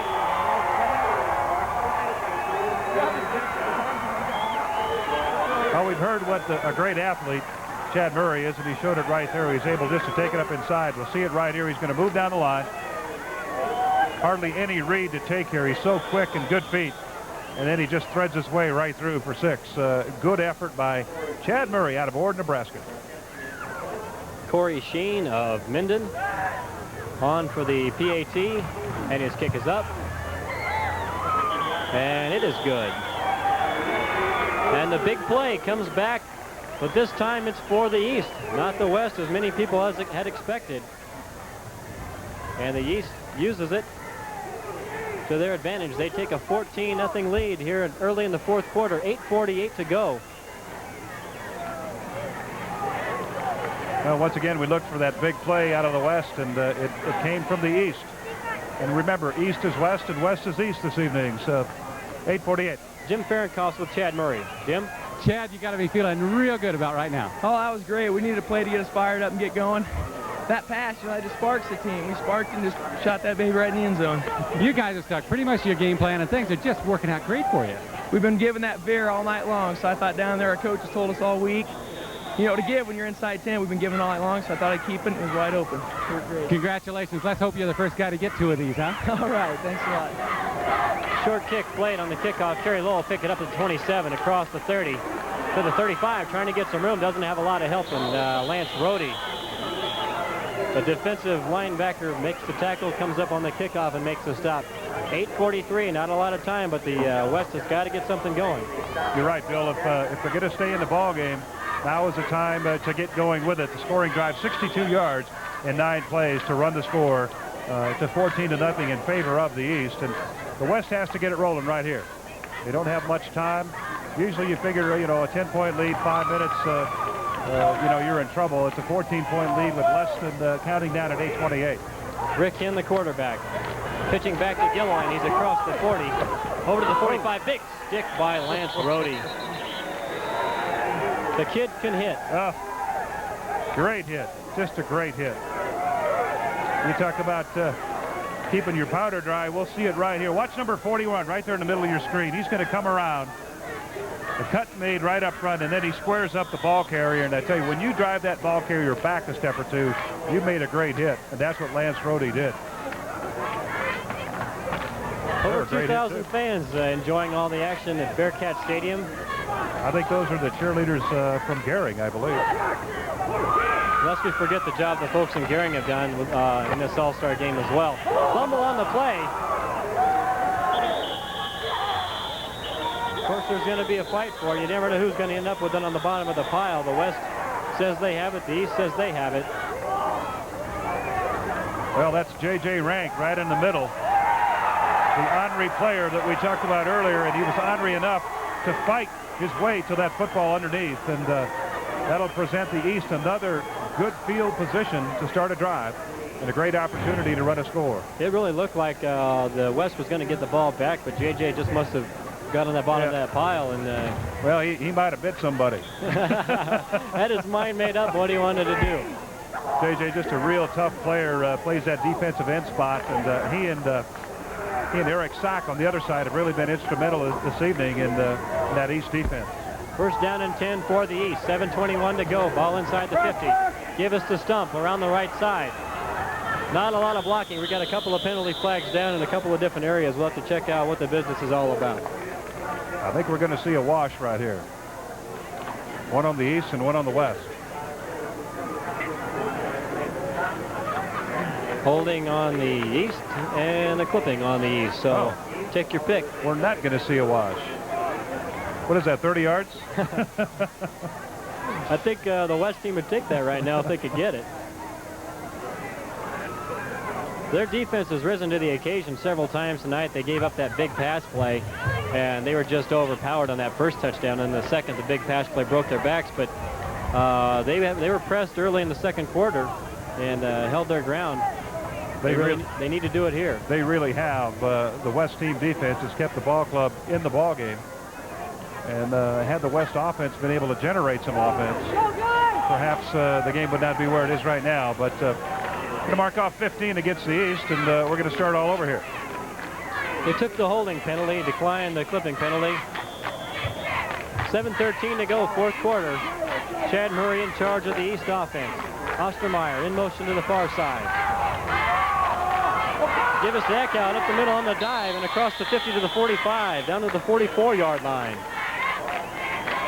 Well, we've heard what a great athlete Chad Murray is, and he showed it right there. He's able just to take it up inside. We'll see it right here. He's going to move down the line. Hardly any read to take here. He's so quick and good feet. And then he just threads his way right through for 6. Good effort by Chad Murray out of Ord, Nebraska. Corey Sheen of Minden on for the PAT, and his kick is up. And it is good. And the big play comes back, but this time it's for the East, not the West, as many people had expected. And the East uses it to their advantage. They take a 14-0 lead here early in the fourth quarter, 8:48 to go. Well, once again, we looked for that big play out of the West, and it came from the East. And remember, East is West and West is East this evening, so 8:48. Jim Fahrenkoff with Chad Murray. Jim? Chad, you got to be feeling real good about right now. Oh, that was great. We needed a play to get us fired up and get going. That pass, that just sparks the team. We sparked and just shot that baby right in the end zone. You guys have stuck pretty much to your game plan, and things are just working out great for you. we've been giving that veer all night long. So I thought down there our coaches told us all week, you know, to give when you're inside 10. We've been giving all night long, so I thought I'd keep it. It was wide open. Great. Congratulations. Let's hope you're the first guy to get 2 of these, huh? All right, thanks a lot. Short kick played on the kickoff. Terry Lowell pick it up to the 27, across the 30 to the 35, trying to get some room. Doesn't have a lot of help, and Lance Rohde, the defensive linebacker, makes the tackle, comes up on the kickoff and makes the stop. 8:43, not a lot of time, but the West has got to get something going. You're right, Bill. If they're going to stay in the ball game, now is the time to get going with it. The scoring drive, 62 yards in 9 plays to run the score to 14-0 in favor of the East. And the West has to get it rolling right here. They don't have much time. Usually you figure, you know, a 10-point lead, 5 minutes, you know, you're in trouble. It's a 14-point lead with less than counting down at 8:28. Rick Hinn, the quarterback. Pitching back to Gilliland. He's across the 40. Over to the 45. Big stick by Lance Rohde. The kid can hit. Great hit. Just a great hit. You talk about keeping your powder dry. We'll see it right here. Watch number 41 right there in the middle of your screen. He's going to come around. The cut made right up front, and then he squares up the ball carrier. And I tell you, when you drive that ball carrier back a step or two, you made a great hit. And that's what Lance Rohde did. Over 2,000 fans enjoying all the action at Bearcat Stadium. I think those are the cheerleaders from Gehring, I believe. Lest we forget the job the folks in Gehring have done in this All-Star game as well. Fumble on the play. Of course, there's going to be a fight for it. You never know who's going to end up with it on the bottom of the pile. The West says they have it. The East says they have it. Well, that's J.J. Rank right in the middle. The ornery player that we talked about earlier, and he was ornery enough to fight his way to that football underneath, and that'll present the East another good field position to start a drive and a great opportunity to run a score. It really looked like the West was going to get the ball back, but J.J. just must have got on that bottom of that pile. And well, he might have bit somebody. Had his mind made up what he wanted to do. J.J. just a real tough player, plays that defensive end spot, and he and Eric Sack on the other side have really been instrumental this evening in that East defense. First down and 10 for the East. 7:21 to go. Ball inside the 50. Give us the stump around the right side. Not a lot of blocking. We got a couple of penalty flags down in a couple of different areas. We'll have to check out what the business is all about. I think we're going to see a wash right here. One on the East and one on the West. Holding on the East and a clipping on the East. So take your pick. We're not going to see a wash. What is that, 30 yards? I think the West team would take that right now if they could get it. Their defense has risen to the occasion several times tonight. They gave up that big pass play, and they were just overpowered on that first touchdown. In the second, the big pass play broke their backs, but they were pressed early in the second quarter and held their ground. They need to do it here. They really have. The West team defense has kept the ball club in the ball game. And had the West offense been able to generate some offense, perhaps the game would not be where it is right now. But we're going to mark off 15 against the East, and we're going to start all over here. They took the holding penalty, declined the clipping penalty. 7:13 to go, fourth quarter. Chad Murray in charge of the East offense. Ostermeyer in motion to the far side. Give us the Eck out up the middle on the dive and across the 50 to the 45, down to the 44-yard line.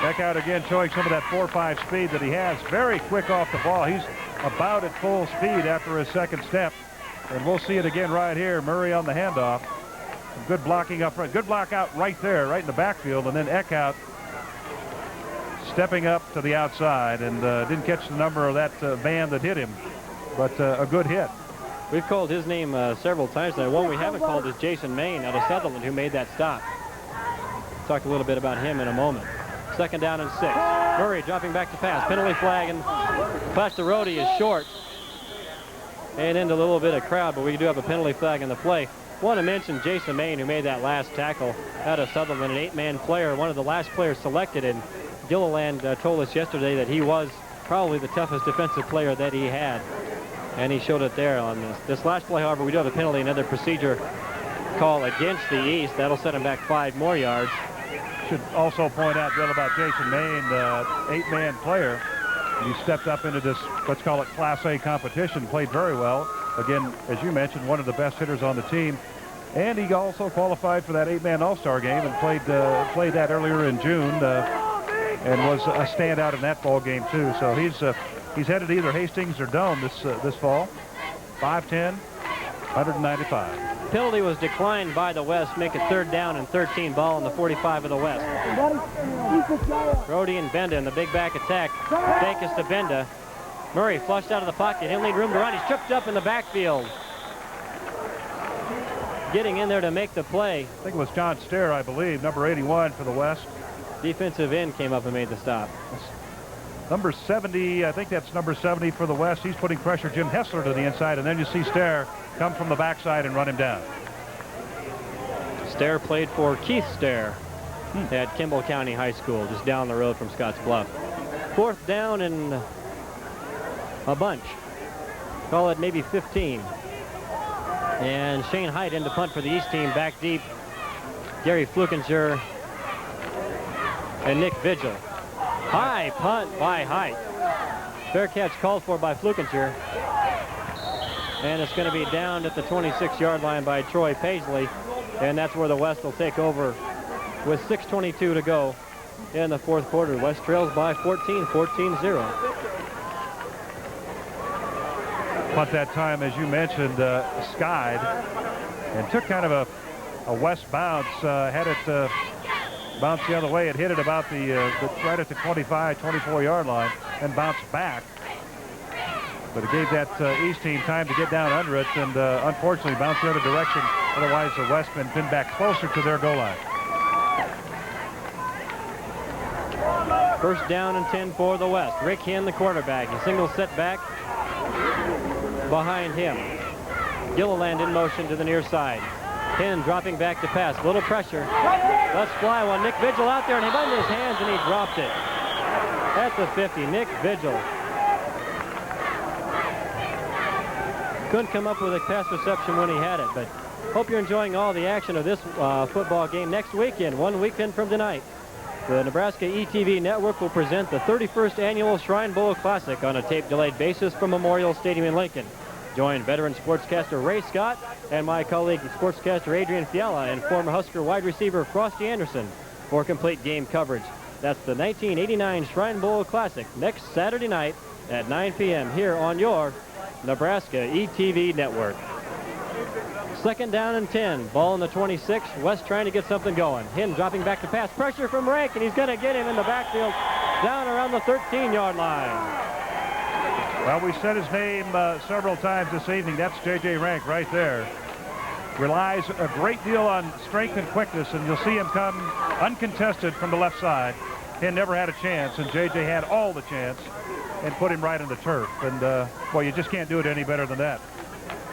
Back out again, showing some of that 4.5 speed that he has. Very quick off the ball. He's about at full speed after his second step. And we'll see it again right here. Murray on the handoff. Some good blocking up front. Good block out right there, right in the backfield. And then Eckhout stepping up to the outside. And didn't catch the number of that man that hit him. But a good hit. We've called his name several times now. One we haven't called is Jason Main out of Sutherland, who made that stop. Talk a little bit about him in a moment. Second down and 6. Murray dropping back to pass. Penalty flag, and pass to Rohde is short. And into a little bit of crowd, but we do have a penalty flag in the play. Want to mention Jason Main, who made that last tackle out of Sutherland, an 8-man player, one of the last players selected. And Gilliland told us yesterday that he was probably the toughest defensive player that he had. And he showed it there on this last play. However, we do have a penalty, another procedure call against the East. That'll set him back 5 more yards. Should also point out, Bill, about Jason Main, the 8-man player. He stepped up into this, let's call it Class A competition, played very well. Again, as you mentioned, one of the best hitters on the team. And he also qualified for that 8-man All-Star game and played that earlier in June and was a standout in that ball game, too. So he's headed to either Hastings or Dome this fall. 5'10", 195. Penalty was declined by the West, make it 3rd down and 13, ball on the 45 of the West. Brody and Benda in the big back attack. Fake is to Benda. Murray flushed out of the pocket. He'll need room to run. He's tripped up in the backfield. Getting in there to make the play. I think it was John Stair, I believe, number 81 for the West. Defensive end came up and made the stop. Number 70, I think that's number 70 for the West. He's putting pressure, Jim Hessler, to the inside, and then you see Stair come from the backside and run him down. Stair played for Keith Stair at Kimball County High School, just down the road from Scottsbluff. 4th down and a bunch. Call it maybe 15. And Shane Height in to punt for the East team, back deep. Gary Flukinger and Nick Vigil. High punt by Height. Fair catch called for by Flukinger. And it's going to be down at the 26-yard line by Troy Paisley. And that's where the West will take over with 6:22 to go in the 4th quarter. West trails by 14-0. Punt that time, as you mentioned, skied and took kind of a West bounce. Had it bounce the other way. It hit it about right at the 25, 24-yard line and bounced back. But it gave that East team time to get down under it and unfortunately bounced the other direction. Otherwise, the West been back closer to their goal line. 1st down and 10 for the West. Rick Hinn, the quarterback. A single set back behind him. Gilliland in motion to the near side. Hinn dropping back to pass. Little pressure. Let's fly one. Nick Vigil out there, and he went in his hands, and he dropped it. At the 50, Nick Vigil. Couldn't come up with a pass reception when he had it, but hope you're enjoying all the action of this football game next weekend, 1 weekend from tonight. The Nebraska ETV Network will present the 31st Annual Shrine Bowl Classic on a tape-delayed basis from Memorial Stadium in Lincoln. Join veteran sportscaster Ray Scott and my colleague sportscaster Adrian Fiala and former Husker wide receiver Frosty Anderson for complete game coverage. That's the 1989 Shrine Bowl Classic next Saturday night at 9 p.m. here on your Nebraska ETV Network. 2nd down and 10. Ball in the 26. West trying to get something going. Hinn dropping back to pass. Pressure from Rank, and he's going to get him in the backfield down around the 13-yard line. Well, we said his name several times this evening. That's J.J. Rank right there. Relies a great deal on strength and quickness, and you'll see him come uncontested from the left side. Hinn never had a chance, and J.J. had all the chance and put him right in the turf. And, well, you just can't do it any better than that.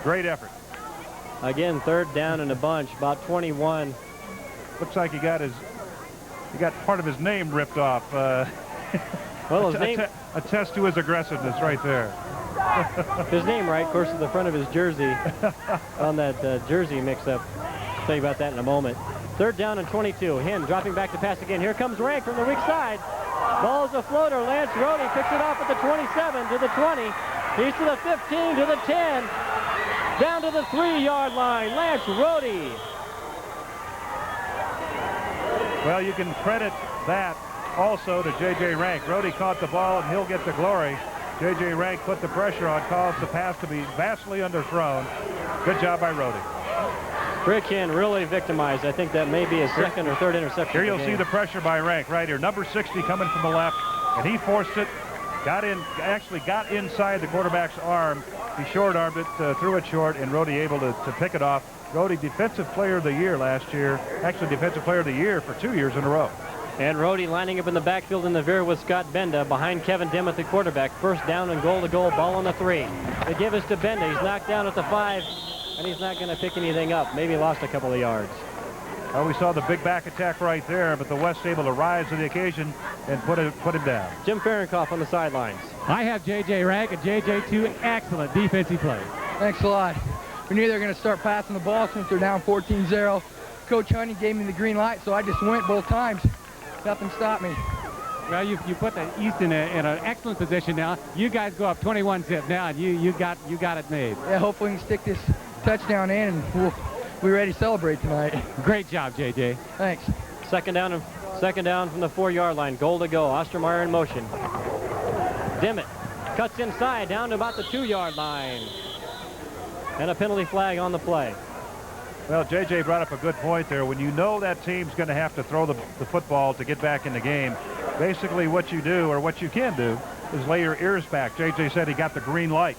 Great effort. Again, 3rd down and a bunch, about 21. Looks like he got part of his name ripped off. Well, his name attest to his aggressiveness right there. His name right, of course, is the front of his jersey on that jersey mix-up. I'll tell you about that in a moment. 3rd down and 22. Hinn dropping back to pass again. Here comes Rank from the weak side. Ball's a floater. Lance Rhodey picks it off at the 27 to the 20. He's to the 15 to the 10. Down to the 3-yard line. Lance Rhodey. Well, you can credit that also to J.J. Rank. Rhodey caught the ball, and he'll get the glory. J.J. Rank put the pressure on, caused the pass to be vastly underthrown. Good job by Rhodey. Rick Hinn really victimized. I think that may be his 2nd or 3rd interception. Here you'll see the pressure by Rank right here. Number 60 coming from the left, and he forced it. Got inside the quarterback's arm. He short-armed it, threw it short, and Rhodey able to pick it off. Rhodey, Defensive Player of the Year last year. Actually, Defensive Player of the Year for 2 years in a row. And Rhodey lining up in the backfield in the veer with Scott Benda behind Kevin Dimmitt, the quarterback. 1st down and goal to goal. Ball on the 3. They give us to Benda. He's knocked down at the 5, and he's not going to pick anything up. Maybe lost a couple of yards. Well, we saw the big back attack right there, but the West able to rise to the occasion and put him down. Jim Fahrenkopf on the sidelines. I have J.J. Rank and J.J. 2 excellent defensive play. Thanks a lot. We knew they were going to start passing the ball since they're down 14-0. Coach Honey gave me the green light, so I just went both times. Nothing stopped me. Well, you put the East in an excellent position now. You guys go up 21-zip now, and you got it made. Yeah, hopefully we can stick this touchdown in, and we're ready to celebrate tonight. Great job, JJ. Thanks. Second down from the 4-yard line. Goal to go. Ostermeyer in motion. Dimmitt cuts inside down to about the 2-yard line. And a penalty flag on the play. Well, JJ brought up a good point there. When you know that team's going to have to throw the football to get back in the game, basically what you do, or what you can do, is lay your ears back. JJ said he got the green light,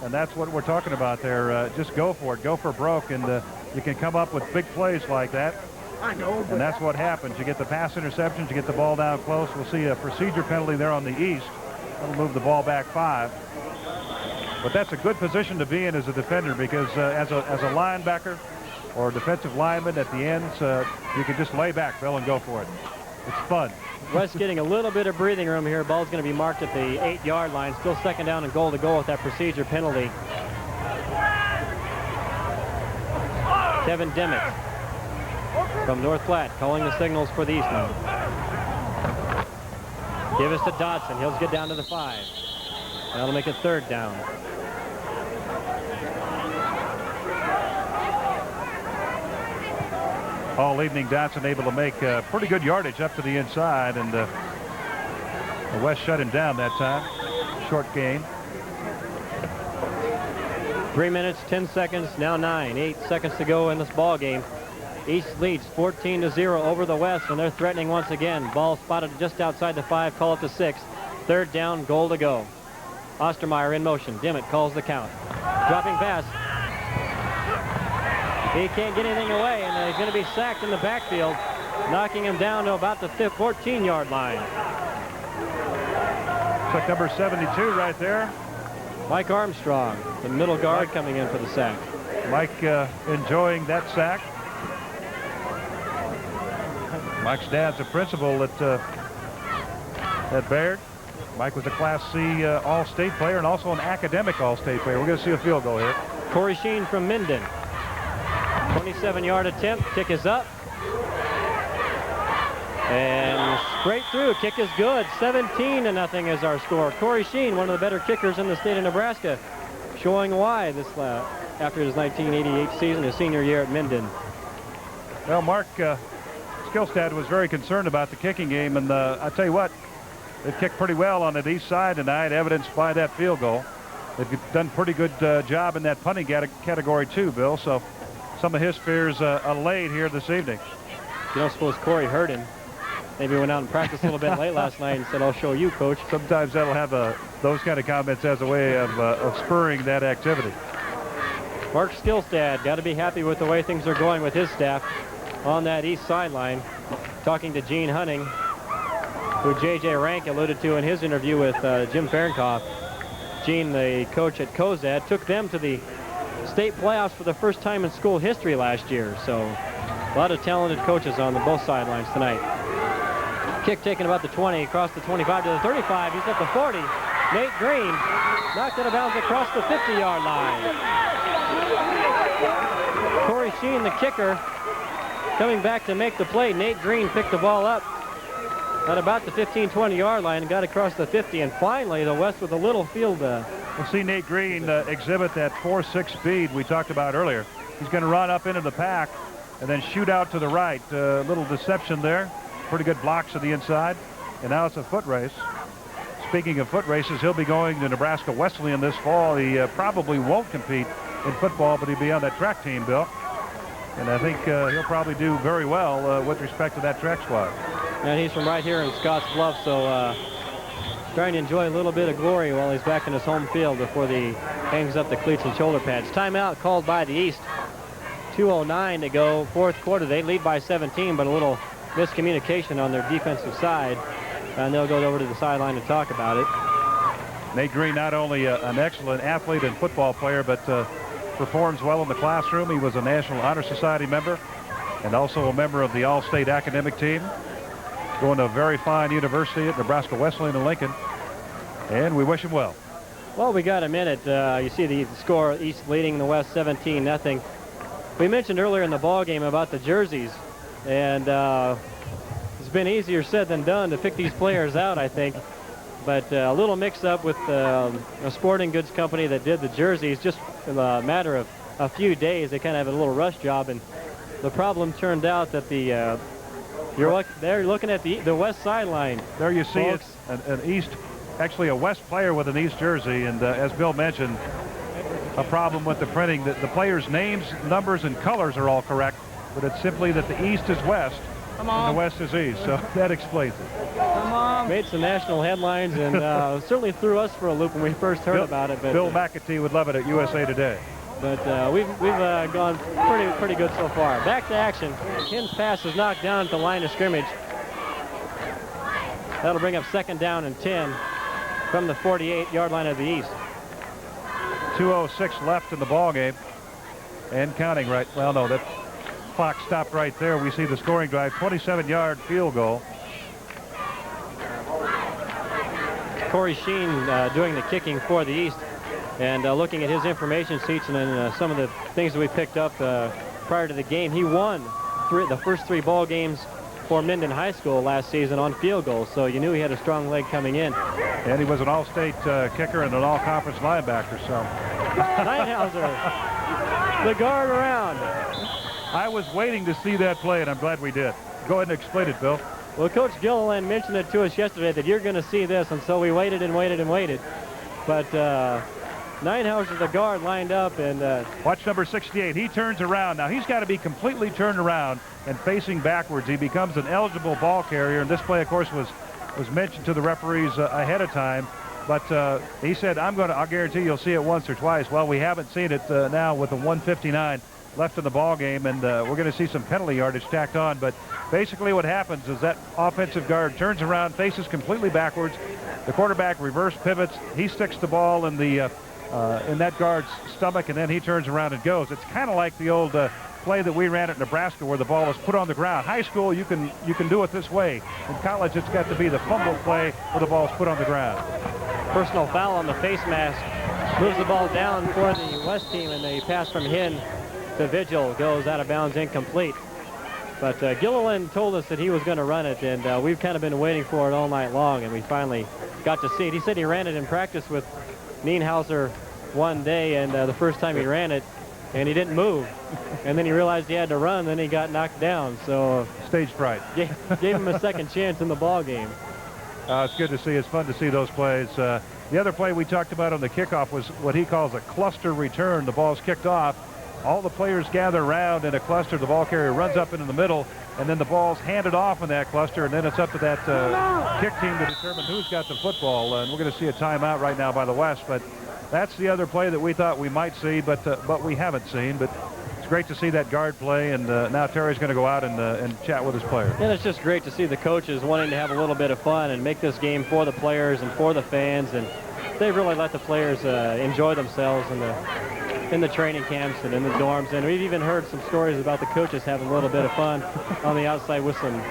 and that's what we're talking about there. Just go for it. Go for broke, and you can come up with big plays like that. I know. And that's what happens. You get the pass interceptions, you get the ball down close. We'll see a procedure penalty there on the East. That'll move the ball back 5. But that's a good position to be in as a defender, because as a linebacker or defensive lineman at the ends, you can just lay back, Bill, and go for it. It's fun. West getting a little bit of breathing room here. Ball's going to be marked at the 8-yard line. Still second down and goal to go with that procedure penalty. Kevin Dimmitt from North Platte calling the signals for the Eastmen. Give us to Dodson. He'll get down to the 5. That'll make it 3rd down. All evening, Dodson able to make pretty good yardage up to the inside, and the West shut him down that time. Short gain. 3 minutes, 10 seconds, now 9. 8 seconds to go in this ball game. East leads 14-0 over the West, and they're threatening once again. Ball spotted just outside the 5, call it to 6. 3rd down, goal to go. Ostermeyer in motion. Dimmitt calls the count. Dropping pass. He can't get anything away, and he's going to be sacked in the backfield, knocking him down to about the 14-yard line. It's like number 72 right there. Mike Armstrong, the middle guard, coming in for the sack. Mike enjoying that sack. Mike's dad's a principal at Baird. Mike was a Class C All-State player and also an academic All-State player. We're going to see a field goal here. Corey Sheen from Minden. 27-yard attempt. Kick is up. And straight through. Kick is good. 17-0 is our score. Corey Sheen, one of the better kickers in the state of Nebraska, showing why this after his 1988 season, his senior year at Minden. Well, Mark Skilstad was very concerned about the kicking game, and I tell you what, they kicked pretty well on the east side tonight, evidenced by that field goal. They've done pretty good job in that punting category too, Bill. So some of his fears allayed here this evening. You don't suppose Corey heard him? Maybe went out and practiced a little bit late last night and said, "I'll show you, Coach." Sometimes that'll have those kind of comments as a way of spurring that activity. Mark Skilstad got to be happy with the way things are going with his staff on that east sideline. Talking to Gene Hunting, who J.J. Rank alluded to in his interview with Jim Fahrenkopf. Gene, the coach at Cozad, took them to the state playoffs for the first time in school history last year. So a lot of talented coaches on both sidelines tonight. Kick taken about the 20, across the 25 to the 35. He's at the 40. Nate Green knocked it out of bounds across the 50-yard line. Corey Sheen, the kicker, coming back to make the play. Nate Green picked the ball up at about the 15-20-yard line and got across the 50. And finally, the West with a little field. We'll see Nate Green exhibit that 4.6 speed we talked about earlier. He's going to run up into the pack and then shoot out to the right. Little deception there. Pretty good blocks to the inside. And now it's a foot race. Speaking of foot races, he'll be going to Nebraska Wesleyan this fall. He probably won't compete in football, but he'll be on that track team, Bill. And I think he'll probably do very well with respect to that track squad. And he's from right here in Scottsbluff, so trying to enjoy a little bit of glory while he's back in his home field before he hangs up the cleats and shoulder pads. Timeout called by the East. 2:09 to go, fourth quarter. They lead by 17, but a little miscommunication on their defensive side. And they'll go over to the sideline to talk about it. Nate Green, not only an excellent athlete and football player, but performs well in the classroom. He was a National Honor Society member and also a member of the All-State academic team. Going to a very fine university at Nebraska Wesleyan in Lincoln. And we wish him well. Well, we got a minute. You see the score, East leading the West 17-0. We mentioned earlier in the ball game about the jerseys, and it's been easier said than done to pick these players out, I think. But a little mix-up with a sporting goods company that did the jerseys. Just in a matter of a few days, they kind of have a little rush job, and the problem turned out that they're looking at the west sideline. There you see folks. it's an east, actually a west player with an east jersey, and as Bill mentioned, a problem with the printing. The players' names, numbers, and colors are all correct, but it's simply that the east is west and the west is east, so that explains it. Made some national headlines, and certainly threw us for a loop when we first heard about it. But, Bill McAtee would love it at USA Today. But we've gone pretty good so far. Back to action. Hinn's pass is knocked down at the line of scrimmage. That'll bring up 2nd down and 10 from the 48-yard line of the east. 2:06 left in the ball game, and counting. Right. Well, no, that clock stopped right there. We see the scoring drive, 27-yard field goal. Corey Sheen doing the kicking for the east. And looking at his information sheets and then some of the things that we picked up prior to the game, he won the first 3 ball games for Minden High School last season on field goals. So you knew he had a strong leg coming in. And he was an all-state kicker and an all-conference linebacker. So Nighthauser, the guard around. I was waiting to see that play, and I'm glad we did. Go ahead and explain it, Bill. Well, Coach Gilliland mentioned it to us yesterday that you're going to see this, and so we waited and waited and waited. But Nighthauser, the guard, lined up, and watch number 68. He turns around. Now he's got to be completely turned around and facing backwards. He becomes an eligible ball carrier, and this play, of course, was mentioned to the referees ahead of time. But he said, I'll guarantee you'll see it once or twice. Well, we haven't seen it now with the 1:59 left in the ball game, and we're going to see some penalty yardage tacked on. But basically what happens is that offensive guard turns around, faces completely backwards. The quarterback reverse pivots. He sticks the ball in the in that guard's stomach, and then he turns around and goes. It's kind of like the old play that we ran at Nebraska where the ball was put on the ground. High school, you can do it this way. In college, it's got to be the fumble play where the ball is put on the ground. Personal foul on the face mask. Moves the ball down for the West team, and the pass from Hinn to Vigil goes out of bounds, incomplete. But Gilliland told us that he was going to run it, and we've kind of been waiting for it all night long, and we finally got to see it. He said he ran it in practice with Nienhauser one day, and the first time he ran it, and he didn't move. And then he realized he had to run, then he got knocked down. So stage fright. Gave him a second chance in the ball game. It's good to see. It's fun to see those plays. The other play we talked about on the kickoff was what he calls a cluster return. The ball's kicked off. All the players gather around in a cluster. The ball carrier runs up into the middle, and then the ball's handed off in that cluster, and then it's up to that kick team to determine who's got the football. And we're going to see a timeout right now by the West. But that's the other play that we thought we might see, but we haven't seen. But it's great to see that guard play, and now Terry's going to go out and chat with his players. And it's just great to see the coaches wanting to have a little bit of fun and make this game for the players and for the fans. And they really let the players enjoy themselves in the training camps and in the dorms. And we've even heard some stories about the coaches having a little bit of fun on the outside with some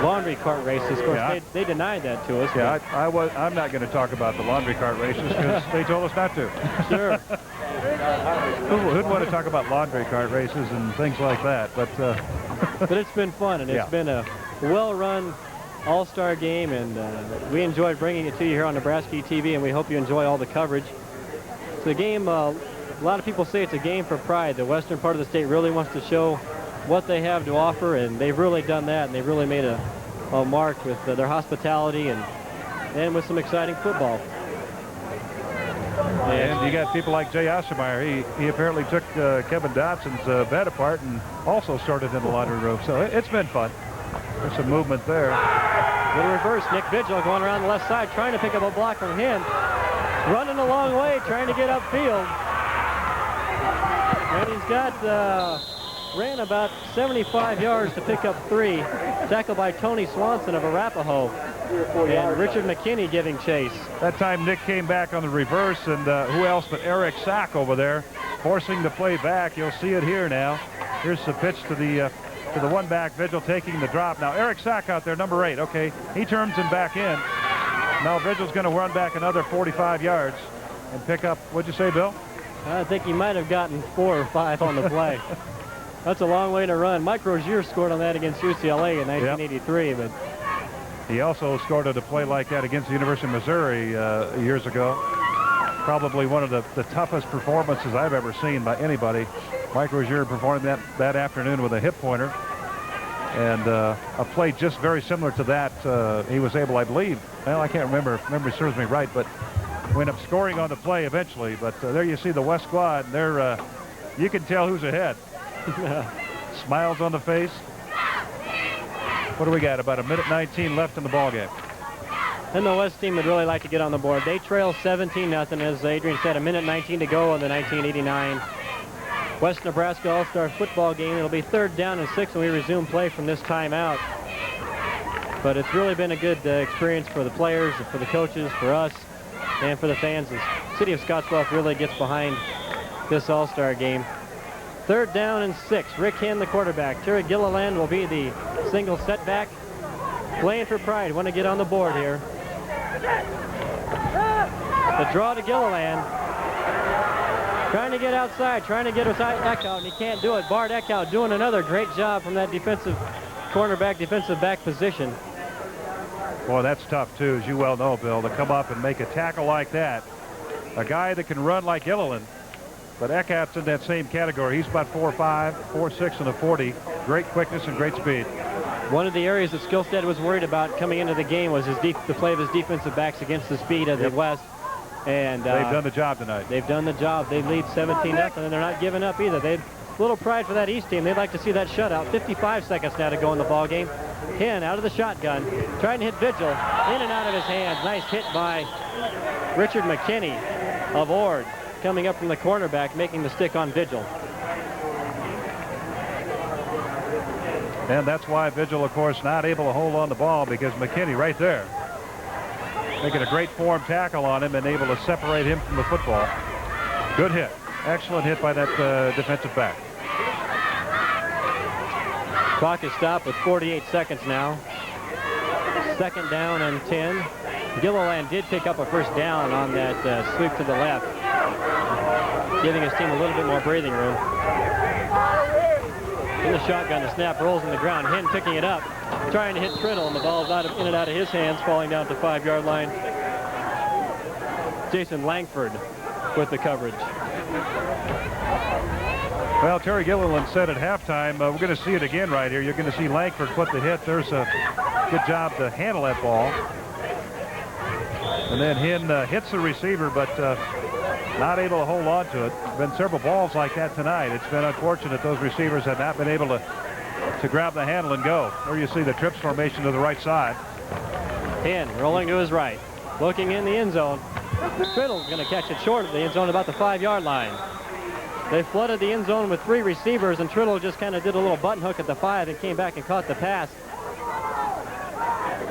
laundry cart races. Of course, they denied that to us. Yeah, I'm not going to talk about the laundry cart races because they told us not to. Sure. Who'd want to talk about laundry cart races and things like that? But it's been fun, and it's been a well-run all-star game, and we enjoyed bringing it to you here on Nebraska TV, and we hope you enjoy all the coverage. It's a game, a lot of people say it's a game for pride. The western part of the state really wants to show what they have to offer, and they've really done that, and they've really made a mark with their hospitality and with some exciting football. And you got people like Jay Ossermeyer. He apparently took Kevin Dotson's bed apart and also started in the laundry room. So it's been fun. There's some movement there. Little reverse. Nick Vigil going around the left side, trying to pick up a block from Hinn. Running a long way, trying to get upfield. And he's got ran about 75 yards to pick up 3. Tackled by Tony Swanson of Arapahoe. And Richard McKinney giving chase. That time Nick came back on the reverse, and who else but Eric Sack over there forcing the play back. You'll see it here now. Here's the pitch to the one-back. Vigil taking the drop. Now Eric Sack out there, number 8. Okay, he turns him back in. Now Vigil's going to run back another 45 yards and pick up, what'd you say, Bill? I think he might have gotten 4 or 5 on the play. That's a long way to run. Mike Rozier scored on that against UCLA in 1983, but he also scored at a play like that against the University of Missouri years ago. Probably one of the toughest performances I've ever seen by anybody. Mike Rozier performed that afternoon with a hip pointer. And a play just very similar to that. He was able, I believe, well, I can't remember if memory serves me right, but we ended up scoring on the play eventually. But there you see the West squad. They're, you can tell who's ahead. Smiles on the face. What do we got? About 1:19 left in the ball game. And the West team would really like to get on the board. They trail 17-0, as Adrian said, 1:19 to go in the 1989 West Nebraska All-Star football game. It'll be 3rd down and 6 when we resume play from this timeout. But it's really been a good experience for the players, for the coaches, for us, and for the fans. The city of Scottsbluff really gets behind this All-Star game. 3rd down and 6. Rick Hinn, the quarterback. Terry Gilliland will be the single setback. Playing for pride. Want to get on the board here. The draw to Gilliland. Trying to get outside. Trying to get Eckhout, and he can't do it. Bart Eckhout doing another great job from that defensive cornerback, defensive back position. Boy, that's tough, too, as you well know, Bill, to come up and make a tackle like that. A guy that can run like Gilliland. But Eckhout's in that same category. He's about 4'5", 4'6", and a 40. Great quickness and great speed. One of the areas that Skillstead was worried about coming into the game was the play of his defensive backs against the speed of the West. And they've done the job tonight. They've done the job. They lead 17-0, and they're not giving up either. They've a little pride for that East team. They'd like to see that shutout. 55 seconds now to go in the ball game. Hinn out of the shotgun, trying to hit Vigil. In and out of his hands. Nice hit by Richard McKinney of Ord, coming up from the cornerback, making the stick on Vigil. And that's why Vigil, of course, not able to hold on the ball, because McKinney right there making a great form tackle on him and able to separate him from the football. Good hit. Excellent hit by that defensive back. Clock is stopped with 48 seconds now. 2nd down and 10. Gilliland did pick up a 1st down on that sweep to the left, giving his team a little bit more breathing room. In the shotgun, the snap rolls on the ground. Hinn picking it up, trying to hit Triddle, and the ball's in and out of his hands, falling down to the 5-yard line. Jason Langford with the coverage. Well, Terry Gilliland said at halftime, we're going to see it again right here. You're going to see Langford put the hit. There's a good job to handle that ball. And then Hinn hits the receiver, but not able to hold on to it. Been several balls like that tonight. It's been unfortunate those receivers have not been able to grab the handle and go. There you see the trips formation to the right side. Hinn rolling to his right, looking in the end zone. Triddle's going to catch it short of the end zone, about the 5-yard line. They flooded the end zone with 3 receivers, and Triddle just kind of did a little button hook at the 5 and came back and caught the pass.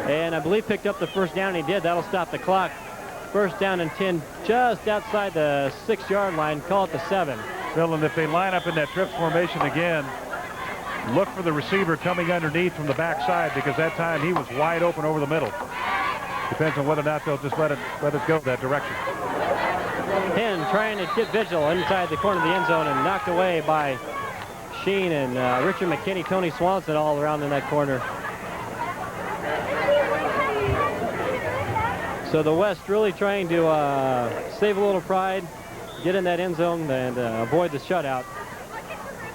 And I believe picked up the 1st down, and he did. That'll stop the clock. 1st down and 10, just outside the 6-yard line. Call it the 7. Bill, and if they line up in that trips formation again, look for the receiver coming underneath from the backside, because that time he was wide open over the middle. Depends on whether or not they'll just let it go that direction. Hinn trying to get Vigil inside the corner of the end zone and knocked away by Sheen and Richard McKinney, Tony Swanson all around in that corner. So the West really trying to save a little pride, get in that end zone, and avoid the shutout.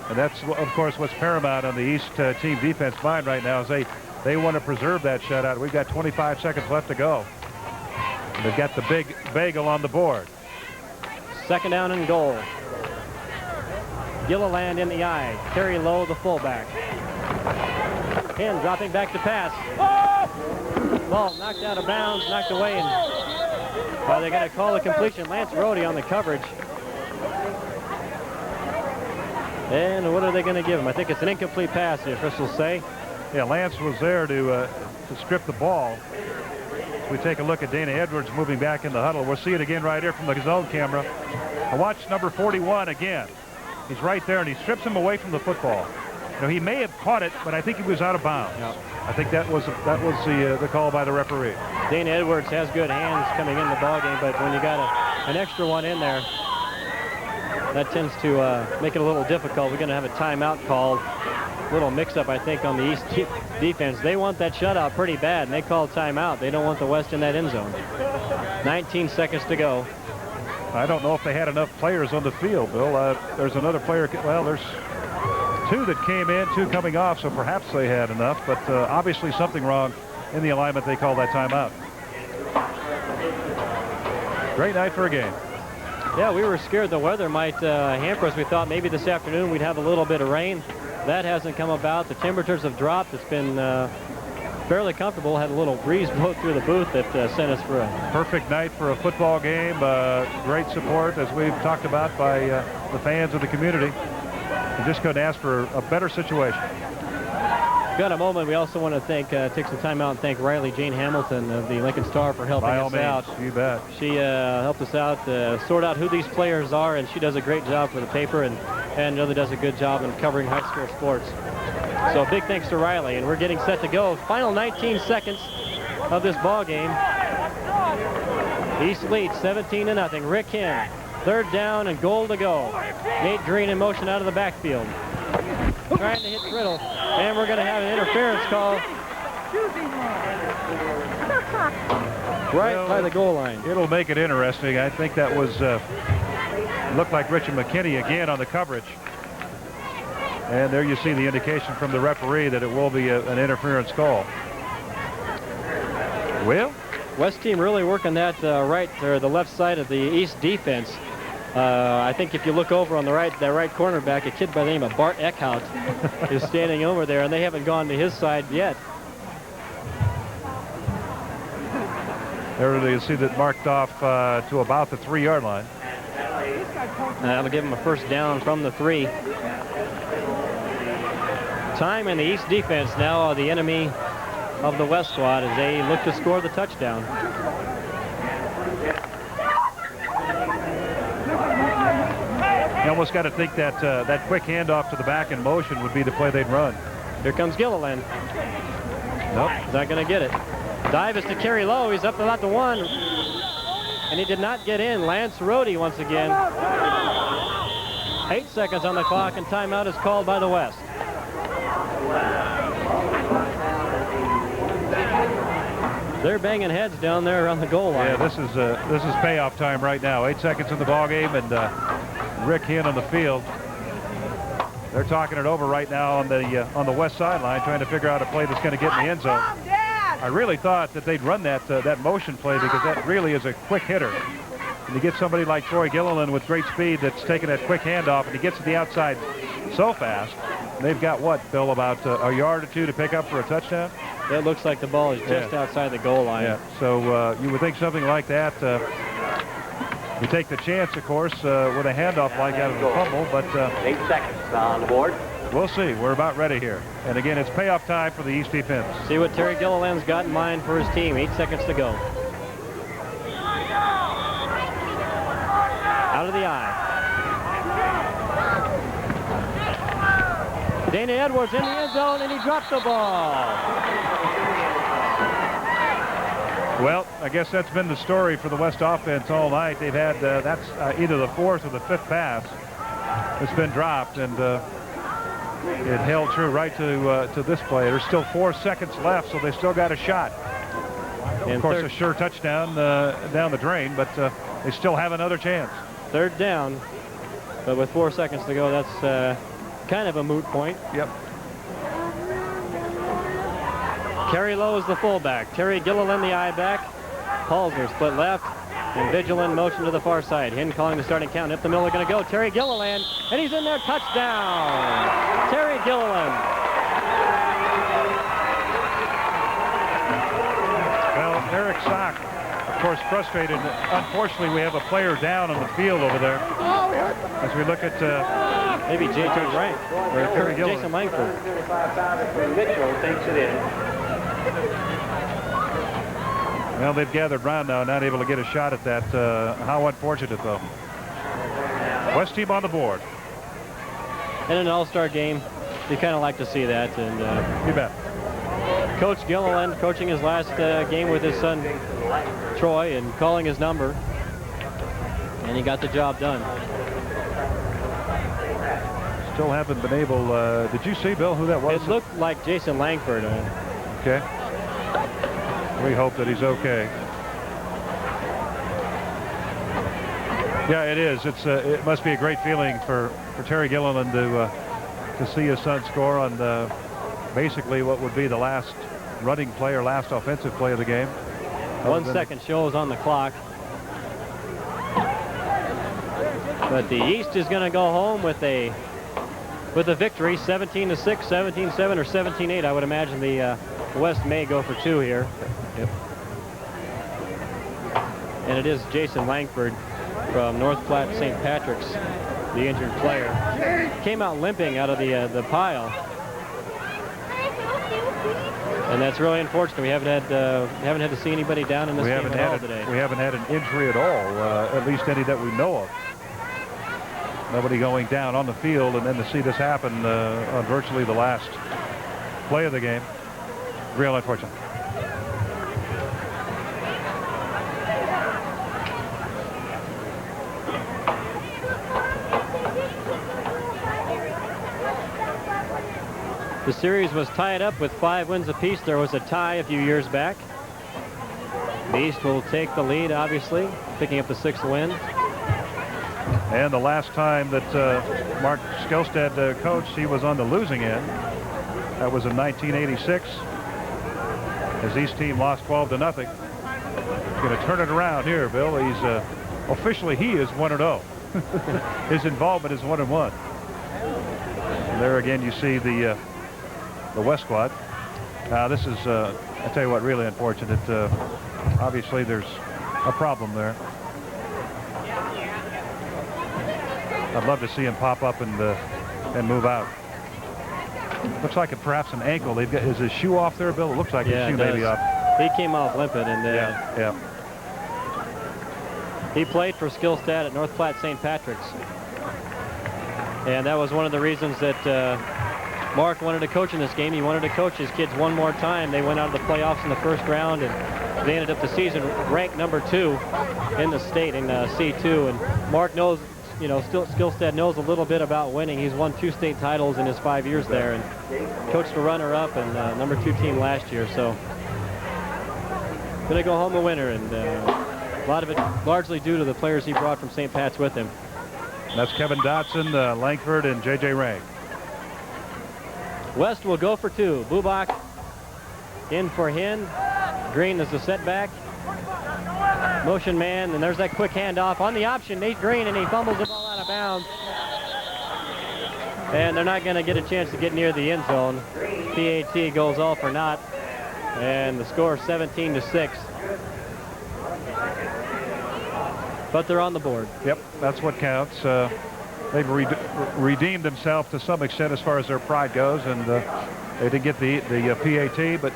And that's, of course, what's paramount on the East team defense mind right now, is they want to preserve that shutout. We've got 25 seconds left to go. And they've got the big bagel on the board. 2nd down and goal. Gilliland in the eye. Terry Lowe, the fullback. Hinn dropping back to pass. Ball knocked out of bounds, knocked away, and they're going to call a completion. Lance Rohde on the coverage. And what are they going to give him? I think it's an incomplete pass, the officials say. Yeah, Lance was there to strip the ball. We take a look at Dana Edwards moving back in the huddle. We'll see it again right here from the zone camera. I watched number 41 again. He's right there, and he strips him away from the football. You know, he may have caught it, but I think he was out of bounds. Yep. I think that was the call by the referee. Dana Edwards has good hands coming in the ball game, but when you got an extra one in there, that tends to make it a little difficult. We're going to have a timeout called. A little mix-up, I think, on the East defense. They want that shutout pretty bad, and they call timeout. They don't want the West in that end zone. 19 seconds to go. I don't know if they had enough players on the field, Bill. There's another player. Well, there's 2 that came in, 2 coming off, so perhaps they had enough, but obviously something wrong in the alignment. They call that timeout. Great night for a game. Yeah, we were scared the weather might hamper us. We thought maybe this afternoon we'd have a little bit of rain. That hasn't come about. The temperatures have dropped. It's been fairly comfortable. Had a little breeze blow through the booth that sent us for a perfect night for a football game. Great support, as we've talked about, by the fans of the community. We just couldn't ask for a better situation. Got a moment. We also want to take some time out and thank Riley Jane Hamilton of the Lincoln Star for helping us out. You bet. She helped us out, sort out who these players are, and she does a great job for the paper and really does a good job in covering high school sports. So big thanks to Riley, and we're getting set to go. Final 19 seconds of this ball game. East leads 17-0. Rick Hinn, 3rd down and goal to go. Nate Green in motion out of the backfield. Trying to hit Riddle, and we're going to have an interference call right by the goal line. It'll make it interesting. I think that was looked like Richard McKinney again on the coverage. And there you see the indication from the referee that it will be an interference call. Well, West team really working that right or the left side of the East defense. I think if you look over on the right cornerback, a kid by the name of Bart Eckhout is standing over there, and they haven't gone to his side yet. There you see that marked off to about the 3-yard line. That'll give him a 1st down from the 3. Time in the East defense now, the enemy of the West squad, as they look to score the touchdown. You almost got to think that that quick handoff to the back in motion would be the play they'd run. Here comes Gilliland. Nope. He's not going to get it. Dive is to Kerry Lowe. He's up about the 1. And he did not get in. Lance Rohde once again. 8 seconds on the clock, and timeout is called by the West. They're banging heads down there on the goal line. Yeah, this is payoff time right now. 8 seconds in the ball game, and Rick Hinn on the field. They're talking it over right now on the west sideline, trying to figure out a play that's going to get in the end zone. I really thought that they'd run that motion play, because that really is a quick hitter. And you get somebody like Troy Gilliland with great speed that's taking that quick handoff, and he gets to the outside so fast. They've got, what, Bill, about a yard or 2 to pick up for a touchdown? It looks like the ball is just outside the goal line. Yeah, so you would think something like that. You take the chance, of course, with a handoff like that of a fumble, but 8 seconds on the board. We'll see. We're about ready here. And again, it's payoff time for the East defense. See what Terry Gilliland's got in mind for his team. 8 seconds to go. Out of the eye. Dana Edwards in the end zone, and he dropped the ball. Well, I guess that's been the story for the West offense all night. They've had that's either the 4th or the 5th pass that's been dropped, and it held true right to this play. There's still 4 seconds left, so they still got a shot. And of course, a sure touchdown down the drain, but they still have another chance. 3rd down, but with 4 seconds to go, that's kind of a moot point. Yep. Kerry Lowe is the fullback. Terry Gilliland the eye back. Palsner split left. And Vigilant motion to the far side. Hinn calling the starting count. Up the middle, going to go. Terry Gilliland. And he's in there. Touchdown. Terry Gilliland. Well, Eric Sock, of course, frustrated. Unfortunately, we have a player down on the field over there. As we look at maybe J.J. Rank or Jason Langford. Mitchell takes it in. Well, they've gathered round now, not able to get a shot at that. How unfortunate, though. West team on the board. In an all-star game, you kind of like to see that. And you bet. Coach Gilliland coaching his last game with his son Troy and calling his number, and he got the job done. Still haven't been able. Did you see, Bill, who that was? It looked like Jason Langford. Okay. We hope that he's okay. Yeah, it is. It must be a great feeling for Terry Gilliland to see his son score on basically what would be the last running play or last offensive play of the game. 1 second shows on the clock. But the East is going to go home with a victory, 17-6, 17-7, or 17-8. I would imagine the West may go for 2 here. Yep. And it is Jason Langford from North Platte St. Patrick's, the injured player. Came out limping out of the pile. And that's really unfortunate. We haven't had to see anybody down in this game at all today. We haven't had an injury at all, at least any that we know of. Nobody going down on the field, and then to see this happen on virtually the last play of the game, real unfortunate. The series was tied up with 5 wins apiece. There was a tie a few years back. The East will take the lead, obviously, picking up the 6th win. And the last time that Mark Skillstead coached, he was on the losing end. That was in 1986. His East team lost 12-0. He's going to turn it around here, Bill. He's officially he is 1-0. His involvement is 1-1. And there again, you see the West squad. Now this is, I tell you what, really unfortunate. Obviously, there's a problem there. I'd love to see him pop up and move out. Looks like perhaps an ankle. They've got, is his shoe off there, Bill? It looks like his shoe may be off. He came off limping, and yeah. He played for Skillstead at North Platte St. Patrick's, and that was one of the reasons that Mark wanted to coach in this game. He wanted to coach his kids one more time. They went out of the playoffs in the first round, and they ended up the season ranked number 2 in the state in C2. And Mark knows, you know, Skillstead knows a little bit about winning. He's won 2 state titles in his 5 years there, and coached a runner-up and number 2 team last year. So going to go home a winner, and a lot of it largely due to the players he brought from St. Pat's with him. That's Kevin Dotson, Langford, and J.J. Rank. West will go for 2. Bubak in for Hinn. Green is the setback. Motion man, and there's that quick handoff on the option. Nate Green, and he fumbles the ball out of bounds. And they're not going to get a chance to get near the end zone. PAT goes all for naught, and the score 17-6. But they're on the board. Yep, that's what counts. They've redeemed themselves to some extent as far as their pride goes, and they did get the PAT, but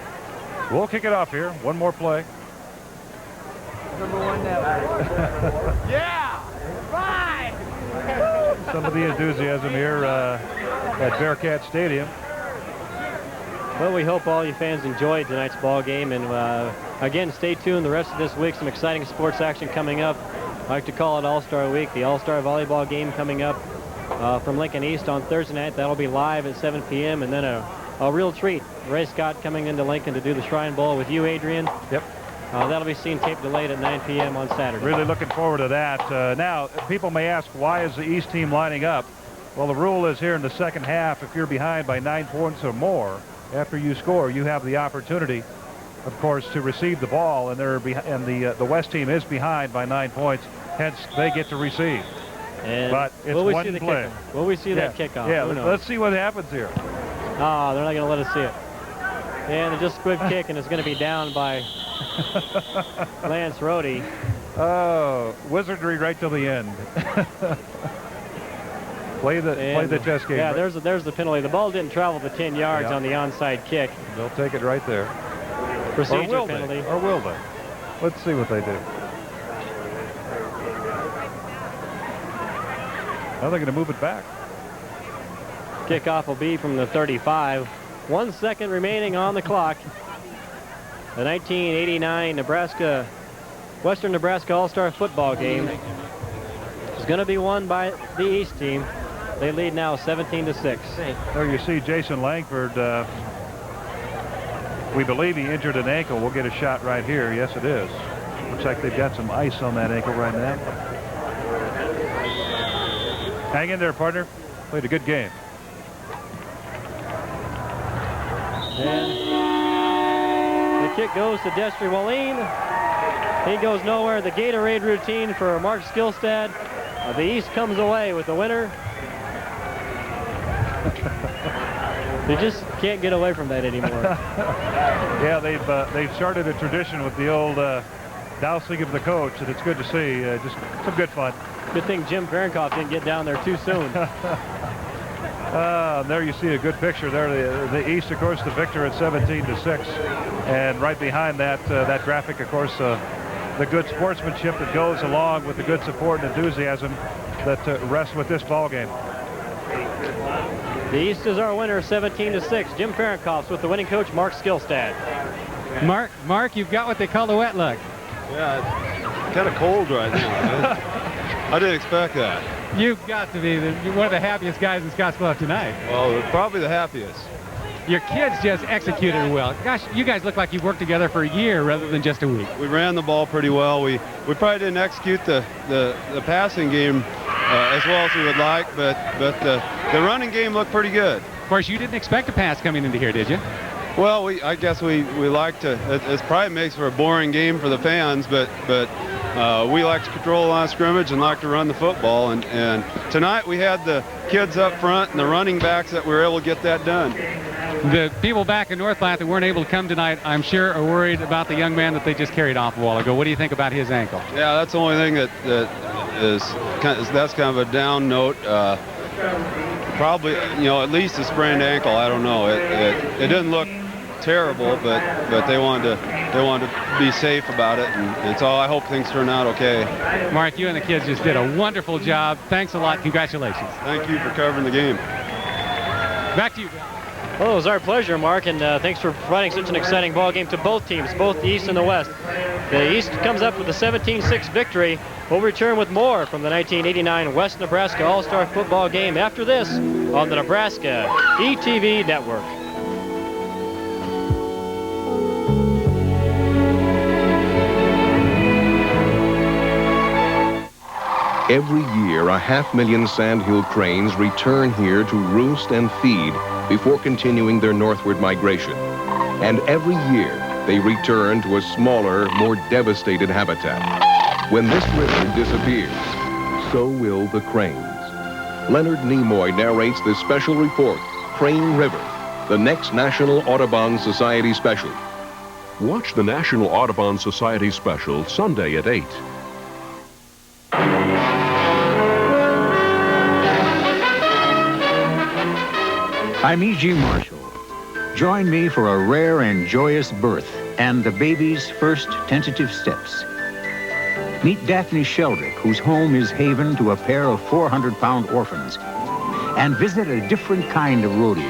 we'll kick it off here. One more play. Number 1 network. Yeah! Right! Some of the enthusiasm here at Bearcat Stadium. Well, we hope all you fans enjoyed tonight's ball game, and again, stay tuned the rest of this week. Some exciting sports action coming up. I like to call it All-Star Week. The All-Star Volleyball game coming up from Lincoln East on Thursday night. That'll be live at 7 p.m. And then a real treat. Ray Scott coming into Lincoln to do the Shrine Bowl with you, Adrian. Yep. That'll be seen tape delayed at 9 p.m. on Saturday. Really looking forward to that. Now, people may ask, why is the East team lining up? Well, the rule is here in the second half, if you're behind by 9 points or more, after you score, you have the opportunity, of course, to receive the ball, and the West team is behind by 9 points. Hence, they get to receive. And but it's will we one see the play. Kickoff? Will we see that kickoff? Yeah, let's see what happens here. Oh, they're not going to let us see it. And they just squib kick, and it's going to be down by Lance Rohde. Oh, wizardry right till the end. play the chess game. Yeah, right? there's the penalty. The ball didn't travel the 10 yards on the onside kick. They'll take it right there. Procedure penalty. Or will they? Let's see what they do. Now they're going to move it back. Kickoff will be from the 35. 1 second remaining on the clock. The 1989 Western Nebraska All-Star football game is going to be won by the East team. They lead now 17-6. There you see Jason Langford. We believe he injured an ankle. We'll get a shot right here. Yes, it is. Looks like they've got some ice on that ankle right now. Hang in there, partner. Played a good game. And the kick goes to Destry Wallin. He goes nowhere. The Gatorade routine for Mark Skillstad. The East comes away with the winner. They just can't get away from that anymore. Yeah, they've started a tradition with the old dousing of the coach, and it's good to see. Just some good fun. Good thing Jim Ferenkopf didn't get down there too soon. There you see a good picture there. The East, of course, the victor at 17-6, and right behind that that graphic, of course, the good sportsmanship that goes along with the good support and enthusiasm that rests with this ball game. The East is our winner, 17-6. Jim Ferenkopf with the winning coach, Mark Skillstad. Mark, you've got what they call the wet look. Yeah, it's kind of cold right now. I didn't expect that. You've got to be one of the happiest guys in Scottsbluff tonight. Well, probably the happiest. Your kids just executed well. Gosh, you guys look like you've worked together for a year rather than just a week. We ran the ball pretty well. We probably didn't execute the passing game as well as we would like, but the running game looked pretty good. Of course, you didn't expect a pass coming into here, did you? Well, I guess we like to. It probably makes for a boring game for the fans, but we like to control the line of scrimmage and like to run the football. And tonight we had the kids up front and the running backs that were able to get that done. The people back in North Platte that weren't able to come tonight, I'm sure, are worried about the young man that they just carried off a while ago. What do you think about his ankle? Yeah, that's the only thing that's kind of a down note. Probably, at least a sprained ankle. I don't know. It didn't look terrible, but they wanted to be safe about it, and so I hope things turn out okay. Mark, you and the kids just did a wonderful job. Thanks a lot. Congratulations. Thank you for covering the game. Back to you, Bill. Well, it was our pleasure, Mark, and thanks for providing such an exciting ball game to both teams, both the East and the West. The East comes up with a 17-6 victory. We'll return with more from the 1989 West Nebraska All-Star Football game after this on the Nebraska ETV Network. Every year, 500,000 sandhill cranes return here to roost and feed before continuing their northward migration. And every year, they return to a smaller, more devastated habitat. When this river disappears, so will the cranes. Leonard Nimoy narrates this special report, Crane River, the next National Audubon Society special. Watch the National Audubon Society special Sunday at 8. I'm E.G. Marshall. Join me for a rare and joyous birth and the baby's first tentative steps. Meet Daphne Sheldrick, whose home is haven to a pair of 400-pound orphans. And visit a different kind of rodeo,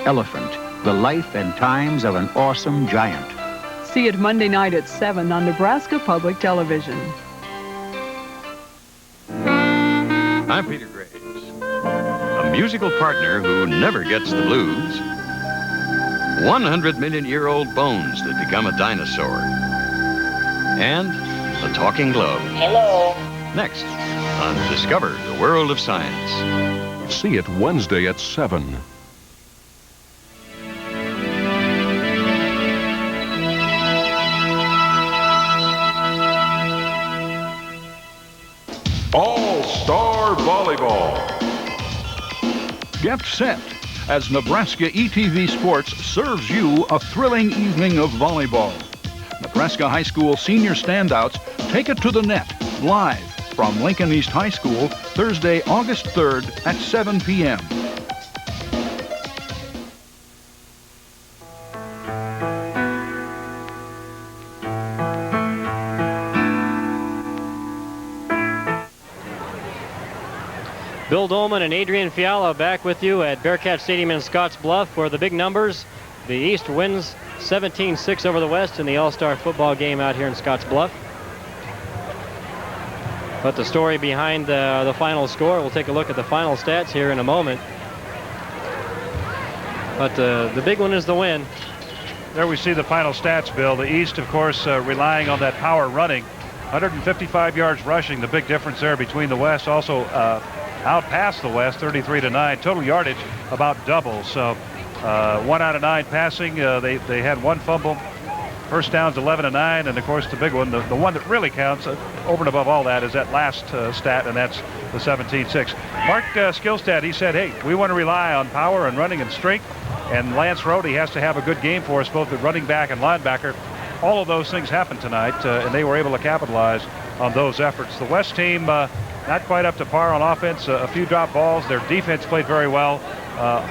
Elephant, the life and times of an awesome giant. See it Monday night at 7 on Nebraska Public Television. I'm Peter Graves, a musical partner who never gets the blues. 100-million-year-old bones that become a dinosaur. And a talking glove. Hello. Next on Discover the World of Science. See it Wednesday at 7. All-Star Volleyball. Get set as Nebraska ETV Sports serves you a thrilling evening of volleyball. Nebraska High School senior standouts take it to the net live from Lincoln East High School Thursday, August 3rd at 7 p.m. Bill Dolman and Adrian Fiala back with you at Bearcat Stadium in Scottsbluff, where the big numbers. The East wins 17-6 over the West in the All-Star football game out here in Scottsbluff. But the story behind the final score, we'll take a look at the final stats here in a moment. But the big one is the win. There we see the final stats, Bill. The East, of course, relying on that power running. 155 yards rushing, the big difference there between the West. Also outpassed the West, 33-9. Total yardage about double. So 1 out of 9 passing. They had 1 fumble. First downs 11-9, and of course the big one, the one that really counts over and above all that, is that last stat, and that's the 17-6. Mark Skillstad, he said, hey, we want to rely on power and running and strength, and Lance Rohde has to have a good game for us, both at running back and linebacker. All of those things happened tonight, and they were able to capitalize on those efforts. The West team not quite up to par on offense, a few drop balls. Their defense played very well.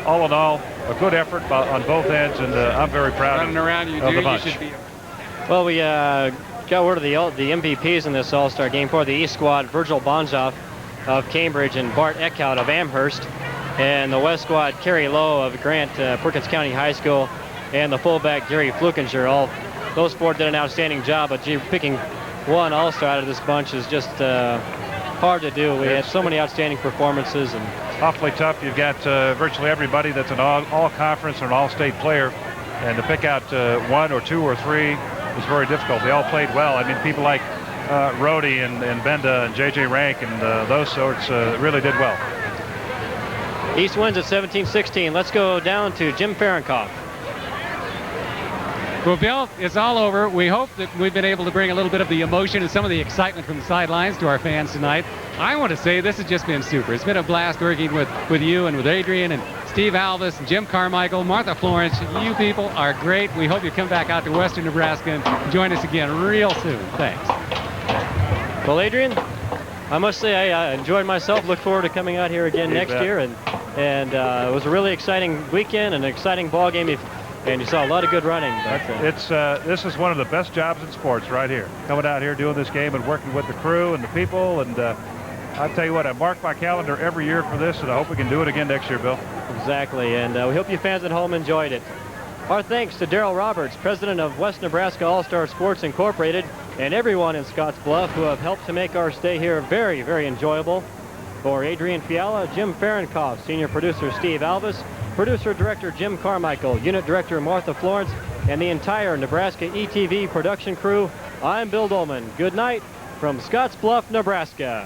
All in all, a good effort on both ends, and I'm very proud Running around you, of dude, the bunch. you should be. Well, we got word of the MVPs in this All-Star game. For the East squad, Virgil Bonzoff of Cambridge and Bart Eckhout of Amherst. And the West squad, Kerry Lowe of Grant, Perkins County High School, and the fullback, Gary Flukinger. All those 4 did an outstanding job, but picking one All-Star out of this bunch is just hard to do. We had so many outstanding performances. And awfully tough. You've got virtually everybody that's an all-conference or an all-state player, and to pick out 1 or 2 or 3 is very difficult. They all played well. I mean, people like Rohde and Benda and J.J. Rank and those sorts really did well. East wins at 17-16. Let's go down to Jim Fahrenkopf. Well, Bill, it's all over. We hope that we've been able to bring a little bit of the emotion and some of the excitement from the sidelines to our fans tonight. I want to say this has just been super. It's been a blast working with you and with Adrian and Steve Alvis and Jim Carmichael, Martha Florence. You people are great. We hope you come back out to Western Nebraska and join us again real soon. Thanks. Well, Adrian, I must say I enjoyed myself. Look forward to coming out here again next year. And it was a really exciting weekend, an exciting ball game. And you saw a lot of good running. This is one of the best jobs in sports right here. Coming out here doing this game and working with the crew and the people. And I'll tell you what, I mark my calendar every year for this, and I hope we can do it again next year, Bill. Exactly, and we hope you fans at home enjoyed it. Our thanks to Darrell Roberts, president of West Nebraska All-Star Sports Incorporated, and everyone in Scottsbluff who have helped to make our stay here very, very enjoyable. For Adrian Fiala, Jim Fahrenkopf, senior producer Steve Alvis, producer-director Jim Carmichael, unit director Martha Florence, and the entire Nebraska ETV production crew, I'm Bill Dolman. Good night from Scottsbluff, Nebraska.